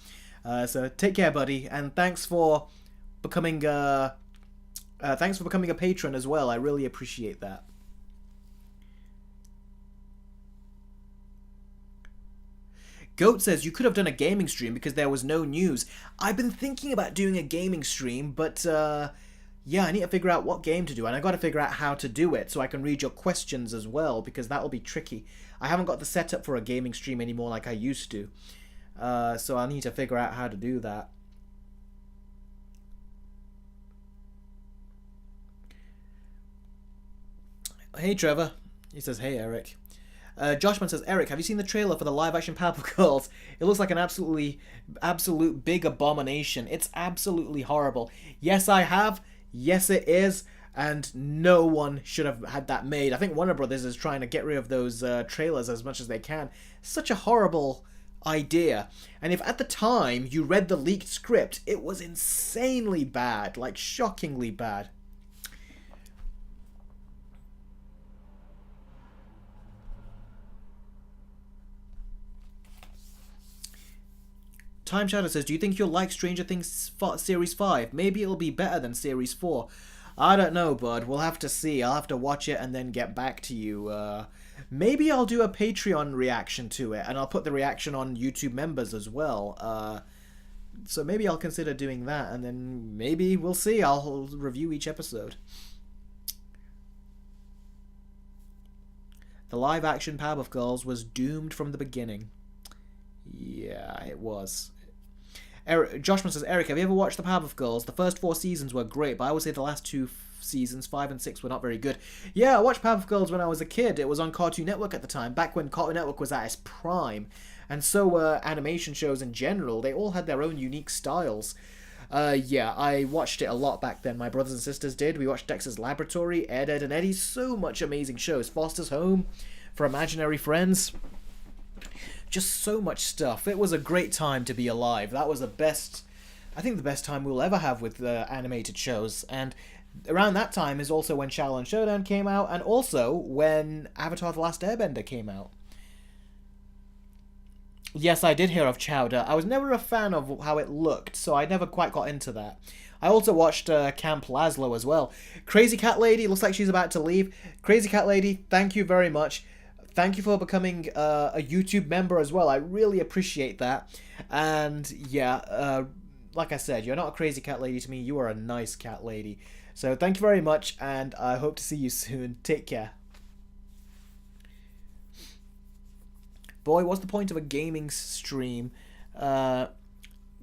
[SPEAKER 1] So, take care, buddy. And thanks for becoming a patron as well. I really appreciate that. Goat says, you could have done a gaming stream because there was no news. I've been thinking about doing a gaming stream, but yeah, I need to figure out what game to do, and I got to figure out how to do it so I can read your questions as well, because that'll be tricky. I haven't got the setup for a gaming stream anymore like I used to, so I need to figure out how to do that. Hey, Trevor. He says, hey, Eric. Joshman says, Eric, have you seen the trailer for the live-action Powerpuff Girls? It looks like an absolute big abomination. It's absolutely horrible. Yes, I have. Yes, it is. And no one should have had that made. I think Warner Brothers is trying to get rid of those trailers as much as they can. Such a horrible idea. And if at the time you read the leaked script, it was insanely bad. Like, shockingly bad. Time Shadow says, do you think you'll like Stranger Things Series 5? Maybe it'll be better than Series 4. I don't know, bud. We'll have to see. I'll have to watch it and then get back to you. Maybe I'll do a Patreon reaction to it, and I'll put the reaction on YouTube members as well. So maybe I'll consider doing that, and then maybe we'll see. I'll review each episode. The live-action Powerpuff Girls was doomed from the beginning. Yeah, it was. Joshman says, Eric, have you ever watched the Powerpuff Girls? The first 4 seasons were great, but I would say the last 2 seasons, 5 and 6, were not very good. Yeah, I watched Powerpuff Girls when I was a kid. It was on Cartoon Network at the time, back when Cartoon Network was at its prime. And so were animation shows in general. They all had their own unique styles. Yeah, I watched it a lot back then. My brothers and sisters did. We watched Dexter's Laboratory, Ed, Edd and Eddy. So much amazing shows. Foster's Home, For Imaginary Friends. Just so much stuff. It was a great time to be alive. That was the best, I think the best time we'll ever have with animated shows. And around that time is also when Shaolin Showdown came out, and also when Avatar The Last Airbender came out. Yes, I did hear of Chowder. I was never a fan of how it looked, so I never quite got into that. I also watched Camp Lazlo as well. Crazy Cat Lady, looks like she's about to leave. Crazy Cat Lady, thank you very much. Thank you for becoming a YouTube member as well. I really appreciate that. And yeah, like I said, you're not a crazy cat lady to me. You are a nice cat lady. So thank you very much, and I hope to see you soon. Take care. Boy, what's the point of a gaming stream?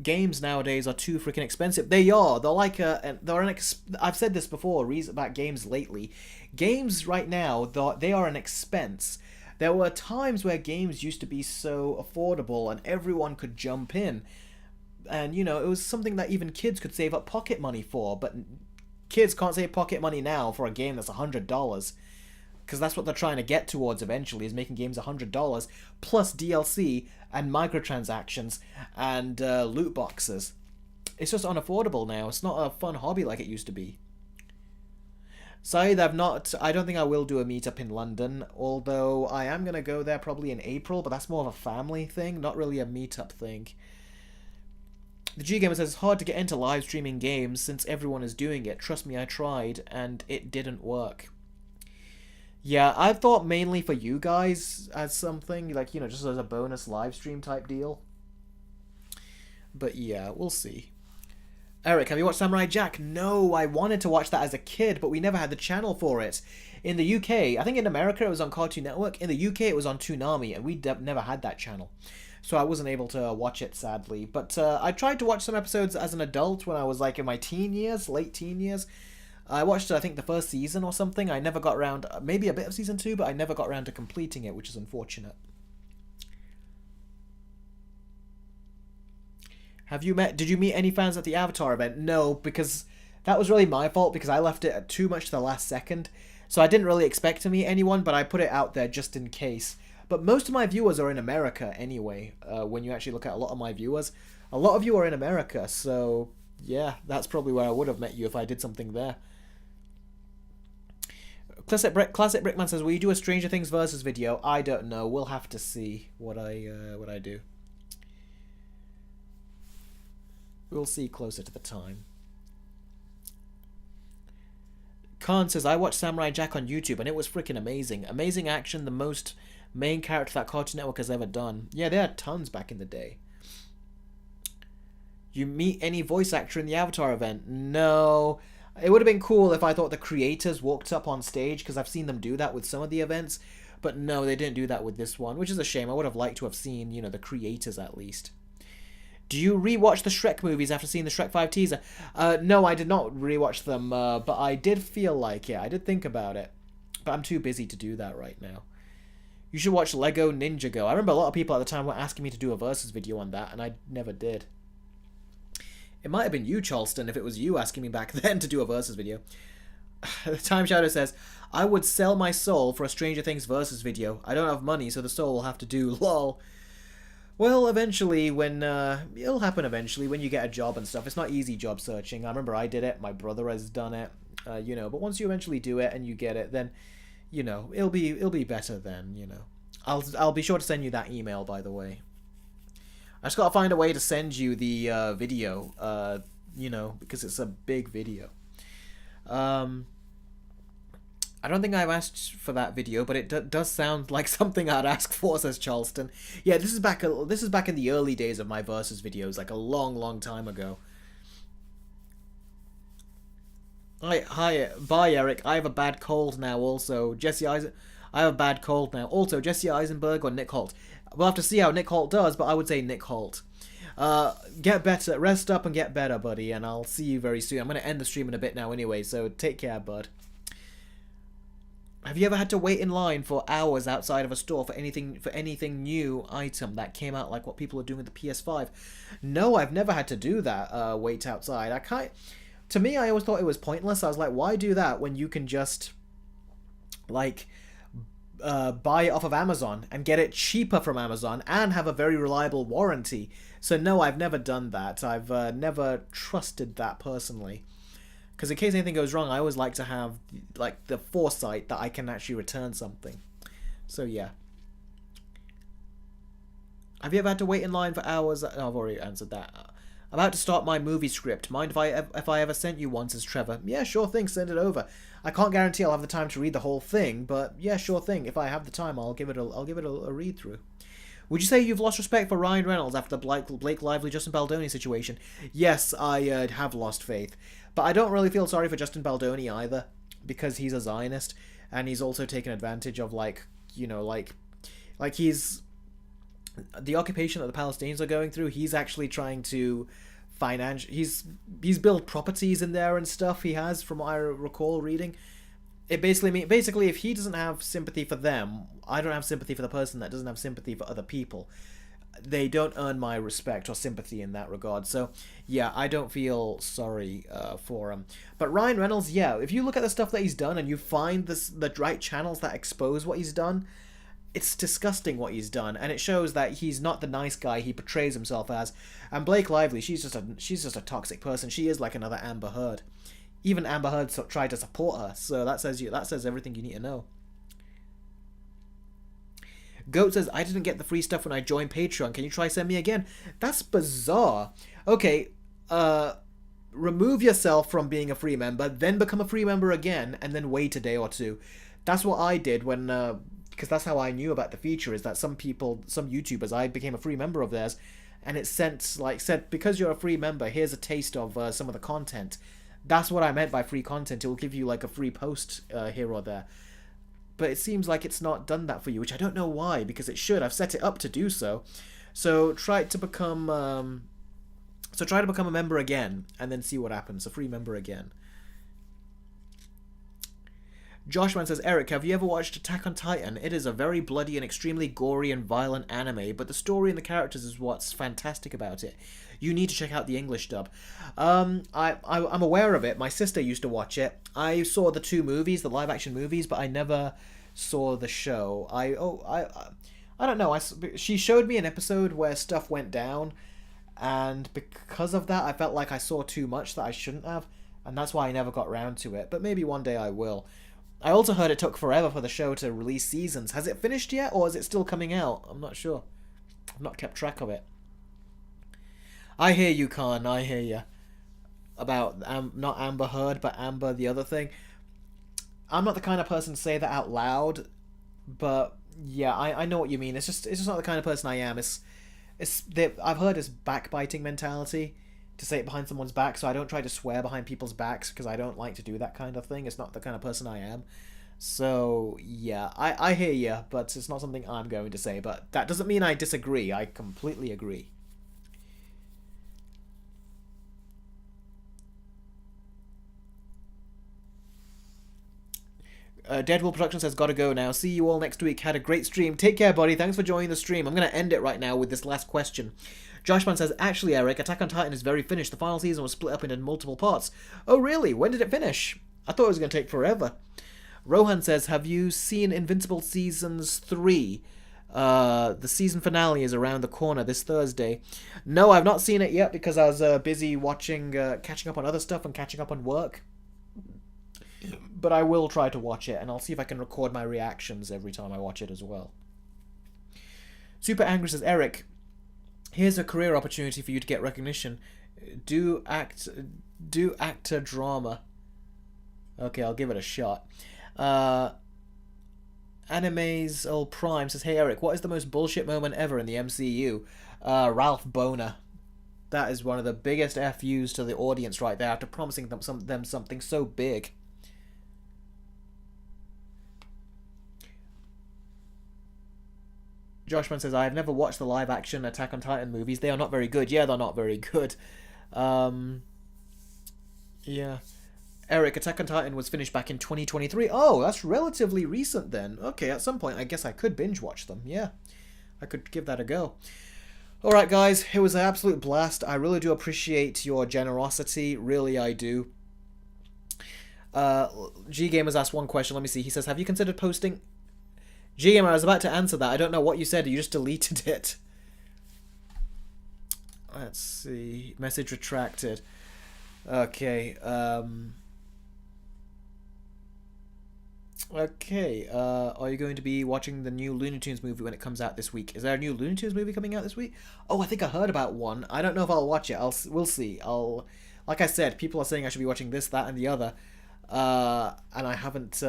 [SPEAKER 1] Games nowadays are too freaking expensive. They are. They're like I've said this before about games lately. Games right now, they are an expense. There were times where games used to be so affordable and everyone could jump in. And, you know, it was something that even kids could save up pocket money for. But kids can't save pocket money now for a game that's $100. Because that's what they're trying to get towards eventually, is making games $100 plus DLC and microtransactions and loot boxes. It's just unaffordable now. It's not a fun hobby like it used to be. Saeed, I don't think I will do a meetup in London, although I am going to go there probably in April, but that's more of a family thing, not really a meetup thing. The G-Gamer says, it's hard to get into live streaming games since everyone is doing it. Trust me, I tried, and it didn't work. Yeah, I thought mainly for you guys as something, like, you know, just as a bonus live stream type deal. But yeah, we'll see. Eric, have you watched Samurai Jack? No, I wanted to watch that as a kid, but we never had the channel for it. In the UK, I think in America it was on Cartoon Network. In the UK it was on Toonami, and we never had that channel. So I wasn't able to watch it, sadly. But I tried to watch some episodes as an adult when I was like in my teen years, late teen years. I watched, I think, the first season or something. I never got around, maybe a bit of season 2, but I never got around to completing it, which is unfortunate. Did you meet any fans at the Avatar event? No, because that was really my fault, because I left it too much to the last second. So I didn't really expect to meet anyone, but I put it out there just in case. But most of my viewers are in America anyway, when you actually look at a lot of my viewers. A lot of you are in America, so yeah, that's probably where I would have met you if I did something there. Classic Brickman says, will you do a Stranger Things versus video? I don't know. We'll have to see what I do. We'll see closer to the time. Khan says, I watched Samurai Jack on YouTube and it was freaking amazing. Amazing action, the most main character that Cartoon Network has ever done. Yeah, they had tons back in the day. You meet any voice actor in the Avatar event? No. It would have been cool if I thought the creators walked up on stage, because I've seen them do that with some of the events. But no, they didn't do that with this one, which is a shame. I would have liked to have seen, you know, the creators at least. Do you rewatch the Shrek movies after seeing the Shrek 5 teaser? No, I did not rewatch them, but I did feel like it. I did think about it. But I'm too busy to do that right now. You should watch Lego Ninjago. I remember a lot of people at the time were asking me to do a versus video on that, and I never did. It might have been you, Charleston, if it was you asking me back then to do a versus video. Time Shadow says, I would sell my soul for a Stranger Things versus video. I don't have money, so the soul will have to do, lol. Well, eventually, it'll happen eventually, when you get a job and stuff. It's not easy job searching. I remember I did it, my brother has done it, you know, but once you eventually do it and you get it, then, you know, it'll be better then, you know. I'll be sure to send you that email, by the way. I just gotta find a way to send you the video, you know, because it's a big video. Um, I don't think I've asked for that video, but it does sound like something I'd ask for, says Charleston. Yeah, this is back in the early days of my Versus videos, like a long time ago. Hi, bye Eric. I have a bad cold now. Also, I have a bad cold now. Also, Jesse Eisenberg or Nick Holt. We'll have to see how Nick Holt does, but I would say Nick Holt. Get better, rest up and get better, buddy, and I'll see you very soon. I'm gonna end the stream in a bit now anyway, so take care, bud. Have you ever had to wait in line for hours outside of a store for anything new item that came out, like what people are doing with the PS5? No, I've never had to do that. Wait outside. I can't. To me, I always thought it was pointless. I was like, why do that when you can just like buy it off of Amazon and get it cheaper from Amazon and have a very reliable warranty? So no, I've never done that. I've never trusted that personally. Because in case anything goes wrong, I always like to have like the foresight that I can actually return something. So yeah. Have you ever had to wait in line for hours? Oh, I've already answered that. I'm about to start my movie script. Mind if I ever sent you one, says Trevor. Yeah, sure thing. Send it over. I can't guarantee I'll have the time to read the whole thing, but yeah, sure thing. If I have the time, I'll give it a read through. Would you say you've lost respect for Ryan Reynolds after the Blake Lively Justin Baldoni situation? Yes, I have lost faith. But I don't really feel sorry for Justin Baldoni either, because he's a Zionist, and he's also taken advantage of, like, you know, like he's... The occupation that the Palestinians are going through, he's actually trying to he's built properties in there and stuff, he has, from what I recall reading. It basically, if he doesn't have sympathy for them, I don't have sympathy for the person that doesn't have sympathy for other people. They don't earn my respect or sympathy in that regard. So, yeah, I don't feel sorry for him. But Ryan Reynolds, yeah, if you look at the stuff that he's done and you find the right channels that expose what he's done, it's disgusting what he's done, and it shows that he's not the nice guy he portrays himself as. And Blake Lively, she's just a toxic person. She is like another Amber Heard. Even Amber Heard tried to support her, so that says everything you need to know. Goat says, I didn't get the free stuff when I joined Patreon. Can you try send me again? That's bizarre. Okay, remove yourself from being a free member, then become a free member again, and then wait a day or two. That's what I did when, because that's how I knew about the feature, is that some YouTubers, I became a free member of theirs, and it said, because you're a free member, here's a taste of some of the content. That's what I meant by free content. It will give you like a free post here or there. But it seems like it's not done that for you, which I don't know why, because it should. I've set it up to do so. So try to become a member again, and then see what happens. A free member again. Joshman says, Eric, have you ever watched Attack on Titan? It is a very bloody and extremely gory and violent anime, but the story and the characters is what's fantastic about it. You need to check out the English dub. I'm aware of it. My sister used to watch it. I saw the two movies, the live-action movies, but I never saw the show. I don't know. She showed me an episode where stuff went down, and because of that, I felt like I saw too much that I shouldn't have, and that's why I never got around to it. But maybe one day I will. I also heard it took forever for the show to release seasons. Has it finished yet, or is it still coming out? I'm not sure. I've not kept track of it. I hear you, Khan. I hear you. About, not Amber Heard, but Amber the other thing. I'm not the kind of person to say that out loud, but yeah, I know what you mean. It's just not the kind of person I am. I've heard it's backbiting mentality to say it behind someone's back, so I don't try to swear behind people's backs, because I don't like to do that kind of thing. It's not the kind of person I am. So, yeah, I hear you, but it's not something I'm going to say. But that doesn't mean I disagree. I completely agree. Deadpool Productions says, gotta go now. See you all next week. Had a great stream. Take care, buddy. Thanks for joining the stream. I'm going to end it right now with this last question. Joshman says, actually, Eric, Attack on Titan is very finished. The final season was split up into multiple parts. Oh, really? When did it finish? I thought it was going to take forever. Rohan says, have you seen Invincible Seasons 3? The season finale is around the corner this Thursday. No, I've not seen it yet because I was busy watching, catching up on other stuff and catching up on work. But I will try to watch it, and I'll see if I can record my reactions every time I watch it as well. Super Angry says, Eric, Here's a career opportunity for you to get recognition. Do actor drama. Okay, I'll give it a shot. Anime's old Prime says, "Hey Eric, what is the most bullshit moment ever in the MCU?" Ralph Boner. That is one of the biggest FUs to the audience right there after promising them something so big. Joshman says, "I have never watched the live-action Attack on Titan movies. They are not very good." Yeah, they're not very good. Yeah. Eric, Attack on Titan was finished back in 2023. Oh, that's relatively recent then. Okay, at some point I guess I could binge watch them. Yeah, I could give that a go. Alright guys, it was an absolute blast. I really do appreciate your generosity. Really, I do. G-Gamer's asked one question. Let me see. He says, "Have you considered posting..." G-Gamer, I was about to answer that. I don't know what you said. You just deleted it. Let's see. Message retracted. Okay, Okay, are you going to be watching the new Looney Tunes movie when it comes out this week? Is there a new Looney Tunes movie coming out this week? Oh, I think I heard about one. I don't know if I'll watch it. We'll see. Like I said, people are saying I should be watching this, that, and the other. And I haven't,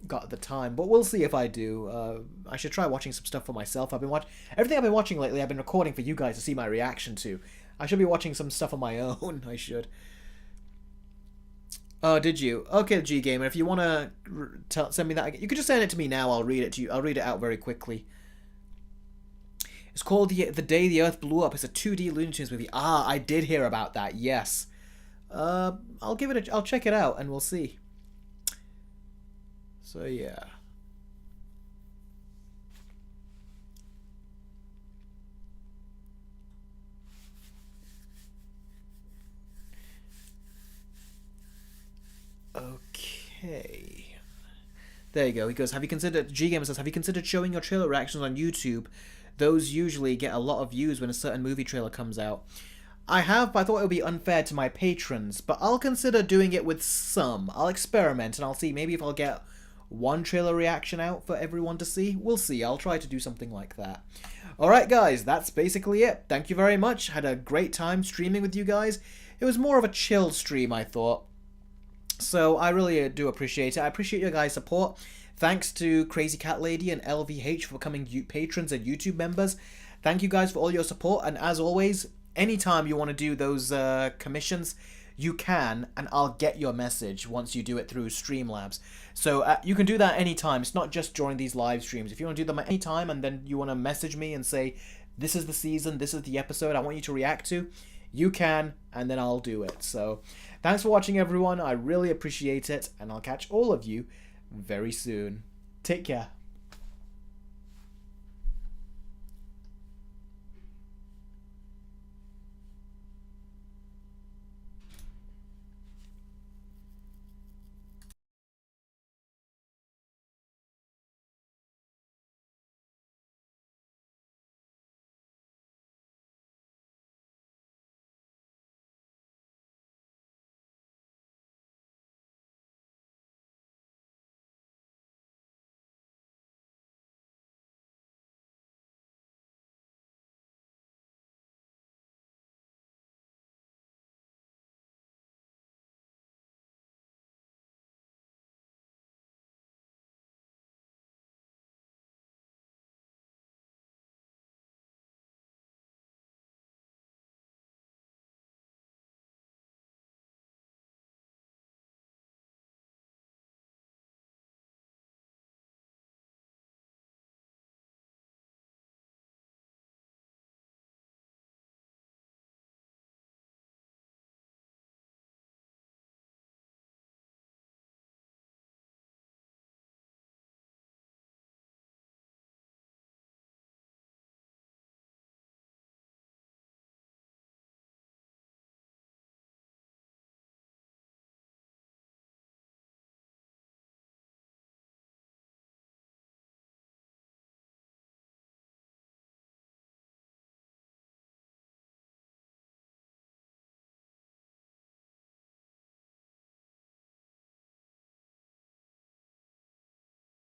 [SPEAKER 1] got the time, but we'll see if I do. I should try watching some stuff for myself. Everything I've been watching lately, I've been recording for you guys to see my reaction to. I should be watching some stuff on my own. I should. Oh, did you? Okay, G-Gamer, if you want to send me that, you could just send it to me now. I'll read it to you. I'll read it out very quickly. It's called The Day the Earth Blew Up. It's a 2D Looney Tunes movie. Ah, I did hear about that, yes. I'll check it out, and we'll see. So, yeah. Okay. There you go. He goes, G-Gamer says, "Have you considered showing your trailer reactions on YouTube? Those usually get a lot of views when a certain movie trailer comes out." I have, but I thought it would be unfair to my patrons. But I'll consider doing it with some. I'll experiment and I'll see maybe if I'll get one trailer reaction out for everyone to see. We'll see. I'll try to do something like that. Alright guys, that's basically it. Thank you very much. Had a great time streaming with you guys. It was more of a chill stream, I thought. So I really do appreciate it. I appreciate your guys' support. Thanks to Crazy Cat Lady and LVH for becoming patrons and YouTube members. Thank you guys for all your support. And as always, anytime you want to do those commissions, you can, and I'll get your message once you do it through Streamlabs. So you can do that anytime. It's not just during these live streams. If you want to do them at any time and then you want to message me and say, "This is the season, this is the episode I want you to react to," you can, and then I'll do it. So thanks for watching, everyone. I really appreciate it, and I'll catch all of you very soon. Take care.